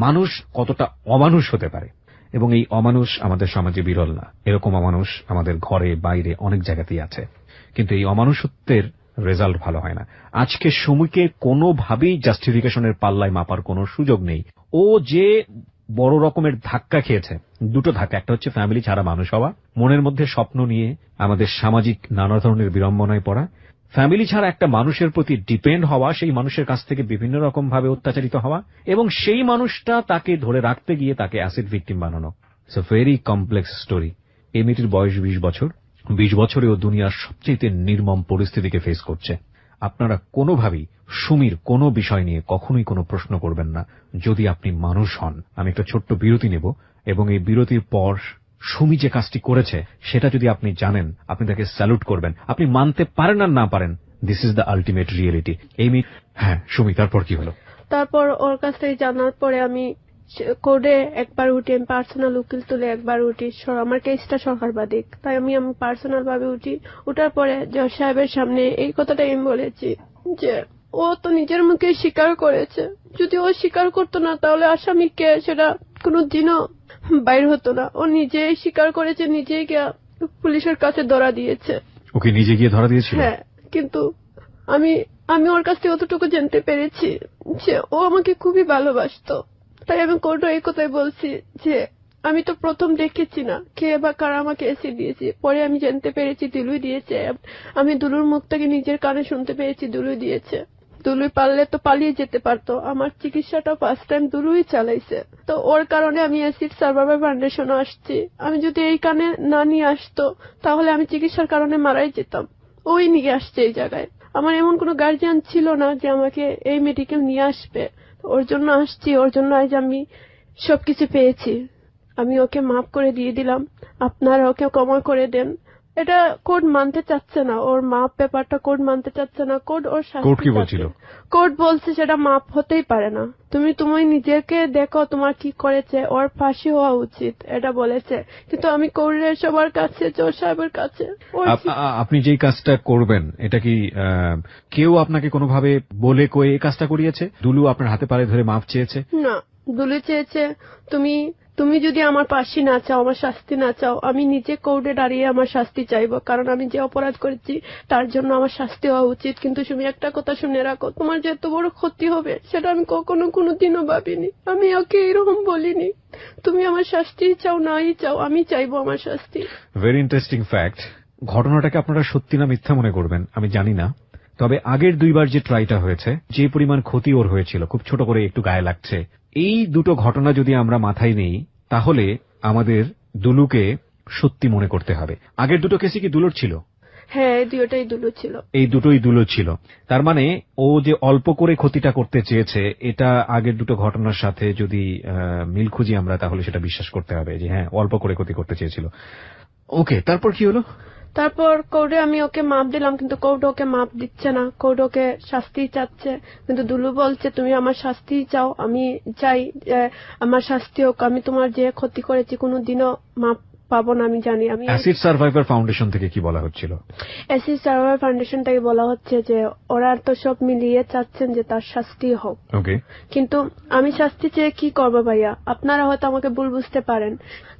মানুষ কতটা অমানুষ হতে পারে। এবং এই অমানুষ আমাদের সমাজে বিরল না, এরকম অমানুষ আমাদের ঘরে বাইরে অনেক জায়গাতেই আছে। কিন্তু এই অমানুষত্বের রেজাল্ট ভালো হয় না। আজকে সুমিকে কোনোভাবেই জাস্টিফিকেশনের পাল্লায় মাপার কোনো সুযোগ নেই। ও যে বড় রকমের ধাক্কা খেয়েছে, দুটো ধাক্কা, একটা হচ্ছে ফ্যামিলি ছাড়া মানুষ হওয়া, মনের মধ্যে স্বপ্ন নিয়ে আমাদের সামাজিক নানা ধরনের বিড়ম্বনায় পড়া, ফ্যামিলি ছাড়া একটা মানুষের প্রতি ডিপেন্ড হওয়া, সেই মানুষের কাছ থেকে বিভিন্ন রকম ভাবে অত্যাচারিত হওয়া, এবং সেই মানুষটা তাকে ধরে রাখতে গিয়ে তাকে অ্যাসিড ভিকটিম বানানো। It's a very complex story. এই মেয়েটির বয়স 20 বছর। 20 বছরে ও দুনিয়ার সবচেয়ে নির্মম পরিস্থিতিকে ফেস করছে। আপনারা কোনোভাবেই সুমির কোনো বিষয় নিয়ে কখনোই কোনো প্রশ্ন করবেন না যদি আপনি মানুষ হন। আমি একটা ছোট্ট বিরতি নেব এবং এই বিরতির পর সুমি যে কাজটি করেছে সেটা যদি আপনি জানেন, আপনি তাকে স্যালুট করবেন। আপনি মানতে পারেন আর না পারেন, this is the ultimate reality. হ্যাঁ সুমি, তারপর কি হলো? তারপর ওর কাছ থেকে জানার পরে আমি কোর্টে একবার উঠি, আমি পার্সোনাল উকিল তুলে একবার উঠি, আমার কেসটা সরকারবাদিক, তাই আমি পার্সোনাল ভাবে উঠি। উঠার পরে জজ সাহেবের সামনে এই কথাটাই আমি বলেছি যে ও তো নিজের মুখে স্বীকার করেছে, যদি ও স্বীকার করতো না তাহলে আসামিকে সেটা কোনোদিনও বাইর হতো না। ও নিজেই স্বীকার করেছে, নিজেই গিয়ে পুলিশের কাছে ধরা দিয়েছে। ওকে নিজে গিয়ে ধরা দিয়েছিল? হ্যাঁ, কিন্তু আমি ওর কাছ থেকে অতটুকু জানতে পেরেছি যে ও আমাকে খুবই ভালোবাসতো। তাই আমি কোর্টে এই কথাই বলছি যে আমি তো প্রথম দেখেছি না কে বা কারা আমাকে অ্যাসিড দিয়েছে, পরে আমি জানতে পেরেছি দুলুই দিয়েছে। আমি দুলুর মুখ থেকে নিজের কানে শুনতে পেরেছি দুলুই দিয়েছে। দুলুই পারলে তো পালিয়ে যেতে পারতো, আমার চিকিৎসাটা ফার্স্ট টাইম দুলুই চালাইছে। তো ওর কারণে আমি অ্যাসিড সার্ভাইভার ফাউন্ডেশনে আসছি। আমি যদি এই কানে না নিয়ে আসতো তাহলে আমি চিকিৎসার কারণে মারাই যেতাম। ওই নিয়ে আসছে এই জায়গায়। আমার এমন কোনো গার্জিয়ান ছিল না যে আমাকে এই মেডিকেল নিয়ে আসবে। ওর জন্য আসছি, ওর জন্য আজ আমি সবকিছু পেয়েছি। আমি ওকে মাফ করে দিয়ে দিলাম, আপনারা ওকে ক্ষমা করে দেন। এটা কোর্ট মানতে চাচ্ছে না, ওর মাপ ব্যাপারটা কোর্ট মানতে চাচ্ছে না। কোর্ট ওর কোর্ট কি বলছিল? কোর্ট বলছে সেটা মাপ হতেই পারে না, তুমি নিজেকে দেখো তোমার কি করেছে, ওর ফাঁসি হওয়া উচিত, এটা বলেছে। কিন্তু আমি কোর্টের সবার কাছে, জজ সাহেবের কাছে। আপনি যেই কাজটা করবেন এটা কি কেউ আপনাকে কোনোভাবে বলে কয়ে এই কাজটা করিয়েছে? দুলু আপনার হাতে পায়ে ধরে মাপ চেয়েছে? না, দুলু চেয়েছে তুমি যদি আমার ফাঁসি না চাও, আমার শাস্তি না চাও, আমি নিজে কোর্টে দাঁড়িয়ে আমার শাস্তি চাইবো, কারণ আমি যে অপরাধ করেছি তার জন্য আমার শাস্তি হওয়া উচিত। কিন্তু তুমি একটা কথা শুনে রাখো, তোমার যে এত বড় ক্ষতি হবে সেটা আমি কখনো কোনোদিনও ভাবিনি। আমি ওকে এরকম বলিনি, তুমি আমার শাস্তি চাও নাই চাও, আমি চাইবো আমার শাস্তি। Very interesting fact. ঘটনাটাকে আপনারা সত্যি না মিথ্যা মনে করবেন আমি জানি না, তবে আগের দুইবার যে ট্রাইটা হয়েছে, যে পরিমাণ ক্ষতি ওর হয়েছিল, খুব ছোট করে একটু গায়ে লাগছে, এই দুটো ঘটনা যদি আমরা মাথায় নেই তাহলে আমাদের দুলুকে সত্যি মনে করতে হবে। আগের দুটো কেসই কি দুলুর ছিল? হ্যাঁ, দুটোই দুলু ছিল। এই দুটোই দুলুর ছিল। তার মানে ও যে অল্প করে ক্ষতিটা করতে চেয়েছে, এটা আগের দুটো ঘটনার সাথে যদি মিল খুঁজি আমরা তাহলে সেটা বিশ্বাস করতে হবে যে হ্যাঁ অল্প করে ক্ষতি করতে চেয়েছিল। ওকে, তারপর কি হলো? তারপর কোর্টে আমি ওকে মাপ দিলাম, কিন্তু কোর্ট ওকে মাপ দিচ্ছে না, কোর্ট ওকে শাস্তি চাচ্ছে। কিন্তু দুলু বলছে তুমি আমার শাস্তি চাও, আমি চাই আমার শাস্তি হোক, আমি তোমার যে ক্ষতি করেছি কোনোদিনও মাপ পাবো না। আমি জানি। আমি অ্যাসিড সার্ভাইভার ফাউন্ডেশন থেকে কি বলা হচ্ছিল? অ্যাসিড সার্ভাইভার ফাউন্ডেশন থেকে বলা হচ্ছে যে ওরা তো সব মিলিয়ে চাচ্ছেন যে তার শাস্তি হোক। ওকে, কিন্তু আমি শাস্তি চেয়ে কি করবো ভাইয়া? আপনারা হয়তো আমাকে ভুল বুঝতে পারেন,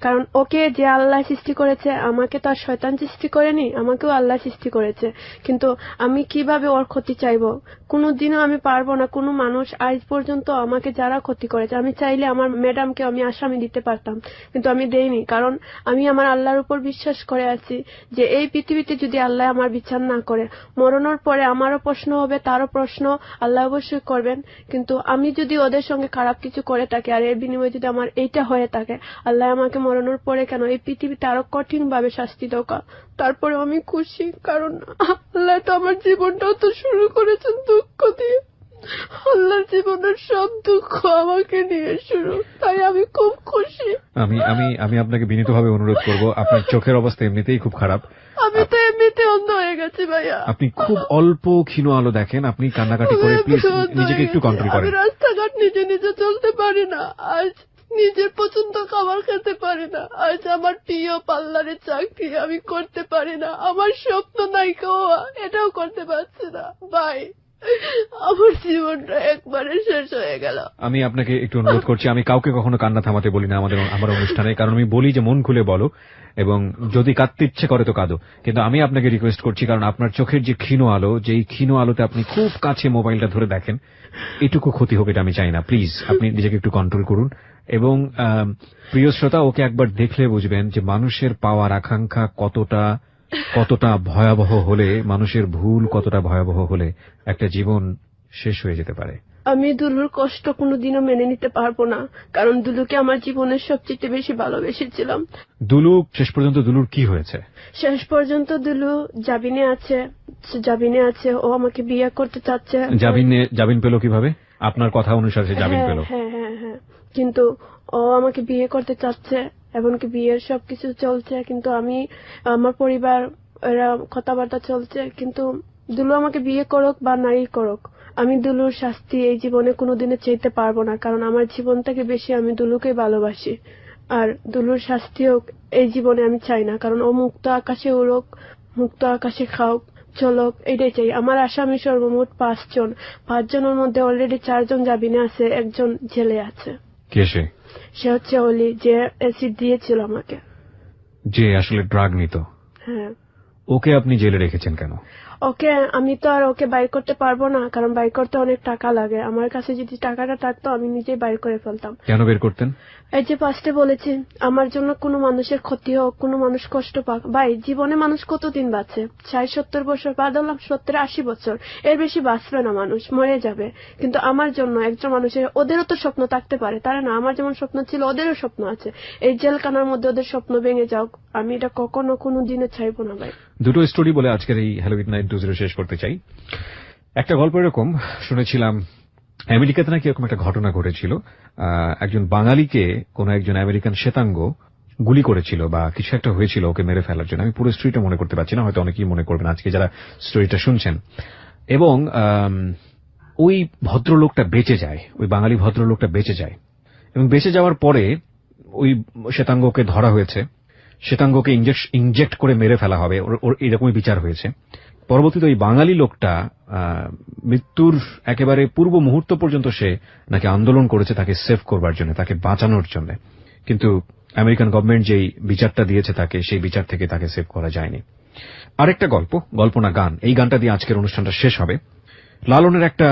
কারণ ওকে যে আল্লাহ সৃষ্টি করেছে, আমাকে তো আর শয়তান সৃষ্টি করেনি, আমাকেও আল্লাহ সৃষ্টি করেছে। কিন্তু আমি কিভাবে ওর ক্ষতি চাইবো? কোনোদিনও আমি পারবো না। কোনো মানুষ আজ পর্যন্ত আমাকে যারা ক্ষতি করেছে, আমি চাইলে আমার ম্যাডামকে আমি আসামি দিতে পারতাম, কিন্তু আমি দেইনি, কারণ আমি আমার আল্লাহর উপর বিশ্বাস করে আছি যে এই পৃথিবীতে যদি আল্লাহ আমার বিচার না করে, মরণের পরে আমারও প্রশ্ন হবে, তারও প্রশ্ন আল্লাহ অবশ্যই করবেন। কিন্তু আমি যদি ওদের সঙ্গে খারাপ কিছু করে থাকি আর এর বিনিময়ে যদি আমার এইটা হয়ে থাকে, আল্লাহ আমাকে মরণের পরে কেন এই পৃথিবীতে আরো কঠিন ভাবে শাস্তি দোকা। তারপরে আমি খুশি, কারণ আল্লাহ তো আমার জীবনটাও তো শুরু করেছেন দুঃখ দিয়ে। আল্লাহর জীবনের সব দুঃখ আমাকে নিয়ে শুরু, তাই আমি খুব খুশি। আমি আপনাকে বিনীতভাবে অনুরোধ করব, আপনার চোখের অবস্থা এমনিতেই খুব খারাপ। আমি তো এমনিতে অন্ধ হয়ে গেছি ভাইয়া। আপনি খুব অল্প ক্ষীণ আলো দেখেন, আপনি কান্নাকাটি করে প্লিজ নিজেকে একটু কন্ট্রোল করেন। আমি রাস্তাঘাট নিজে চলতে পারি না, আজ নিজের পছন্দ খাবার খেতে পারি না, আজ আমার প্রিয় পার্লারের চাকরি আমি করতে পারি না, আমার স্বপ্ন নায়িকা হওয়া এটাও করতে পারছি না। ভাই, আমার জীবনটা একবারে শেষ হয়ে গেল। আমি আপনাকে একটু অনুরোধ করছি, আমি কাউকে কখনো কান্না থামাতে বলি না আমার অনুষ্ঠানে, কারণ আমি বলি যে মন খুলে বলো এবং যদি কাঁদতে ইচ্ছে করে তো কাঁদো। কিন্তু আমি আপনাকে রিকোয়েস্ট করছি, কারণ আপনার চোখের যে ক্ষীণ আলো, যেই ক্ষীণ আলোতে আপনি খুব কাছে মোবাইলটা ধরে দেখেন, এটুকু ক্ষতি হোক এটা আমি চাই না। প্লিজ আপনি নিজেকে একটু কন্ট্রোল করুন। এবং প্রিয় শ্রোতা, ওকে একবার দেখলে বুঝবেন যে মানুষের পাওয়ার আকাঙ্ক্ষা কতটা ভয়াবহ হলে, মানুষের ভুল কতটা ভয়াবহ হলে একটা জীবন শেষ হয়ে যেতে পারে। আমি দুলুর কষ্ট কোনোদিনও মেনে নিতে পারবো না, কারণ দুলুকে আমার জীবনের সবচেয়ে বেশি ভালোবেসেছিলাম। দুলু শেষ পর্যন্ত দুলুর কি হয়েছে? শেষ পর্যন্ত দুলু জাবিনে আছে। ও আমাকে বিয়ে করতে চাচ্ছে। জামিন পেল কিভাবে? আপনার কথা অনুসারে সে জামিন পেল? হ্যাঁ, কিন্তু ও আমাকে বিয়ে করতে চাচ্ছে, এমনকি বিয়ের সবকিছু চলছে, কিন্তু আমার পরিবার এরা কথাবার্তা চলছে, কিন্তু দুলু আমাকে বিয়ে করুক বা নাই করুক, আমি দুলুর শাস্তি এই জীবনে কোনোদিনও চাইতে পারবো না, কারণ আমার জীবন থেকে বেশি আমি দুলুকে ভালোবাসি। আর দুলুর শাস্তি হোক এই জীবনে আমি চাই না, কারণ ও মুক্ত আকাশে উড়ুক, মুক্ত আকাশে খাওক, চলক, এটাই চাই। আমার আসামি সর্বমোট 5 জন। 5 জনের মধ্যে অলরেডি 4 জন জামিনে আছে, একজন জেলে আছে। কে সে? সে হচ্ছে অলি, যে অ্যাসিড দিয়েছিল আমাকে, যে আসলে ড্রাগ নিত। হ্যাঁ। ওকে আপনি জেলে রেখেছেন কেন? ওকে আমি তো আর ওকে বাইর করতে পারবো না, কারণ বাইর করতে অনেক টাকা লাগে। আমার কাছে যদি টাকাটা থাকতো আমি নিজেই বাইর করে ফেলতাম। কেন বের করতেন? এই যে ফার্স্টে বলেছি, আমার জন্য কোনো মানুষের ক্ষতি হোক, কোনো মানুষ কষ্ট পাক। ভাই, জীবনে মানুষ কতদিন বাঁচে? 60-70 বছর, বাদলাম 70-80 বছর, এর বেশি বাঁচবে না, মানুষ মরে যাবে। কিন্তু আমার জন্য একজন মানুষের, ওদেরও তো স্বপ্ন থাকতে পারে, তারা না? আমার যেমন স্বপ্ন ছিল, ওদেরও স্বপ্ন আছে। এই জেলখানার মধ্যে ওদের স্বপ্ন ভেঙে যাও, আমি এটা কখনো কোনো দিনে চাইবো না। ভাই, দুটো স্টোরি বলে আজকের এই হ্যালো উইথ 920 শেষ করতে চাই। একটা গল্প এরকম শুনেছিলাম, আমেরিকাতে নাকি এরকম একটা ঘটনা ঘটেছিল। একজন বাঙালিকে কোন একজন আমেরিকান শ্বেতাঙ্গ গুলি করেছিল বা কিছু একটা হয়েছিল ওকে মেরে ফেলার জন্য। আমি পুরো স্টোরিটা মনে করতে পারছি না, হয়তো অনেকেই মনে করবেন আজকে যারা স্টোরিটা শুনছেন। এবং ওই ভদ্রলোকটা বেঁচে যায়, ওই বাঙালি ভদ্রলোকটা বেঁচে যায়, এবং বেঁচে যাওয়ার পরে ওই শ্বেতাঙ্গকে ধরা হয়েছে, শ্বেতাঙ্গকে ইনজেক্ট করে মেরে ফেলা হবে, ওর এরকমই বিচার হয়েছে। পরবর্তীতে ওই বাঙালি লোকটা মৃত্যুর একেবারে পূর্ব মুহূর্ত পর্যন্ত সে নাকি আন্দোলন করেছে তাকে সেভ করবার জন্য, তাকে বাঁচানোর জন্য, কিন্তু আমেরিকান গভর্নমেন্ট যেই বিচারটা দিয়েছে তাকে, সেই বিচার থেকে তাকে সেভ করা যায়নি। আরেকটা গল্প না গান, এই গানটা দিয়ে আজকের অনুষ্ঠানটা শেষ হবে। লালনের একটা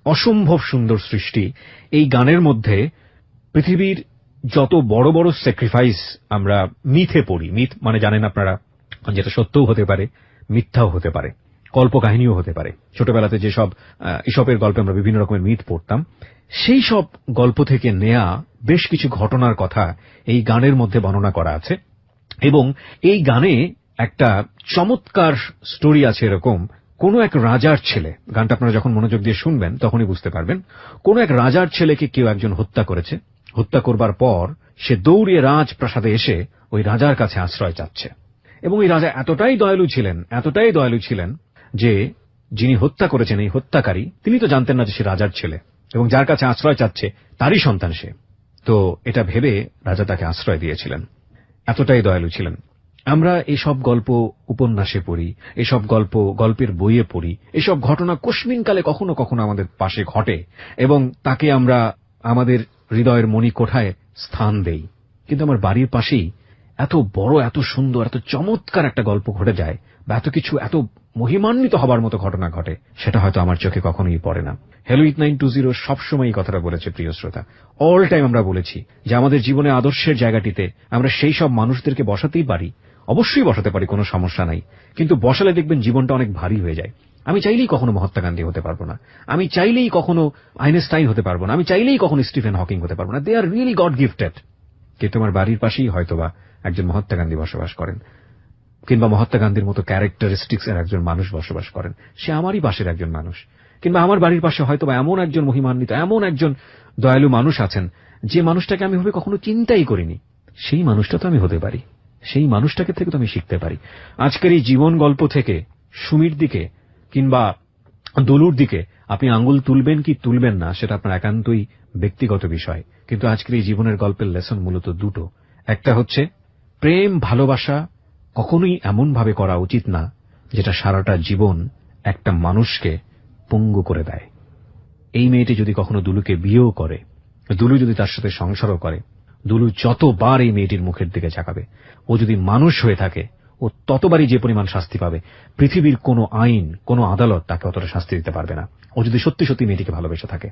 অসম্ভব সুন্দর সৃষ্টি। এই গানের মধ্যে পৃথিবীর যত বড় বড় স্যাক্রিফাইস আমরা মিথে পড়ি, মিথ মানে জানেন আপনারা, যেটা সত্যও হতে পারে, মিথ্যাও হতে পারে, কল্পকাহিনীও হতে পারে। ছোটবেলাতে যেসব ইসপের গল্পে আমরা বিভিন্ন রকমের মিথ পড়তাম, সেই সব গল্প থেকে নেয়া বেশ কিছু ঘটনার কথা এই গানের মধ্যে বর্ণনা করা আছে। এবং এই গানে একটা চমৎকার স্টোরি আছে এরকম, কোন এক রাজার ছেলে, গানটা আপনারা যখন মনোযোগ দিয়ে শুনবেন তখনই বুঝতে পারবেন, কোন এক রাজার ছেলেকে কেউ একজন হত্যা করেছে। হত্যা করবার পর সে দৌড়িয়ে রাজপ্রাসাদে এসে ওই রাজার কাছে আশ্রয় চাচ্ছে। এবং এই রাজা এতটাই দয়ালু ছিলেন যে যিনি হত্যা করেছেন, এই হত্যাকারী, তিনি তো জানতেন না যে সে রাজার ছেলে, এবং যার কাছে আশ্রয় চাচ্ছে তারই সন্তান সে। তো এটা ভেবে রাজা তাকে আশ্রয় দিয়েছিলেন, এতটাই দয়ালু ছিলেন। আমরা এসব গল্প উপন্যাসে পড়ি, এসব গল্পের বইয়ে পড়ি, এসব ঘটনা কস্মিনকালে কখনো কখনো আমাদের পাশে ঘটে, এবং তাকে আমরা আমাদের হৃদয়ের মণিকোঠায় স্থান দেই। কিন্তু আমার বাড়ির পাশেই এত বড়, এত সুন্দর, এত চমৎকার একটা গল্প ঘটে যায়, বা এত কিছু, এত মহিমান্বিত হবার মতো ঘটনা ঘটে, সেটা হয়তো আমার চোখে কখনোই পড়ে না। হ্যালো উইথ 920 সবসময় এই কথাটা বলেছে, প্রিয় শ্রোতা, অল টাইম আমরা বলেছি যে আমাদের জীবনে আদর্শের জায়গাটিতে আমরা সেই সব মানুষদেরকে বসাতেই পারি, অবশ্যই বসাতে পারি, কোনো সমস্যা নাই, কিন্তু বসালে দেখবেন জীবনটা অনেক ভারী হয়ে যায়। আমি চাইলেই কখনো মহাত্মা গান্ধী হতে পারবো না, আমি চাইলেই কখনো আইনস্টাইন হতে পারবো না, আমি চাইলেই কখনো স্টিফেন হকিং হতে পারবো না। দে আর রিয়েলি গড গিফটেড। কিন্তু আমার বাড়ির পাশেই হয়তোবা একজন মহাত্মা গান্ধী বসবাস করেন, কিংবা মহাত্মা গান্ধীর মতো ক্যারেক্টারিস্টিক্স এর একজন মানুষ বসবাস করেন, সে আমারই পাশের একজন মানুষ। কিংবা আমার বাড়ির পাশে হয়তোবা এমন একজন মহিমান্বিত, এমন একজন দয়ালু মানুষ আছেন, যে মানুষটাকে আমি ভাবে কখনো চিন্তাই করিনি, সেই মানুষটা তো আমি হতে পারি, সেই মানুষটাকে থেকে তো আমি শিখতে পারি। আজকের এই জীবন গল্প থেকে সুমির দিকে কিংবা দলুর দিকে আপনি আঙ্গুল তুলবেন কি তুলবেন না, সেটা আপনার একান্তই ব্যক্তিগত বিষয়। কিন্তু আজকের এই জীবনের গল্পের লেসন মূলত দুটো। একটা হচ্ছে প্রেম ভালোবাসা কখনোই এমন ভাবে করা উচিত না যেটা সারাটা জীবন একটা মানুষকে পঙ্গু করে দেয়। এই মেয়েটি যদি কখনো দুলুকে বিয়েও করে, দুলু যদি তার সাথে সংসারও করে, দুলু যতবার এই মেয়েটির মুখের দিকে ঝাঁকাবে, ও যদি মানুষ হয়ে থাকে, ও ততবারই যে পরিমাণ শাস্তি পাবে, পৃথিবীর কোনো আইন, কোনো আদালত তাকে অতটা শাস্তি দিতে পারবে না, ও যদি সত্যি সত্যি মেয়েটিকে ভালোবেসে থাকে।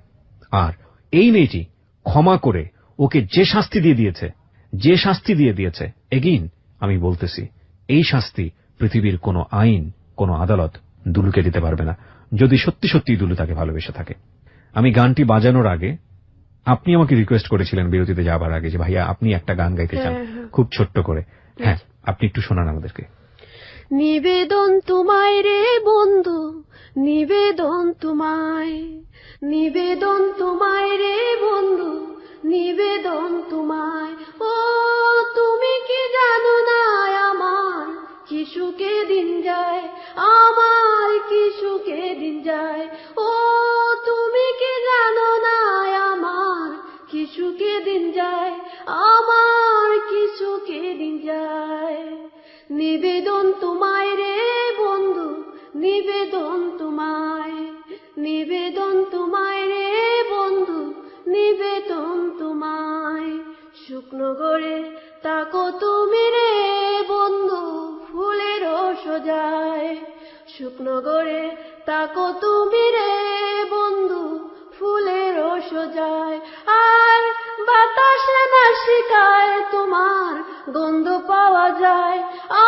আর এই মেয়েটি ক্ষমা করে ওকে যে শাস্তি দিয়ে দিয়েছে, এগেইন আমি বলতেছি, এই শাস্তি পৃথিবীর কোনো আইন, কোনো আদালত দুলুকে দিতে পারবে না, যদি সত্যি সত্যি দুলু তাকে ভালোবেসে থাকে। আমি গানটি বাজানোর আগে আপনি আমাকে রিকোয়েস্ট করেছিলেন বিরতিতে যাবার আগে যে ভাইয়া আপনি একটা গান গাইতে চান, খুব ছোট্ট করে। হ্যাঁ, আপনি একটু শোনান আমাদেরকে। নিবেদন তোমায় রে বন্ধু, নিবেদন তোমায়, নিবেদন তোমায় রে বন্ধু, নিবেদন তোমায়। ও তুমি কি জানো না আমার কি সুখে দিন যায়, আমার কি সুখে দিন যায়। ও তুমি কি জানো না আমার কি সুখে দিন যায়, আমার কি সুখে দিন যায়। নিবেদন তোমায় রে বন্ধু, নিবেদন তোমায়, নিবেদন তোমায় রে বন্ধু, নিবেদন তোমায়। শুকনো ঘরে তাকো তুমি রে বন্ধু, ফুলের সজায়। শুকনো ঘরে তাকো তুমি রে বন্ধু, ফুলের সজায়। আর বাতাসে না শিকায় তোমার গন্ধ পাওয়া যায়,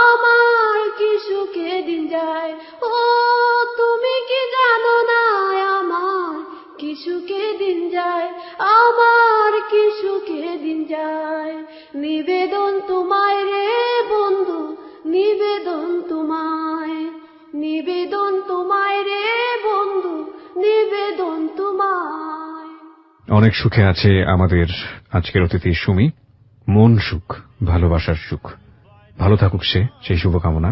আমার কি সুখে দিন যায়। ও তুমি কি জানো না আমার কি সুখে দিন যায়, আমার কি সুখে দিন যায়। নিবেদন তোমায় রে বন্ধু, নিবেদন তোমায়, নিবেদন তোমায় রে বন্ধু, নিবেদন তোমায়। অনেক সুখে আছে আমাদের আজকের অতিথি সুমি। মন সুখ, ভালোবাসার সুখ, ভালো থাকুক সে, সেই শুভকামনা।